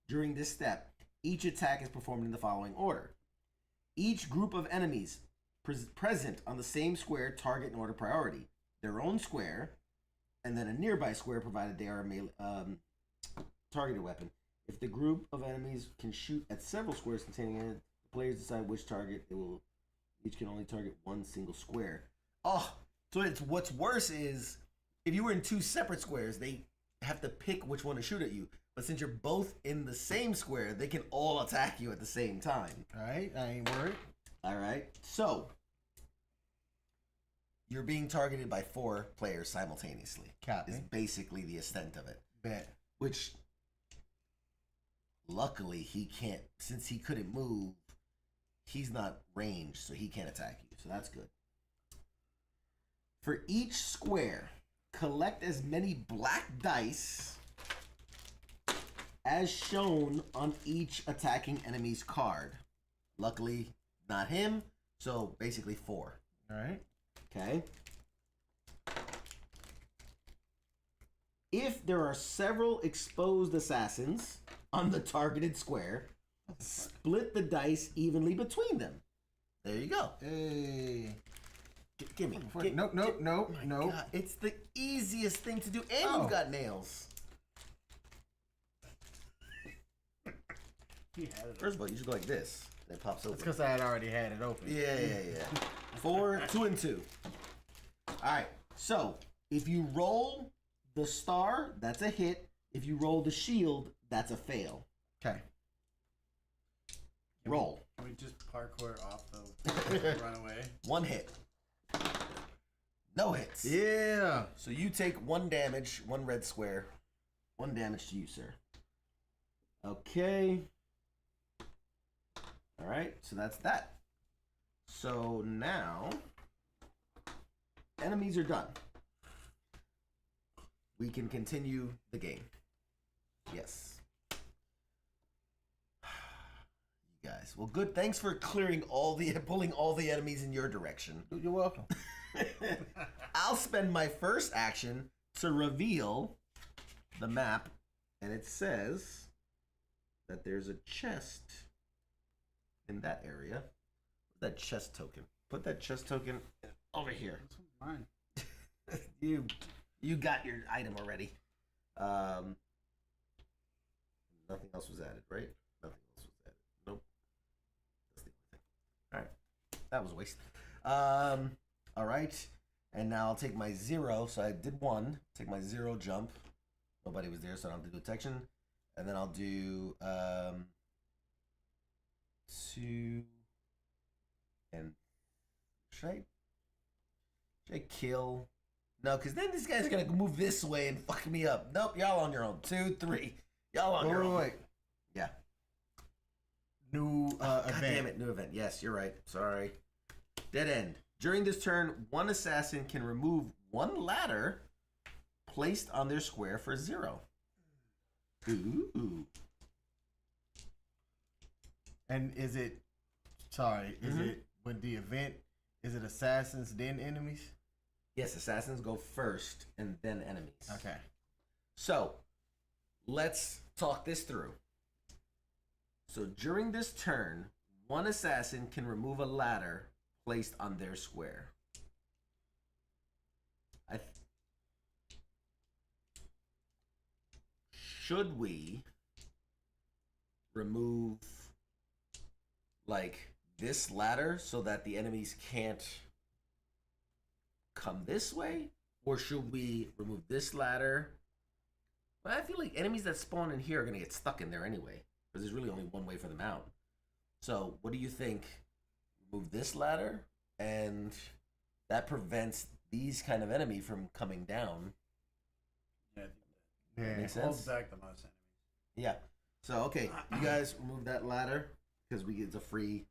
during this step. Each attack is performed in the following order. Each group of enemies present on the same square target in order priority. Their own square, and then a nearby square provided they are a melee, targeted weapon. If the group of enemies can shoot at several squares containing it, the players decide which target they will. Each can only target one single square. Oh, so it's what's worse is if you were in two separate squares, they have to pick which one to shoot at you. But since you're both in the same square, they can all attack you at the same time. All right, I ain't worried. All right. So you're being targeted by 4 players simultaneously. Copy. Is basically the extent of it. Bet. Which, luckily, he can't. Since he couldn't move, he's not ranged, so he can't attack you. So that's good. For each square, collect as many black dice as shown on each attacking enemy's card. Luckily, not him, so basically 4. All right. Okay. If there are several exposed assassins on the targeted square, split the dice evenly between them. There you go. Hey. Give me. Nope. God, it's the easiest thing to do, and Oh. you've got nails. He had it. First of all, you should go like this. And it pops It's open. because I had already had it open. Yeah. 4, 2, and 2. All right. So if you roll the star, that's a hit. If you roll the shield, that's a fail. Okay. Roll. Can we just parkour off the run away? 1 hit. No hits. Yeah. So you take 1 damage, 1 red square. 1 damage to you, sir. Okay. All right. So that's that. So now, enemies are done. We can continue the game. Yes. You guys. Well, good. Thanks for pulling all the enemies in your direction. You're welcome. I'll spend my first action to reveal the map, and it says that there's a chest in that area. That chest token. Put that chest token over here. This one's mine. You got your item already. Nothing else was added, right? Nothing else was added. Nope. That's the only thing. All right. That was a waste. All right. And now I'll take my 0. So I did 1. Take my 0 jump. Nobody was there, so I don't have to do detection. And then I'll do 2 and should I kill? No, because then this guy's gonna move this way and fuck me up. Nope, y'all on your own. 2, 3. Y'all on your own. Wait. Yeah. New God event. damn it, new event. Yes, you're right. Sorry. Dead end. During this turn, one assassin can remove 1 ladder placed on their square for 0. Ooh. And is it? Sorry. Is it when the event? Is it assassins then enemies? Yes, assassins go first and then enemies. Okay. So, let's talk this through. So during this turn, one assassin can remove a ladder placed on their square. Should we remove like this ladder so that the enemies can't come this way? Or should we remove this ladder? But I feel like enemies that spawn in here are going to get stuck in there anyway. Because there's really only one way for them out. So, what do you think? Remove this ladder, and that prevents these kind of enemy from coming down. Yeah, Yeah. Makes hold sense? back the most enemies. Yeah. So, okay, you guys remove that ladder, because it's a free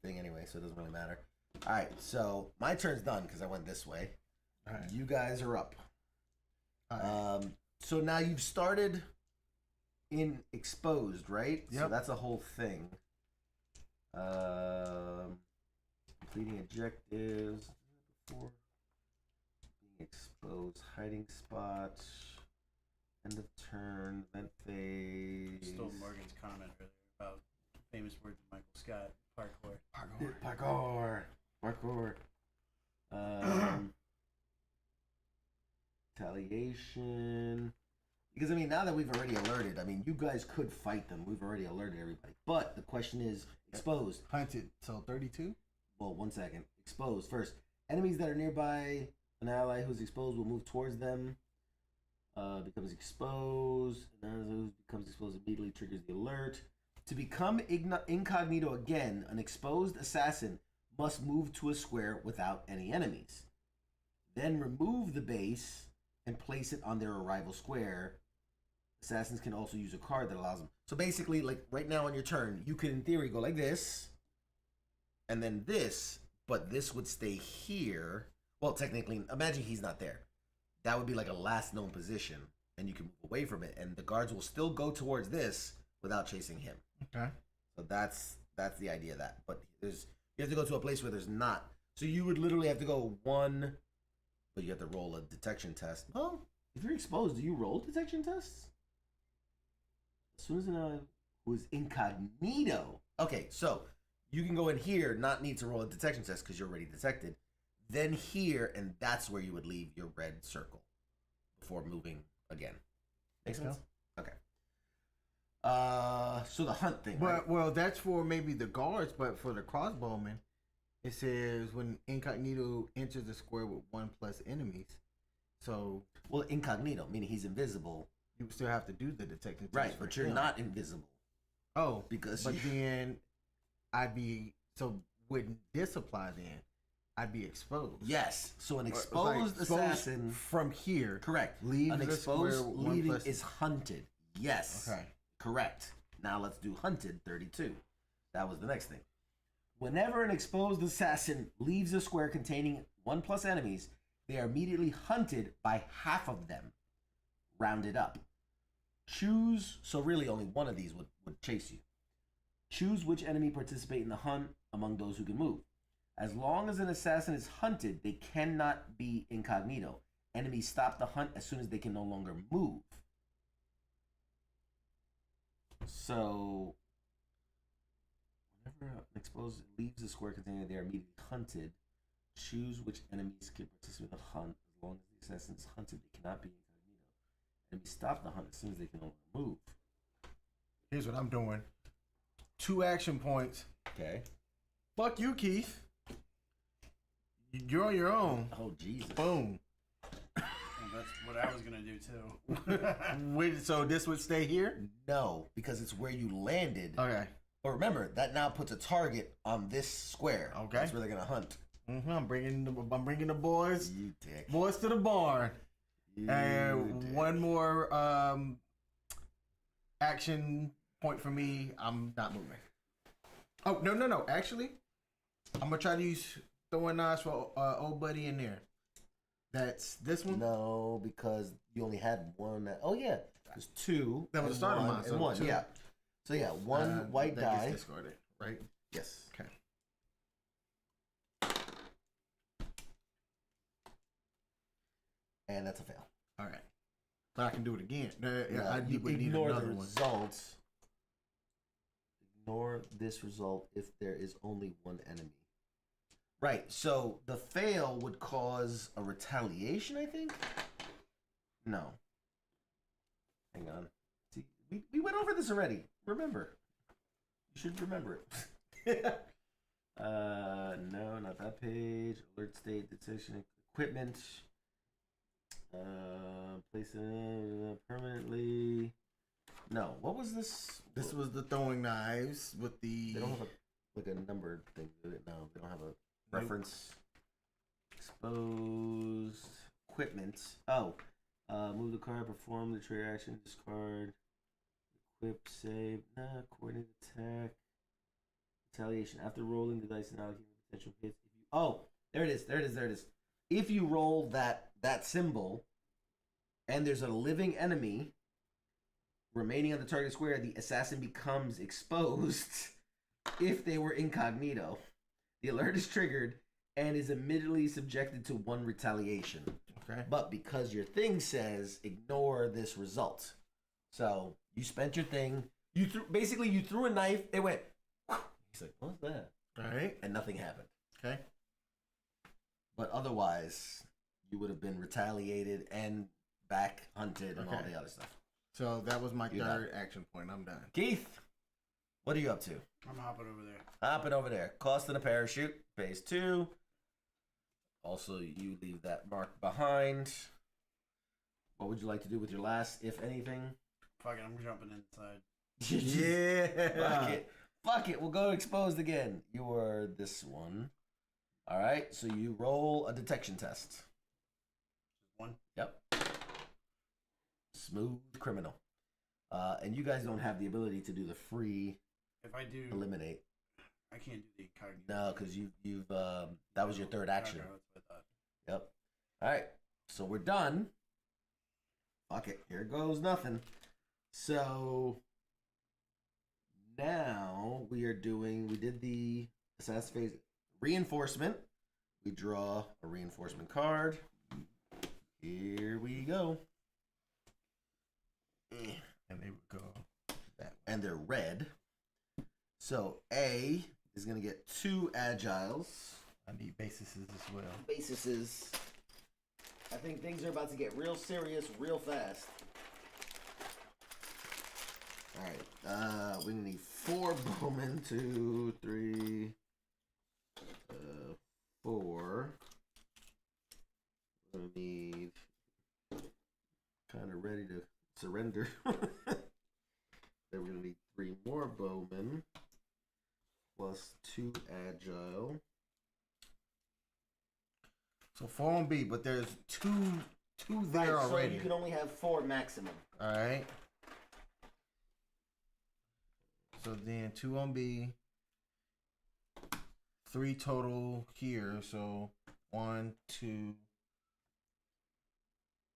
thing anyway, so it doesn't really matter. Alright, so my turn's done, because I went this way. Alright. You guys are up. Alright. So now you've started in exposed, right? So Yep. that's a whole thing. Completing objectives before being exposed, hiding spot, end of turn, event phase. Stole Morgan's comment earlier about famous words of Michael Scott, parkour. Parkour. Retaliation. Because, I mean, now that we've already alerted, I mean, you guys could fight them. We've already alerted everybody. But the question is, exposed. Hunted. So 32? Well, 1 second. Exposed. First, enemies that are nearby an ally who's exposed will move towards them. Becomes exposed. And who becomes exposed immediately triggers the alert. To become incognito again, an exposed assassin must move to a square without any enemies. Then remove the base and place it on their arrival square. Assassins can also use a card that allows them. So basically, like right now on your turn, you could in theory go like this, and then this, but this would stay here. Well, technically, imagine he's not there. That would be like a last known position, and you can move away from it, and the guards will still go towards this without chasing him. Okay. So that's the idea of that. But you have to go to a place where there's not. So you would literally have to go one, but you have to roll a detection test. Well, if you're exposed, do you roll detection tests? As soon as an ally who is incognito. Okay, so you can go in here, not need to roll a detection test because you're already detected. Then here, and that's where you would leave your red circle before moving again. Make sense? Okay. So the hunt thing. But Right? well, that's for maybe the guards, but for the crossbowmen, it says when incognito enters the square with 1+ enemies. So Well, incognito, meaning he's invisible. you still have to do the detecting test. Right, for but you're him. not invisible. Oh, Because but you- then I'd be wouldn't this apply then? I'd be exposed. Yes. So an Like, exposed assassin. from here. Correct. Leave An the exposed square with 1+ leaving is hunted. Yes. Okay. Correct. Now let's do hunted 32. That was the next thing. Whenever an exposed assassin leaves a square containing 1+ enemies, they are immediately hunted by half of them, rounded up. Choose, so really only one of these would chase you. Choose which enemy participate in the hunt among those who can move. As long as an assassin is hunted, they cannot be incognito. Enemies stop the hunt as soon as they can no longer move. So, whenever an exposed leaves a square containing, they are immediately hunted. Choose which enemies can participate in the hunt. As long as the assassin is hunted, they cannot be incognito. Enemies stop the hunt as soon as they can no longer move. Here's what I'm doing. 2 action points. Okay. Fuck you, Keith. You're on your own. Oh, Jesus. Boom. And that's what I was gonna do too. So this would stay here? No, because it's where you landed. Okay. But remember, that now puts a target on this square. Okay. That's where they're gonna hunt. I'm bringing the boys You dick. to the barn. You And dick. one more action point for me. I'm not moving. Oh no! Actually, I'm gonna try to use throwing knives for old buddy in there. That's this one. No, because you only had one. Oh yeah, there's 2. That was and the starting one, line, so and 1. 2. Yeah. So yeah, one white that gets die. discarded, right? Yes. Okay. And that's a fail. All right. But I can do it again. Yeah, I you would need ignore the another one. results. Ignore this result if there is only one enemy. Right. So the fail would cause a retaliation, I think. No. Hang on. See, we went over this already. Remember. You should remember it. No, not that page. Alert state, detection, equipment. Place it permanently. No, what was this? This was the throwing knives with the. They don't have a numbered thing. No, they don't have a reference. Exposed equipment. Oh, move the card, perform the trigger action, discard, equip, save, coordinate attack, retaliation. After rolling the dice and allocating potential hits. There it is. If you roll that symbol, and there's a living enemy remaining on the target square, the assassin becomes exposed if they were incognito. The alert is triggered and is immediately subjected to 1 retaliation. Okay. But because your thing says ignore this result. So you spent your thing. You threw a knife. It went. He's like, what's that? All right. And nothing happened. Okay. But otherwise, you would have been retaliated and back hunted and all the other stuff. So that was my third action point. I'm done. Keith, what are you up to? I'm hopping over there. Hopping over there. Cost in a parachute. Phase 2. Also, you leave that mark behind. What would you like to do with your last, if anything? Fuck it, I'm jumping inside. Yeah. Fuck it. We'll go exposed again. You are this one. All right. So you roll a detection test. 1. Yep. Smooth criminal. And you guys don't have the ability to do the free If I do, eliminate. I can't do the incognito. No, because you've that was your third action. Okay, that's what I thought. Yep. All right. So we're done. Fuck it. Here goes nothing. So now we did the assassin phase reinforcement. We draw a reinforcement card. Here we go. And they would go that way. And they're red. So A is going to get 2 agiles. I need bases as well. Bases. I think things are about to get real serious real fast. Alright, we're going to need 4 bowmen. 2, 3, 4. We're going to need kind of ready to surrender. Then we're going to need 3 more bowmen. Plus 2 agile. So 4 on B, but there's two there already. So you can only have 4 maximum. All right. So then 2 on B, 3 total here. So 1, 2.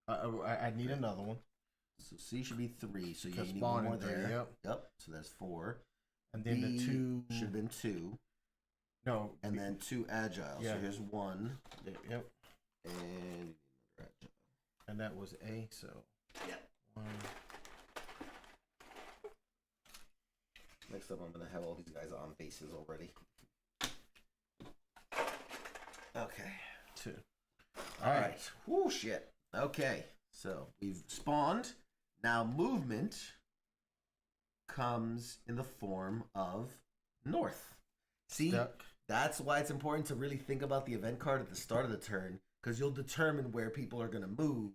I need another one. So C should be 3. So you need spawn one more in 3, there. Yep. So that's 4. And then B the 2 should have been 2. No. And then 2 agile. Yeah. So here's 1. Yep. And another agile. And that was A. So Yep. 1. Next up, I'm gonna have all these guys on bases already. Okay. 2. All right. Whoo, shit. Okay. So we've spawned. Now movement comes in the form of north. See, Stuck. that's why it's important to really think about the event card at the start of the turn, because you'll determine where people are going to move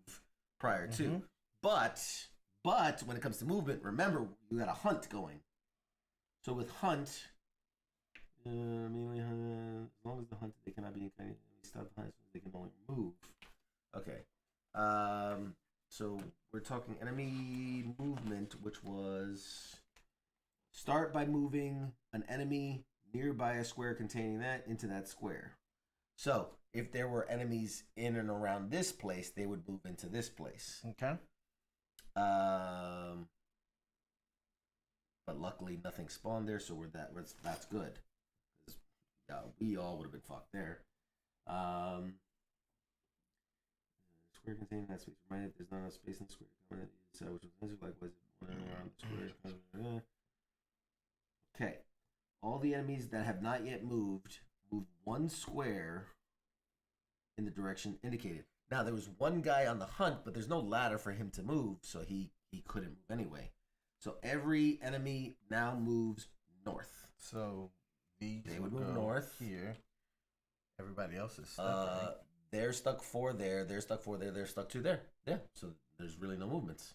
prior to. But when it comes to movement, remember, you got a hunt going. So with hunt, mainly hunt, as long as the hunt, they cannot be incognito. Stop the hunt, so they can only move. Okay. So we're talking enemy movement, which was start by moving an enemy nearby a square containing that into that square. So if there were enemies in and around this place, they would move into this place. Okay. But luckily nothing spawned there, so that's good. We all would have been fucked there. Square containing that space. Reminded there's not enough space in the square. So which was likewise one around the square. Okay. all the enemies that have not yet moved move 1 square in the direction indicated. Now, there was one guy on the hunt, but there's no ladder for him to move, so he couldn't move anyway. So every enemy now moves north. So these They would would move go north. here. Everybody else is stuck. Right? They're stuck 4 there. They're stuck 4 there. They're stuck 2 there. Yeah, so there's really no movements,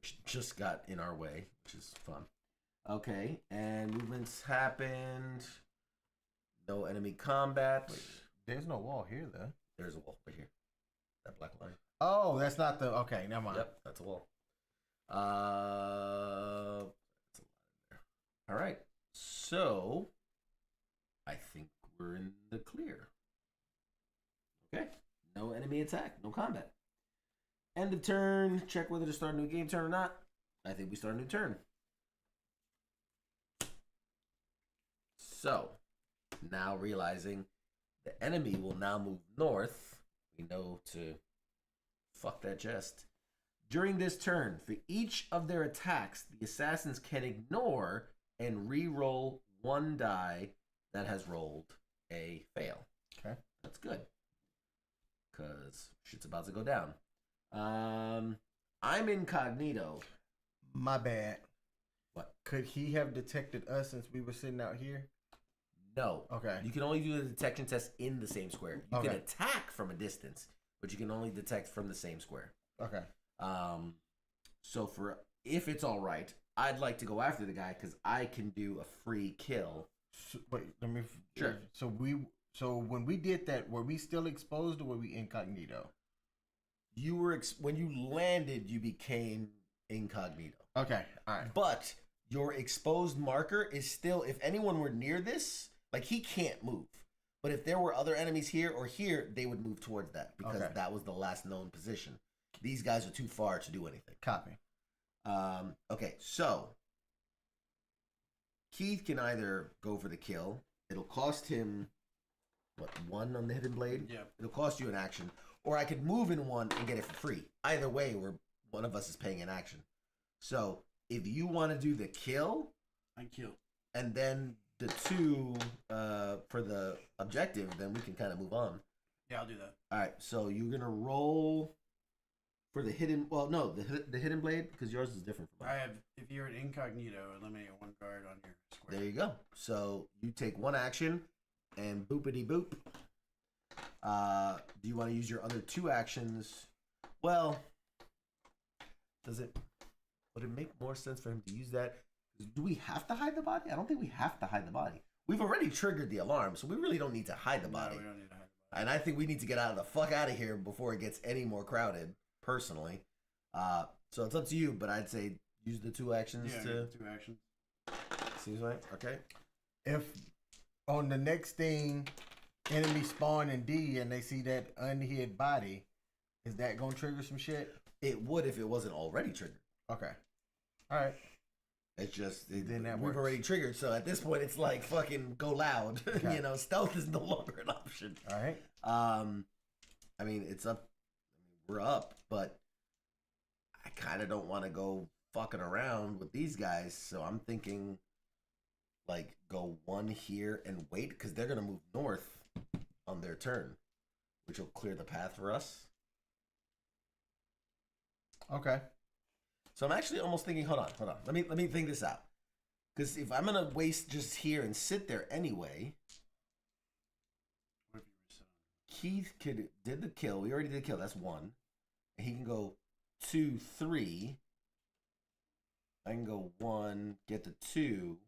which just got in our way, which is fun. Okay, and movements happened. No enemy combat. Wait, there's no wall here, though. There's a wall right here. That black line. Oh, that's not the. Okay, never mind. Yep, that's a wall. That's a lot in there. All right, so I think we're in the clear. Okay, no enemy attack, no combat. End of turn. Check whether to start a new game turn or not. I think we start a new turn. So, now realizing the enemy will now move north, we know to fuck that chest. During this turn, for each of their attacks, the assassins can ignore and re-roll 1 die that has rolled a fail. Okay. That's good. Because shit's about to go down. I'm incognito. My bad. What? Could he have detected us since we were sitting out here? No. Okay. You can only do the detection test in the same square. You can Okay. attack from a distance, but you can only detect from the same square. Okay. So for if it's all right, I'd like to go after the guy because I can do a free kill. So, wait, let me. Sure. So when we did that, were we still exposed or were we incognito? You were when you landed, you became incognito. Okay. All right. But your exposed marker is still. If anyone were near this, like he can't move. But if there were other enemies here or here, they would move towards that because Okay. that was the last known position. These guys are too far to do anything. Copy. Okay, so Keith can either go for the kill. It'll cost him, what, 1 on the hidden blade? Yeah. It'll cost you an action. Or I could move in 1 and get it for free. Either way, one of us is paying an action. So if you want to do the kill, I kill. and then the 2 for the objective, then we can kind of move on. Yeah, I'll do that. All right, so you're going to roll for the hidden, well, no, the hidden blade, because yours is different from I mine. have, if you're an incognito, eliminate 1 guard on your square. There you go. So you take 1 action and boopity boop. Do you want to use your other 2 actions? Well, would it make more sense for him to use that? Do we have to hide the body? I don't think we have to hide the body. We've already triggered the alarm, so we really don't need to hide the body. No, we don't need to hide the body. And I think we need to get the fuck out of here before it gets any more crowded, personally. So it's up to you, but I'd say use the 2 actions Yeah, to... 2 actions. Seems right. Okay. If on the next thing, enemy spawn in D and they see that unhid body, is that gonna trigger some shit? It would if it wasn't already triggered. Okay. All right. It's just Then that we've works. already triggered, so at this point it's like fucking go loud. Okay. You know, stealth is no longer an option. All right. I mean it's up. We're up, but I kind of don't want to go fucking around with these guys. So I'm thinking, like, go 1 here and wait because they're gonna move north on their turn, which will clear the path for us. Okay. So I'm actually almost thinking, hold on. Let me think this out. Because if I'm gonna waste just here and sit there anyway, What if you were son? Keith did the kill. We already did the kill. That's 1. And he can go 2, 3. I can go 1, get the 2.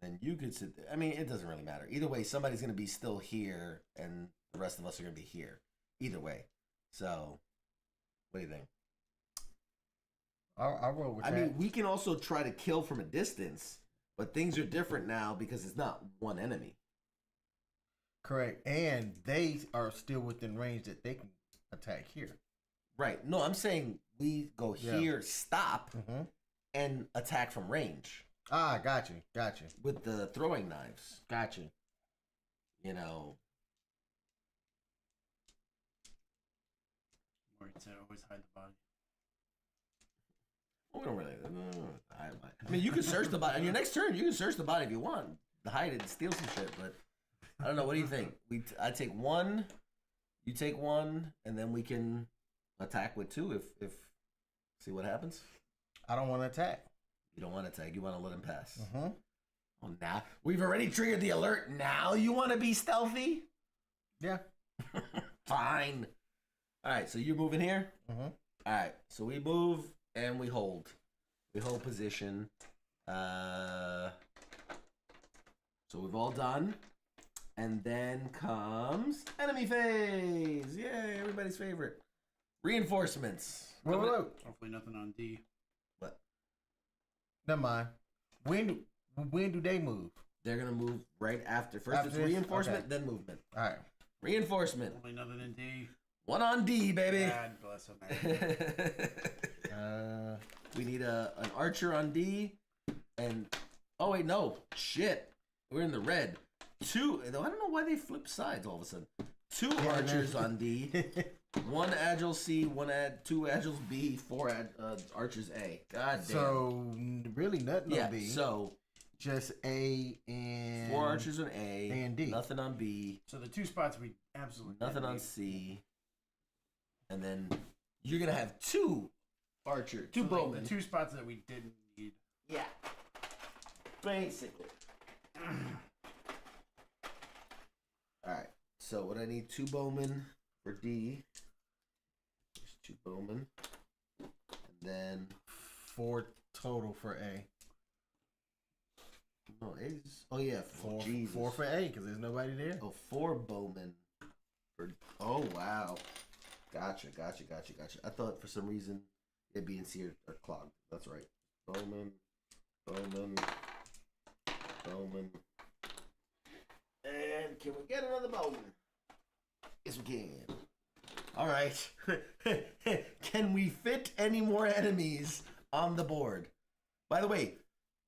Then you could sit there. I mean, it doesn't really matter. Either way, somebody's gonna be still here, and the rest of us are gonna be here. Either way. So, what do you think? I'll roll with that. I mean, we can also try to kill from a distance, but things are different now because it's not 1 enemy. Correct. And they are still within range that they can attack here. Right. No, I'm saying we go here, stop, Mm-hmm. and attack from range Ah, got you. with the throwing knives. Got you. You know, Or it said always hide the body. we don't really. I mean, you can search the body. On your next turn, you can search the body if you want. Hide it and steal some shit, but I don't know. What do you think? I take one, you take one, and then we can attack with two if see what happens. I don't want to attack. You don't want to attack. You want to let him pass. Mm-hmm. Oh, now we've already triggered the alert. Now you want to be stealthy? Yeah. Fine. All right, so you're moving here? Mm-hmm. All right, so we move and we hold. We hold position. So we've all done. And then comes enemy phase. Yay, everybody's favorite. Reinforcements. Whoa. Hopefully nothing on D. What? Never mind. When do they move? They're going to move right after. First After it's this? reinforcement, Okay. then movement. All right. Reinforcement. Hopefully nothing in D. One on D, baby. God bless America. We need an archer on D. And, oh, wait, no. Shit. We're in the red. Two. I don't know why they flip sides all of a sudden. Two archers on D. One agile C, two agiles B, four archers A. God damn. So really nothing yeah, on B. so just A and 4 archers on A and D. Nothing on B. So the two spots we absolutely Nothing didn't on need. C. And then you're gonna have two So, like, bowmen. the two spots that we didn't need. Yeah. Basically. Alright. So what I need 2 bowmen for D. There's 2 bowmen. And then 4 total for A. no A's. Oh yeah, 4. Jesus. 4 for A because there's nobody there. Oh, 4 bowmen. Oh wow. Gotcha. I thought for some reason it'd be in C or clogged. That's right. Bowman. And can we get another bowman? Yes, we can. All right. Can we fit any more enemies on the board? By the way,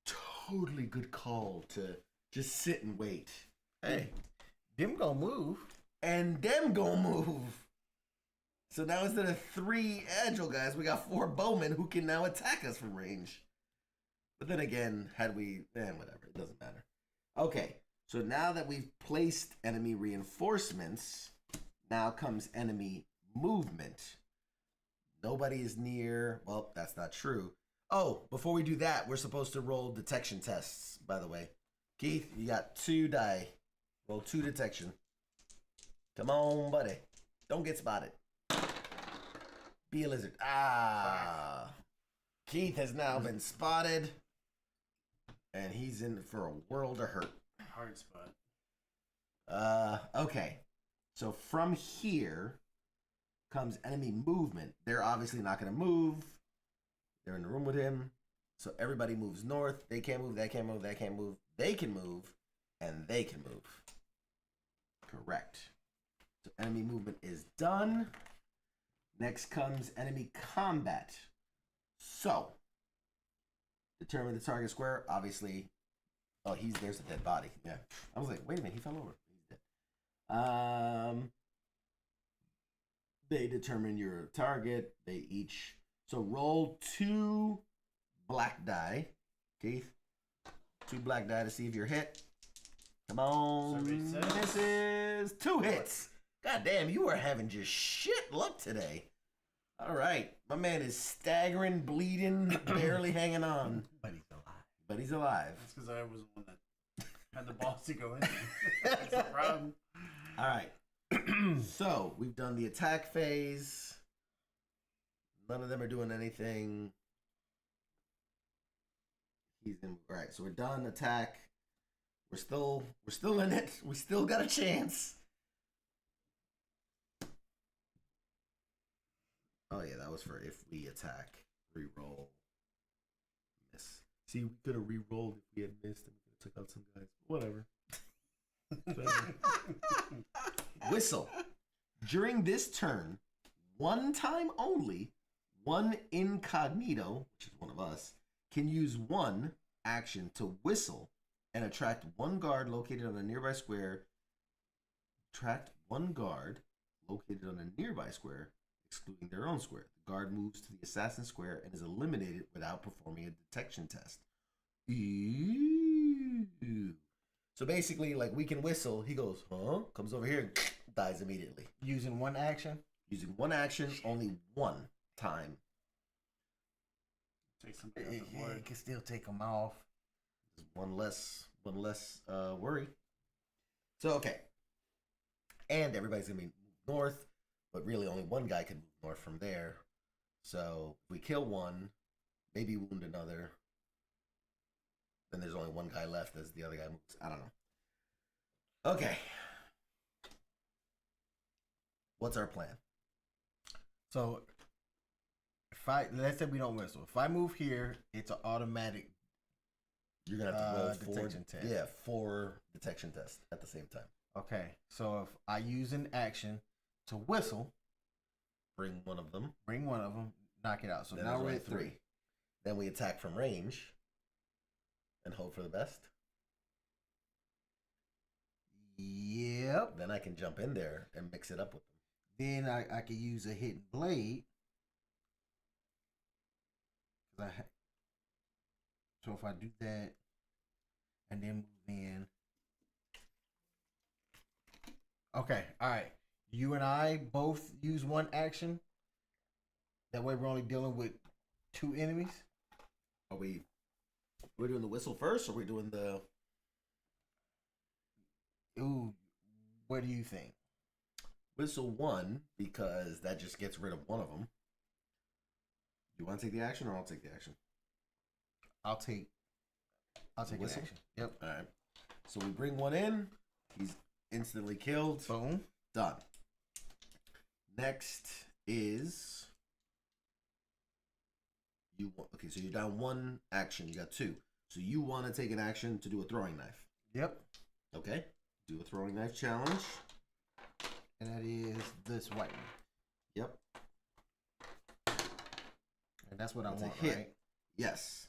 totally good call to just sit and wait. Hey, them gonna move. And them gonna move. So now instead of 3 agile guys, we got 4 bowmen who can now attack us from range. But then again, whatever, it doesn't matter. Okay, so now that we've placed enemy reinforcements, now comes enemy movement. Nobody is near. Well, that's not true. Oh, before we do that, we're supposed to roll detection tests, by the way. Keith, you got 2 die. Roll 2 detection. Come on, buddy. Don't get spotted. Be a lizard. Keith has now been spotted. And he's in for a world of hurt. Hard spot. Okay. So from here comes enemy movement. They're obviously not going to move. They're in the room with him. So everybody moves north. They can't move. They can't move. They can't move. They can move. And they can move. Correct. So enemy movement is done. Next comes enemy combat. So, determine the target square. Obviously, there's a dead body. Yeah. I was like, wait a minute, he fell over. He's dead. They determine your target. They each. So roll 2 black die. Keith. 2 black die to see if you're hit. Come on. This is 2 hits. God damn, you are having just shit luck today. All right. My man is staggering, bleeding, barely hanging on. But he's alive. That's because I was the one that had the balls to go in there. That's the problem. All right. So, we've done the attack phase. None of them are doing anything. He's in. All right, so we're done attack. We're still in it. We still got a chance. Oh yeah, that was for if we attack. Reroll. Miss. See, we could have re-rolled if we had missed and we could have took out some guys. Whatever. Whistle. During this turn, one time only, one incognito, which is one of us, can use one action to whistle and attract one guard located on a nearby square. Attract one guard located on a nearby square, excluding their own square. The guard moves to the assassin square and is eliminated without performing a detection test. Ooh. So basically, like, we can whistle. He goes, huh? Comes over here and dies immediately. Using one action. Using one action, only one time. Take something out It, the wood. it can still take them off. One less worry. So, okay. And everybody's going to be north, but really only one guy can move north from there. So, if we kill one, maybe wound another, then there's only one guy left as the other guy moves. I don't know. Okay. What's our plan? So, let's say we don't whistle. If I move here, it's an automatic. You're going to have to roll detection test. Yeah, 4 detection tests at the same time. Okay, so if I use an action to whistle, Bring one of them. bring one of them, knock it out. So Then now there's we're only at 3. Then we attack from range and hope for the best. Yep. Then I can jump in there and mix it up with them. Then I could use a hidden blade. So if I do that and then move in. Okay, all right. You and I both use one action. That way we're only dealing with 2 enemies. We're doing the whistle first, or we're doing the Ooh, what do you think? whistle 1 because that just gets rid of one of them. You want to take the action, or I'll take the action? I'll take an Whistle? action. Yep. All right. So we bring one in. He's instantly killed. Boom. Done. Next is okay, so you're down 1 action. You got 2. So you want to take an action to do a throwing knife. Yep. Okay. Do a throwing knife challenge. And that is this white one. Yep. And that's what That's I a want, hit. right? Yes.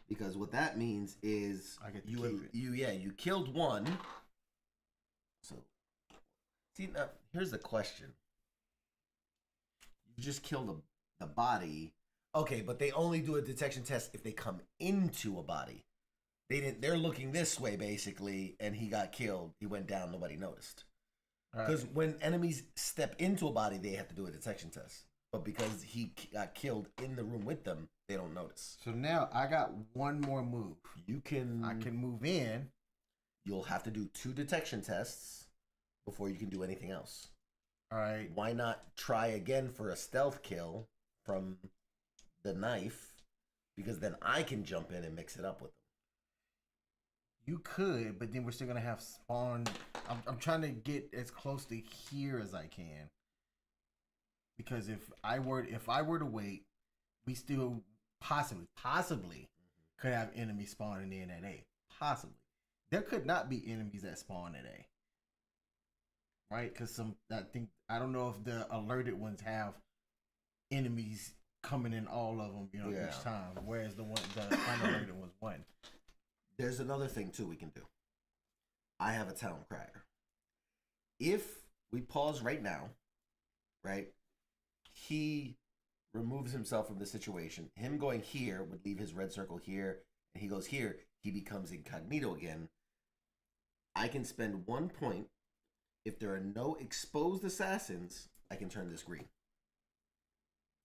Because what that means is I get to keep it. you killed 1. So see, now here's the question. You just killed the body. Okay, but they only do a detection test if they come into a body. They're looking this way basically, and he got killed. He went down, nobody noticed. Because when enemies step into a body, they have to do a detection test. But because he got killed in the room with them, they don't notice. So now I got one more move. I can move in. You'll have to do 2 detection tests before you can do anything else. All right. Why not try again for a stealth kill from the knife? Because then I can jump in and mix it up with them. You could, but then we're still gonna have spawn. I'm trying to get as close to here as I can. Because if I were to wait, we still possibly could have enemies spawning in at A. Possibly. There could not be enemies that spawn at A. Right? Because I don't know if the alerted ones have enemies coming in all of them, each time. Whereas the unalerted ones wouldn't. There's another thing too we can do. I have a town crier. If we pause right now, right? He removes himself from the situation. Him going here would leave his red circle here, and he goes here. He becomes incognito again. I can spend 1 point. If there are no exposed assassins, I can turn this green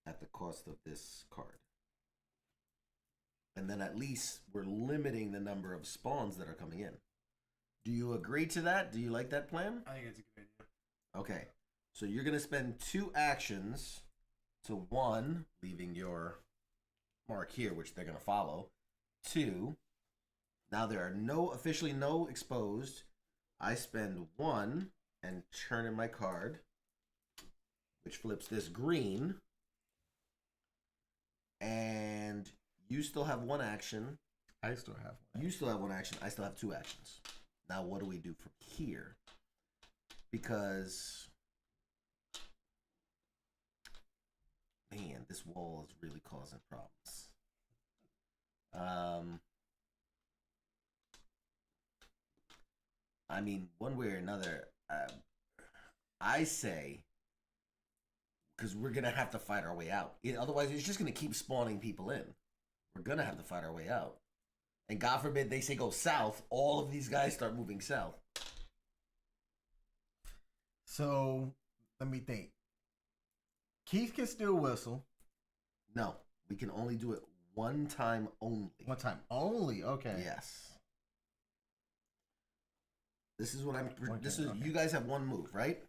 at the cost of this card. And then at least we're limiting the number of spawns that are coming in. Do you agree to that? Do you like that plan? I think it's a good idea. Okay. So you're going to spend 2 actions to 1, leaving your mark here, which they're going to follow. 2, now there are officially no exposed. I spend 1 and turn in my card, which flips this green. And you still have 1 action. I still have one. You still have 1 action. I still have 2 actions. Now, what do we do from here? Because, man, this wall is really causing problems. I mean, one way or another, I say, because we're going to have to fight our way out. Otherwise, it's just going to keep spawning people in. We're going to have to fight our way out. And God forbid they say go south, all of these guys start moving south. So let me think. Keith can still whistle. No, we can only do it one time only. One time only. Okay. Yes. This is what I'm. This Okay, is okay. you guys have one move, right?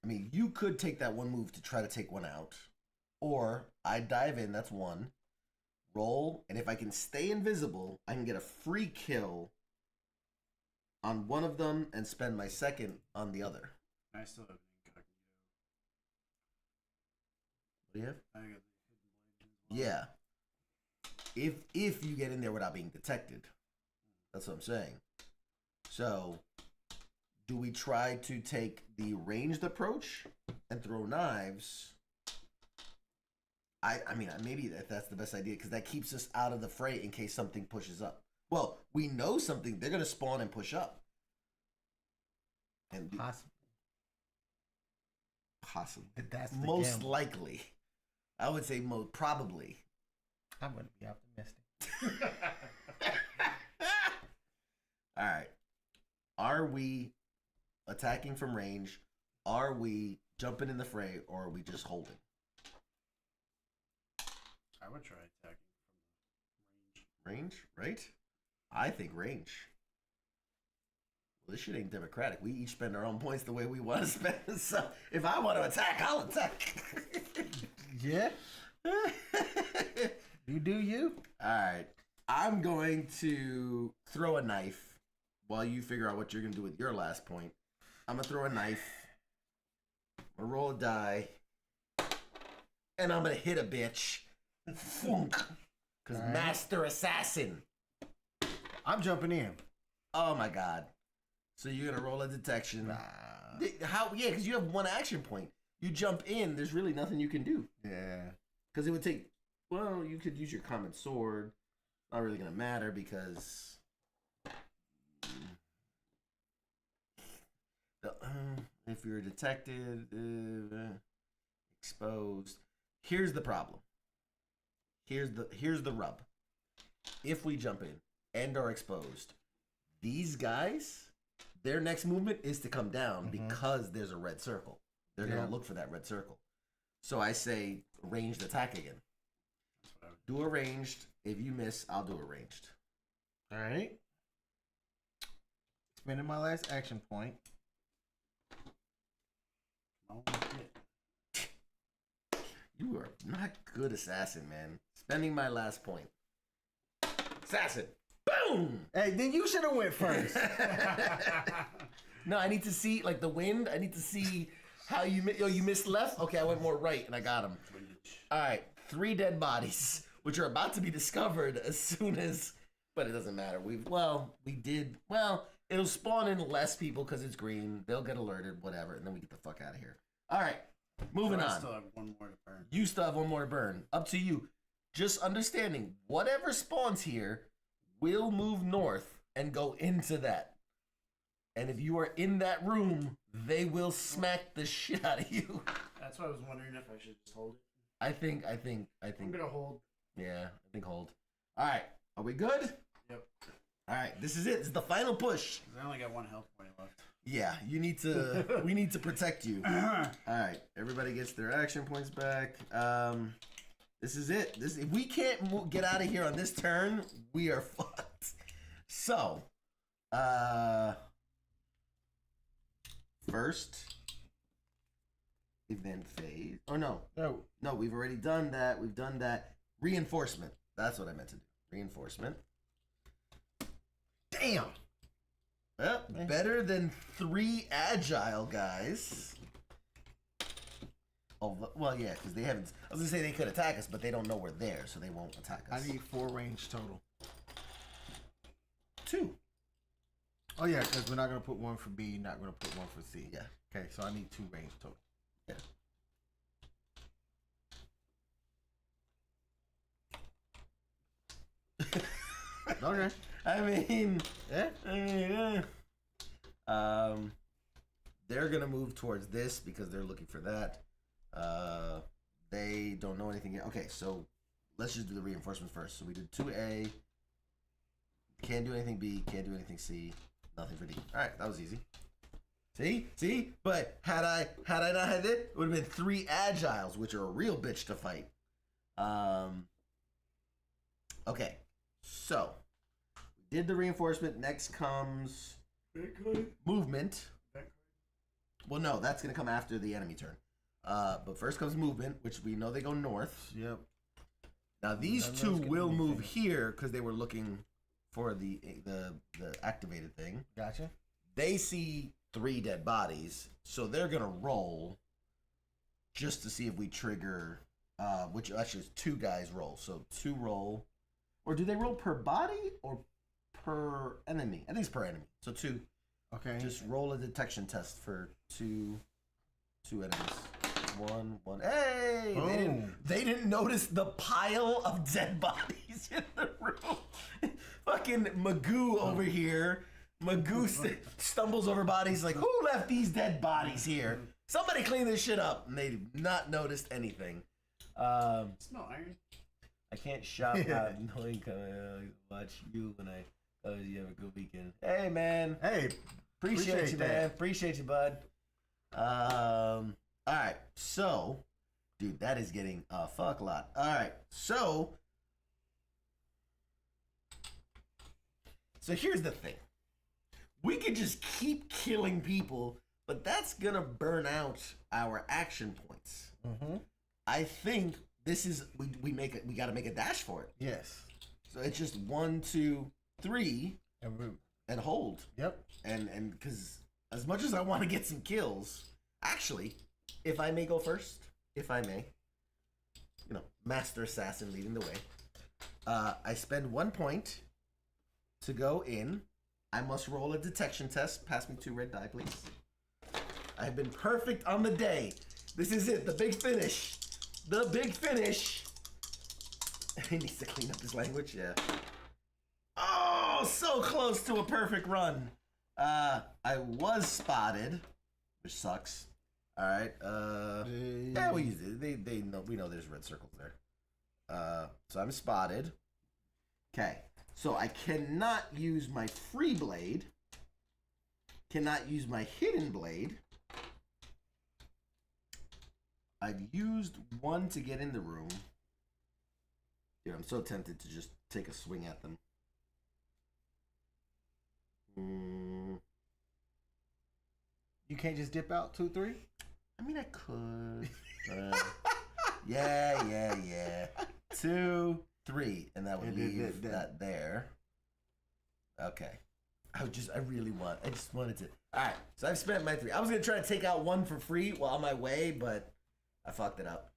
I mean, you could take that one move to try to take one out, or I dive in. That's one. Roll, and if I can stay invisible, I can get a free kill on one of them and spend my second on the other. I still have incognito. What do you have? I got the hidden blade as well. Yeah. If you get in there without being detected. That's what I'm saying. So, do we try to take the ranged approach and throw knives? I mean, maybe that's the best idea because that keeps us out of the fray in case something pushes up. Well, we know something. They're going to spawn and push up. And possibly. That's the Most gamble. likely. I would say probably. I'm going to be optimistic. All right. Are we attacking from range? Are we jumping in the fray? Or are we just holding? I would try attacking from range. Range, right? I think range. Well, this shit ain't democratic. We each spend our own points the way we want to spend. So if I want to attack, I'll attack. Yeah. You do you. All right. I'm going to throw a knife while you figure out what you're going to do with your last point. I'm going to throw a knife. I'm going to roll a die. And I'm going to hit a bitch. Funk. Because All right. Master Assassin. I'm jumping in. Oh my God. So you're going to roll a detection. How? Yeah, because you have one action point. You jump in, there's really nothing you can do. Yeah. Because it would take, well, you could use your common sword. Not really going to matter because if you're detected, exposed. Here's the problem. Here's the rub. If we jump in and are exposed, these guys, their next movement is to come down because there's a red circle. They're going to look for that red circle. So I say ranged attack again. Do a ranged. If you miss, I'll do a ranged. All right. Spending my last action point. Come on, hit. You are not good assassin, man. Spending my last point. Assassin. Boom! Hey, then you should have went first. No, I need to see, like, the wind. I need to see how you... you missed left? Okay, I went more right, and I got him. All right. 3 dead bodies, which are about to be discovered as soon as... But it doesn't matter. We did... Well, it'll spawn in less people because it's green. They'll get alerted, whatever, and then we get the fuck out of here. All right. Moving So on. I still have one more to burn. You still have one more to burn. Up to you. Just understanding, whatever spawns here will move north and go into that. And if you are in that room, they will smack the shit out of you. That's why I was wondering if I should just hold it. I think. I'm gonna hold. Yeah, I think hold. All right, are we good? Yep. All right, this is it. This is the final push. 'Cause I only got 1 health point left. Yeah, you need to. We need to protect you. All right, everybody gets their action points back. This is it. If we can't get out of here on this turn, we are fucked. So, first event phase. Oh no, we've already done that. We've done that. Reinforcement. That's what I meant to do. Reinforcement. Damn. Well, better than 3 agile guys. Oh, well, yeah, because they haven't... I was going to say they could attack us, but they don't know we're there, so they won't attack us. I need 4 range total. 2. Oh, yeah, because we're not going to put 1 for B, not going to put 1 for C. Yeah. Okay, so I need 2 range total. Yeah. Okay. I mean... They're going to move towards this because they're looking for that. They don't know anything yet. Okay, so let's just do the reinforcements first. So we did 2A, Can't do anything B. Can't do anything C. Nothing for D. All right, that was easy. See? But had I not had it would have been 3 agiles, which are a real bitch to fight. Okay, so we did the reinforcement. Next comes movement. Well, no, that's gonna come after the enemy turn. But first comes movement, which we know they go north. Yep. Now these two will move here because they were looking for the activated thing. Gotcha. They see 3 dead bodies, so they're gonna roll just to see if we trigger. Which actually is 2 guys roll, so 2 roll, or do they roll per body or per enemy? I think it's per enemy. So 2. Okay. Just roll a detection test for 2 enemies. 1. Hey! They didn't notice the pile of dead bodies in the room. Fucking Magoo over here. Magoo stumbles over bodies like, who left these dead bodies here? Somebody clean this shit up. And they not noticed anything. Smell iron. I can't shop out knowing watch you when you have a good weekend. Hey man. Hey, Appreciate you, that. man. Appreciate you, bud. All right. So, dude, that is getting a fuck lot. All right. So here's the thing. We could just keep killing people, but that's gonna burn out our action points. Mm-hmm. I think this is we gotta make a dash for it. Yes. So it's just 1, 2, 3 and hold. Yep. And because as much as I want to get some kills, actually, if I may go first, master assassin leading the way. I spend 1 point to go in. I must roll a detection test. Pass me 2 red die, please. I've been perfect on the day. This is it, the big finish. The big finish. He needs to clean up his language, yeah. Oh, so close to a perfect run. I was spotted, which sucks. All right. Yeah, we use it. They know. We know there's red circles there. So I'm spotted. Okay. So I cannot use my free blade. Cannot use my hidden blade. I've used 1 to get in the room. Dude, I'm so tempted to just take a swing at them. You can't just dip out 2, 3. I mean, I could. Yeah. 2, 3, and that would leave that there. Okay. I just wanted to. All right. So I've spent my 3. I was gonna try to take out 1 for free while on my way, but I fucked it up.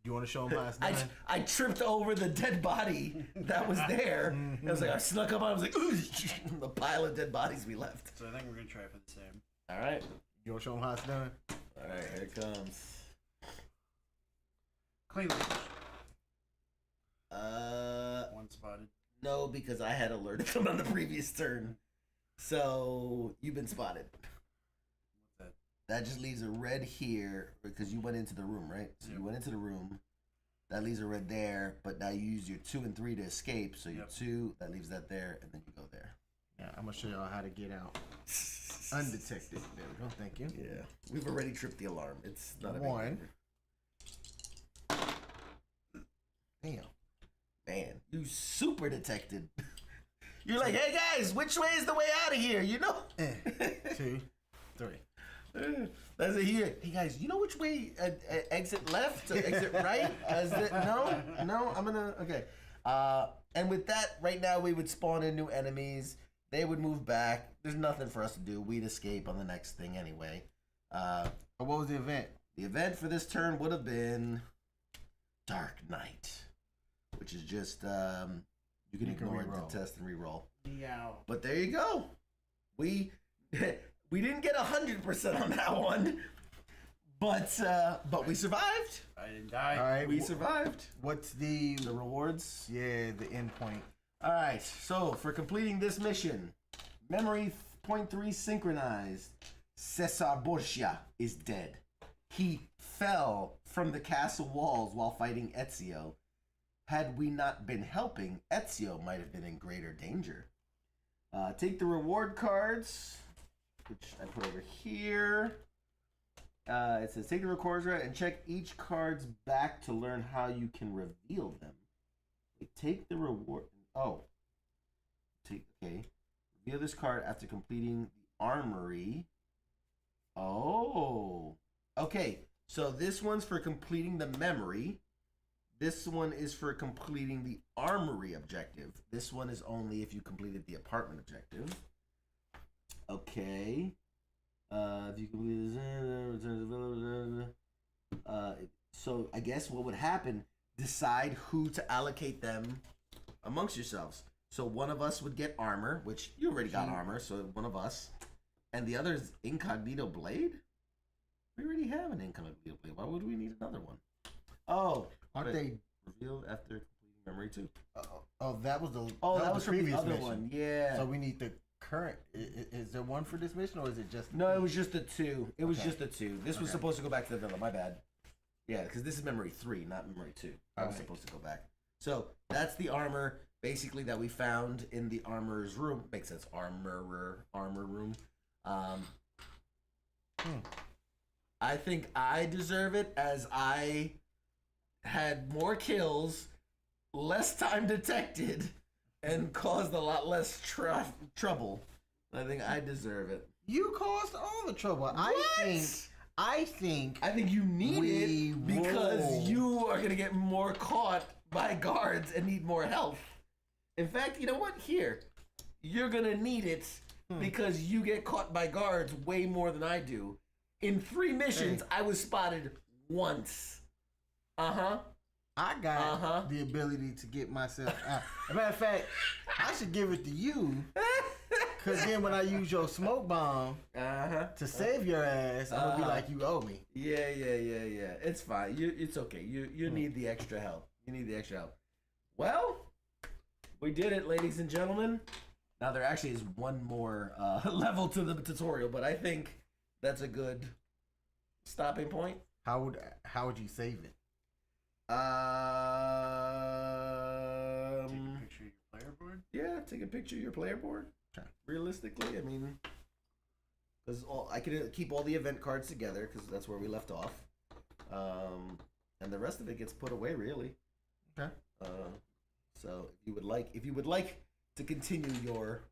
You want to show them last night? I tripped over the dead body that was there. I was like, I snuck up on it. I was like, ooh, the pile of dead bodies we left. So I think we're gonna try for the same. All right. You want to show them how it's done? All right, here it comes. Clean the 1 spotted. No, because I had alerted them on the previous turn. So you've been spotted. What's that? That just leaves a red here because you went into the room, right? So you went into the room. That leaves a red there, but now you use your 2 and 3 to escape. So your 2, that leaves that there, and then you go there. Yeah, I'm gonna show y'all how to get out undetected. There we go. Thank you. Yeah, we've already tripped the alarm. It's not a 1. Damn, man, you super detected. You're like, hey guys, which way is the way out of here? You know? 2, 3. That's it here. Hey guys, you know which way exit left, exit right? No, I'm gonna okay. And with that, right now we would spawn in new enemies. They would move back. There's nothing for us to do. We'd escape on the next thing anyway. What was the event? The event for this turn would have been Dark Knight, which is just you can ignore the test and reroll. Yeah. But there you go. We didn't get 100% on that one, but we survived. I didn't die. All right. We survived. What's the rewards? Yeah, the end point. All right. So for completing this mission, memory point 3 synchronized. Cesar Borgia is dead. He fell from the castle walls while fighting Ezio. Had we not been helping, Ezio might have been in greater danger. Take the reward cards, which I put over here. It says take the records right and check each card's back to learn how you can reveal them. Take the reward. Oh. Okay. Reveal this card after completing the armory. Oh. Okay. So this one's for completing the memory. This one is for completing the armory objective. This one is only if you completed the apartment objective. Okay. If you completed so I guess what would happen, decide who to allocate them amongst yourselves. So one of us would get armor, which you already got armor, so one of us. And the other is incognito blade? We already have an incognito blade. Why would we need another one? Oh, aren't they revealed after completing memory too? That was the that was the from previous the other mission. one. Yeah. So we need the current. Is there one for this mission, or is it just? No, it was just the two. It was just the two. This was Okay. supposed to go back to the villa. My bad. Yeah, because this is memory 3, not memory 2. I was Alright. supposed to go back. So that's the armor, basically, that we found in the armorer's room. Makes sense. Armor room. I think I deserve it, as I had more kills, less time detected, and caused a lot less trouble. I think I deserve it. You caused all the trouble. I think you need we it because roll. you are gonna get more caught by guards and need more health. In fact, you know what? Here, you're gonna need it because you get caught by guards way more than I do. In 3 missions, I was spotted once. I got the ability to get myself out. As a matter of fact, I should give it to you. Because then when I use your smoke bomb to save your ass, I'm going to be like, you owe me. Yeah. It's fine. It's okay. You need the extra help. You need the extra help. Well, we did it, ladies and gentlemen. Now, there actually is one more level to the tutorial, but I think that's a good stopping point. How would you save it? Take a picture of your player board. Yeah, take a picture of your player board. Okay. Realistically, I mean, because I can keep all the event cards together because that's where we left off, and the rest of it gets put away, really. Okay. So if you would like to continue your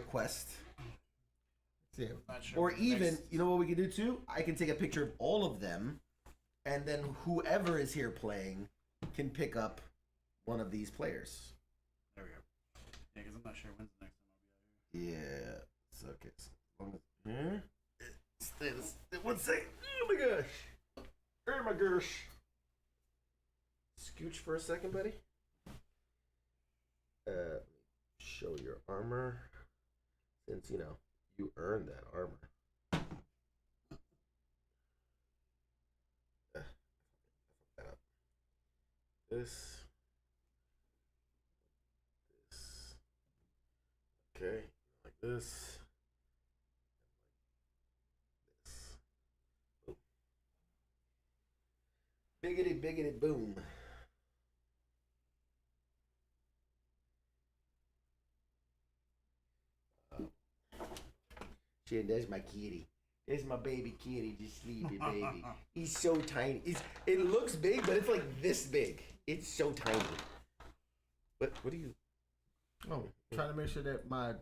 quest, Yeah. Not sure or what the even next- you know what we can do too, I can take a picture of all of them, and then whoever is here playing can pick up one of these players. There we go. Yeah, because I'm not sure when's the next time I'll be out here. Yeah. It's okay. So as long as, stay 1 second. Oh my gosh. Oh my gosh. Scooch for a second, buddy. Show your armor. Since you earned that armor. That up. This. Okay, like this. Oh. Biggity boom. Shit, that's my kitty. That's my baby kitty just sleeping, baby. He's so tiny. It looks big, but it's like this big. It's so tiny. What do you... Oh, trying to make sure that my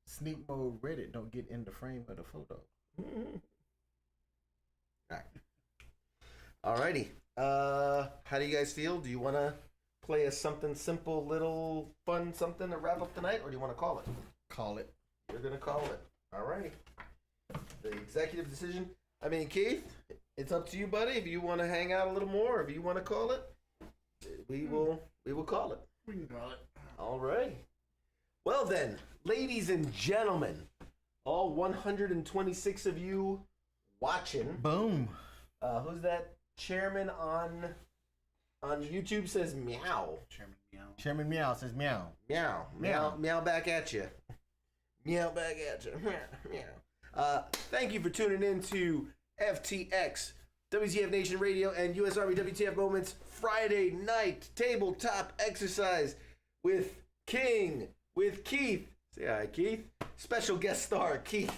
sneak mode Reddit don't get in the frame of the photo. Alrighty. How do you guys feel? Do you want to play a something simple, little fun something to wrap up the night, or do you want to call it? Call it. You're gonna call it. Alrighty. The executive decision. I mean, Keith, it's up to you, buddy. If you want to hang out a little more, if you want to call it, we will call it. We can call it. All right. Well then, ladies and gentlemen, all 126 of you watching. Boom. Who's that chairman on YouTube says meow. Chairman Meow. Chairman Meow says meow. Meow. Meow. Meow back at you. Meow back at you. Meow. Thank you for tuning in to FTX, W.T.F Nation Radio, and U.S. Army W.T.F Moments Friday night tabletop exercise with King, with Keith. Say hi, Keith. Special guest star, Keith.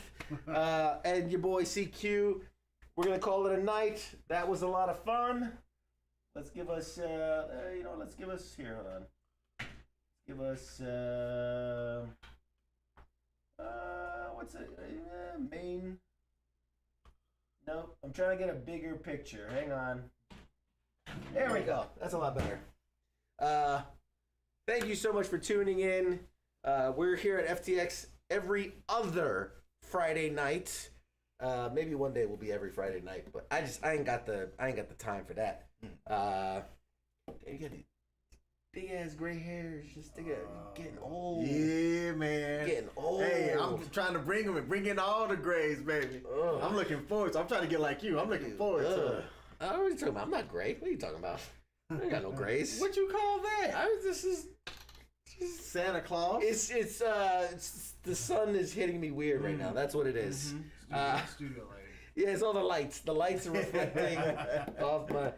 And your boy CQ. We're going to call it a night. That was a lot of fun. Let's give us, let's give us, here, hold on. Give us, what's it? Main. Nope. I'm trying to get a bigger picture. Hang on. There we go. That's a lot better. Thank you so much for tuning in. We're here at FTX every other Friday night. Maybe one day will be every Friday night, but I ain't got the time for that. You got these big ass gray hairs, just getting old. Yeah, man. Getting old. Hey, I'm trying to bring in all the grays, baby. I'm looking forward to. I'm trying to get like you. I'm looking forward to it. What are you talking about? I'm not gray. What are you talking about? I ain't got no grays. What you call that? This is Santa Claus. it's the sun is hitting me weird right now. That's what it is. Studio lighting. Yeah, it's all the lights. The lights are reflecting off my.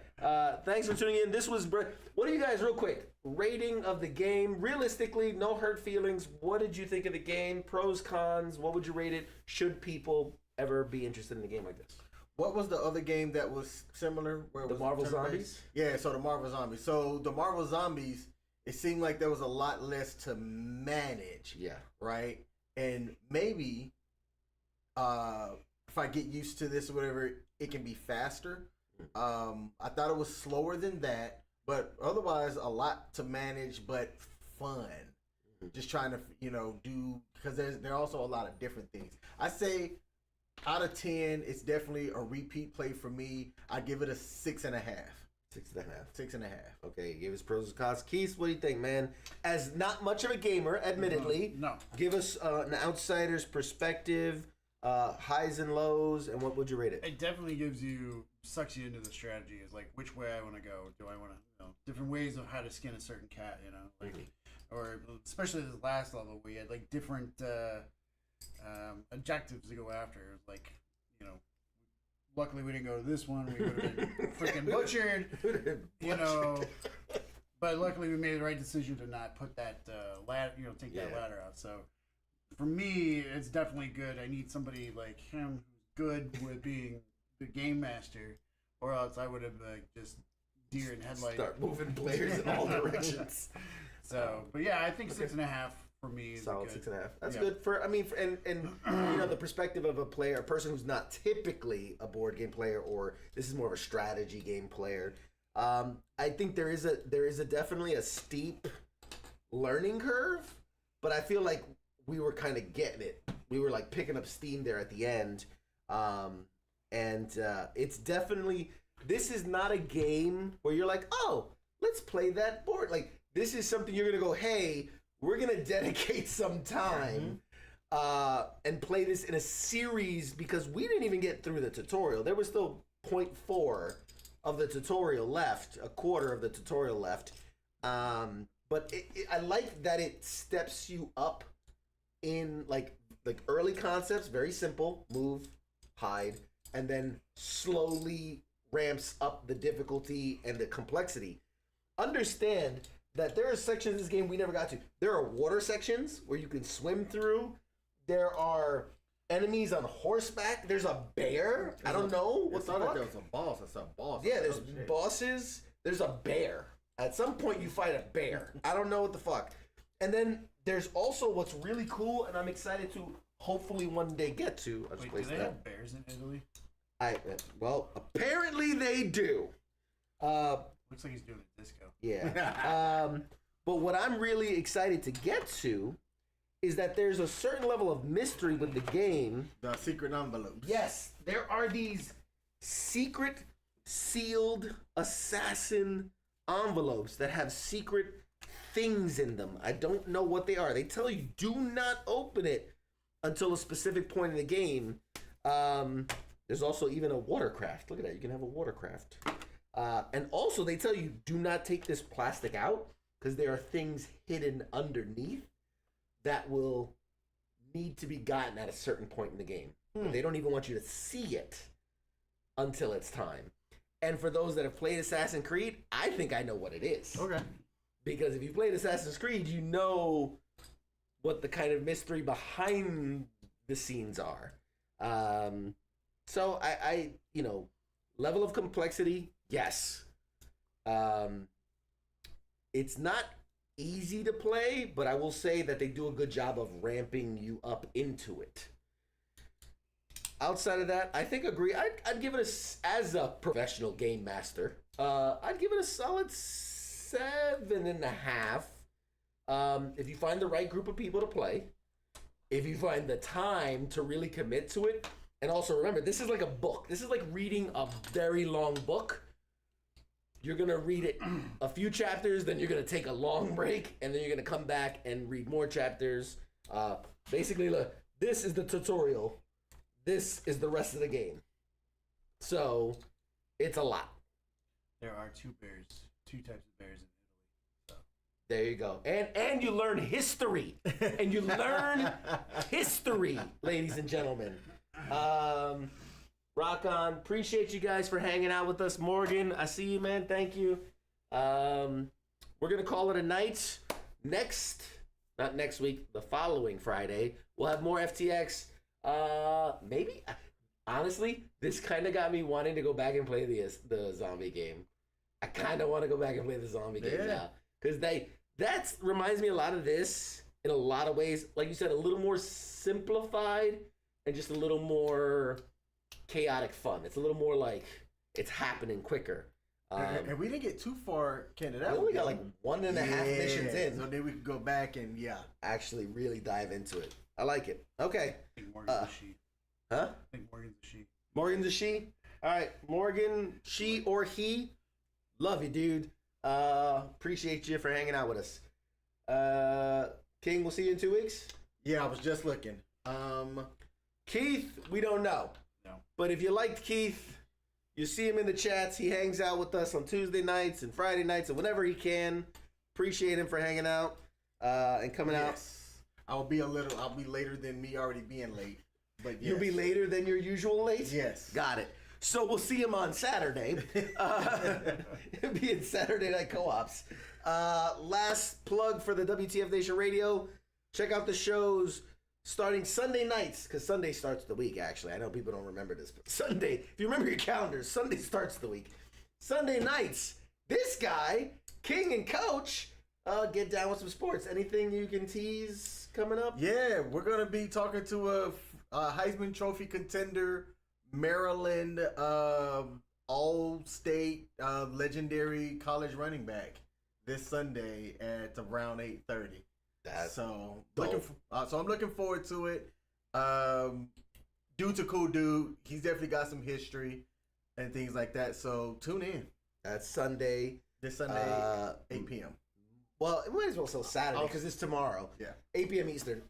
Thanks for tuning in. This was. What do you guys, real quick? Rating of the game. Realistically, no hurt feelings. What did you think of the game? Pros, cons. What would you rate it? Should people ever be interested in a game like this? What was the other game that was similar? Where it The was Marvel turn-based? Zombies? Yeah, so the Marvel Zombies. So the Marvel Zombies, it seemed like there was a lot less to manage. Yeah. Right? And maybe if I get used to this or whatever, it can be faster. I thought it was slower than that, but otherwise a lot to manage, but fun. Just trying to, do, because there are also a lot of different things. I say out of 10, it's definitely a repeat play for me. I give it a 6.5. 6.5. 6.5. Okay, give us pros and cons. Keith, what do you think, man? As not much of a gamer, admittedly, No. give us an outsider's perspective, highs and lows, and what would you rate it? It definitely sucks you into the strategy. Is like which way I want to go. Do I want to, different ways of how to skin a certain cat, or especially this last level we had like different objectives to go after. Like, luckily we didn't go to this one. We would have been freaking butchered, But luckily we made the right decision to not put that ladder, take that ladder out. So for me, it's definitely good. I need somebody like him who's good with being the game master, or else I would have just deer in headlights. Start moving players in all directions. So, but yeah, I think 6.5 for me is Solid good. 6.5. That's good for. And the perspective of a person who's not typically a board game player, or this is more of a strategy game player. I think there is a definitely a steep learning curve, but I feel like we were kind of getting it. We were like picking up steam there at the end, and it's definitely. This is not a game where you're like, oh, let's play that board. Like, this is something you're gonna go, hey, we're gonna dedicate some time and play this in a series, because we didn't even get through the tutorial. There was still 0.4 of the tutorial left, a quarter of the tutorial left. But I like that it steps you up in like early concepts, very simple, move, hide, and then slowly ramps up the difficulty and the complexity. Understand that there are sections of this game we never got to. There are water sections where you can swim through. There are enemies on horseback. There's a bear. I don't know what the fuck. There was a boss. I saw a boss. Yeah, there's bosses. There's a bear. At some point, you fight a bear. I don't know what the fuck. And then there's also what's really cool, and I'm excited to hopefully one day get to. I'll just Wait, place do they that. have bears in Italy? Well, apparently they do. Looks like he's doing a disco. Yeah. But what I'm really excited to get to is that there's a certain level of mystery with the game. The secret envelopes. Yes, there are these secret sealed assassin envelopes that have secret things in them. I don't know what they are. They tell you do not open it until a specific point in the game. There's also even a watercraft. Look at that. You can have a watercraft. And also they tell you do not take this plastic out, because there are things hidden underneath that will need to be gotten at a certain point in the game. They don't even want you to see it until it's time. And for those that have played Assassin's Creed, I think I know what it is. Okay. Because if you played Assassin's Creed, you know what the kind of mystery behind the scenes are. So I level of complexity, yes. It's not easy to play, but I will say that they do a good job of ramping you up into it. Outside of that, I think agree. I'd give it as a professional game master. I'd give it a solid 7.5. If you find the right group of people to play, if you find the time to really commit to it, and also remember, this is like a book. This is like reading a very long book. You're gonna read it a few chapters, then you're gonna take a long break, and then you're gonna come back and read more chapters. Basically, look, this is the tutorial. This is the rest of the game. So, it's a lot. There are two types of bears in Italy. So. There you go. And you learn history. And you learn history, ladies and gentlemen. Rock on. Appreciate you guys for hanging out with us. Morgan, I see you, man. Thank you. We're going to call it a night. Not next week, the following Friday, we'll have more FTX. Maybe, honestly, this kind of got me wanting to go back and play the zombie game. I kind of want to go back and play the zombie game now. Because that reminds me a lot of this in a lot of ways. Like you said, a little more simplified and just a little more chaotic fun. It's a little more like it's happening quicker. And we didn't get too far, Canada. We only got like 1.5 missions in. So then we could go back and, actually really dive into it. I like it. Okay. I think Morgan's a she. Huh? I think Morgan's a she. Morgan's a she? All right. Morgan, she or he. Love you, dude. Appreciate you for hanging out with us. King, we'll see you in 2 weeks. Yeah, I was just looking. Keith, we don't know. No. But if you liked Keith, you see him in the chats. He hangs out with us on Tuesday nights and Friday nights and whenever he can. Appreciate him for hanging out and coming out. I'll be later than me already being late. But yes. You'll be later than your usual late? Yes. Got it. So we'll see him on Saturday. It'll be in Saturday Night Co-ops. Last plug for the W.T.F. Nation Radio. Check out the shows starting Sunday nights, because Sunday starts the week, actually. I know people don't remember this, but Sunday, if you remember your calendars, Sunday starts the week. Sunday nights, this guy, King and Coach, get down with some sports. Anything you can tease coming up? Yeah, we're going to be talking to a Heisman Trophy contender, Maryland All-State legendary college running back this Sunday at around 8:30. So I'm looking forward to it. Dude's a cool dude. He's definitely got some history and things like that. So tune in. That's Sunday. This Sunday, 8 p.m. Well, it might as well say Saturday because it's tomorrow. Yeah. 8 p.m. Eastern.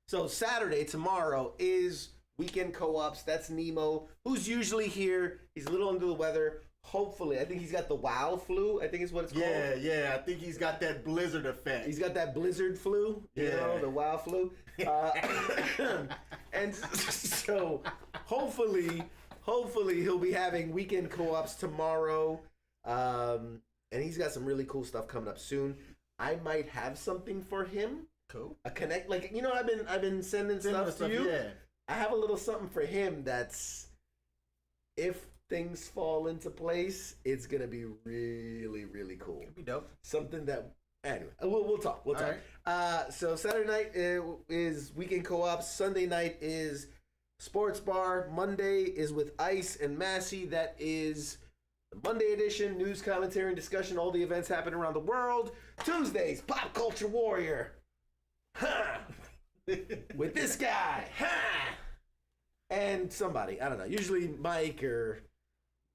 So Saturday, tomorrow, is Weekend Co-ops. That's Nemo, who's usually here. He's a little under the weather. Hopefully, I think he's got the WoW flu, I think is what it's called. Yeah. I think he's got that blizzard effect. He's got that blizzard flu, you know, the WoW flu. And so hopefully he'll be having Weekend Co-ops tomorrow. And he's got some really cool stuff coming up soon. I might have something for him. Cool. A connect, like, you know, I've been sending stuff to you. Yeah. I have a little something for him that's, if things fall into place, it's gonna be really, really cool. It'd be dope. Something that, anyway, we'll talk. We'll talk. Right. So Saturday night is Weekend Co-ops. Sunday night is Sports Bar. Monday is with Ice and Massey. That is the Monday edition, news, commentary, and discussion. All the events happening around the world. Tuesdays, Pop Culture Warrior. With this guy. And somebody. I don't know. Usually Mike or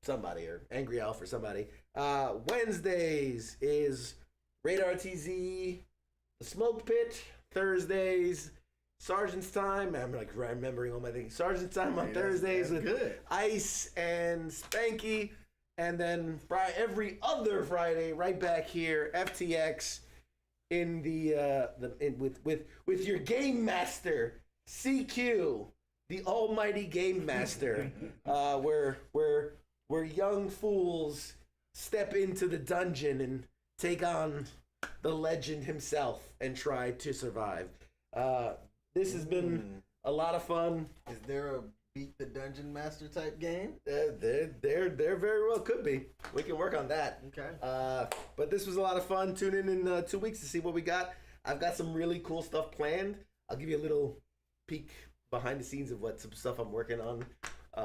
somebody, or Angry Elf or somebody. Wednesdays is Radar TZ, The Smoke Pit. Thursdays, Sergeant's Time. I'm like remembering all my things. Sergeant's Time on Thursdays with Ice and Spanky. And then every other Friday, right back here, FTX in with your game master, CQ, the almighty game master, where young fools step into the dungeon and take on the legend himself and try to survive. This has been a lot of fun. Is there a beat the dungeon master type game? There very well could be. We can work on that. Okay. But this was a lot of fun. Tune in 2 weeks to see what we got. I've got some really cool stuff planned. I'll give you a little peek behind the scenes of what some stuff I'm working on.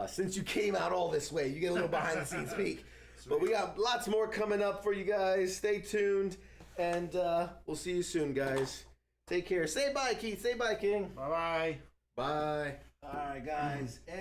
Since you came out all this way, you get a little behind the scenes peek. But we got lots more coming up for you guys. Stay tuned, and we'll see you soon, guys. Take care. Say bye, Keith. Say bye, King. Bye-bye. Bye. All right, guys. And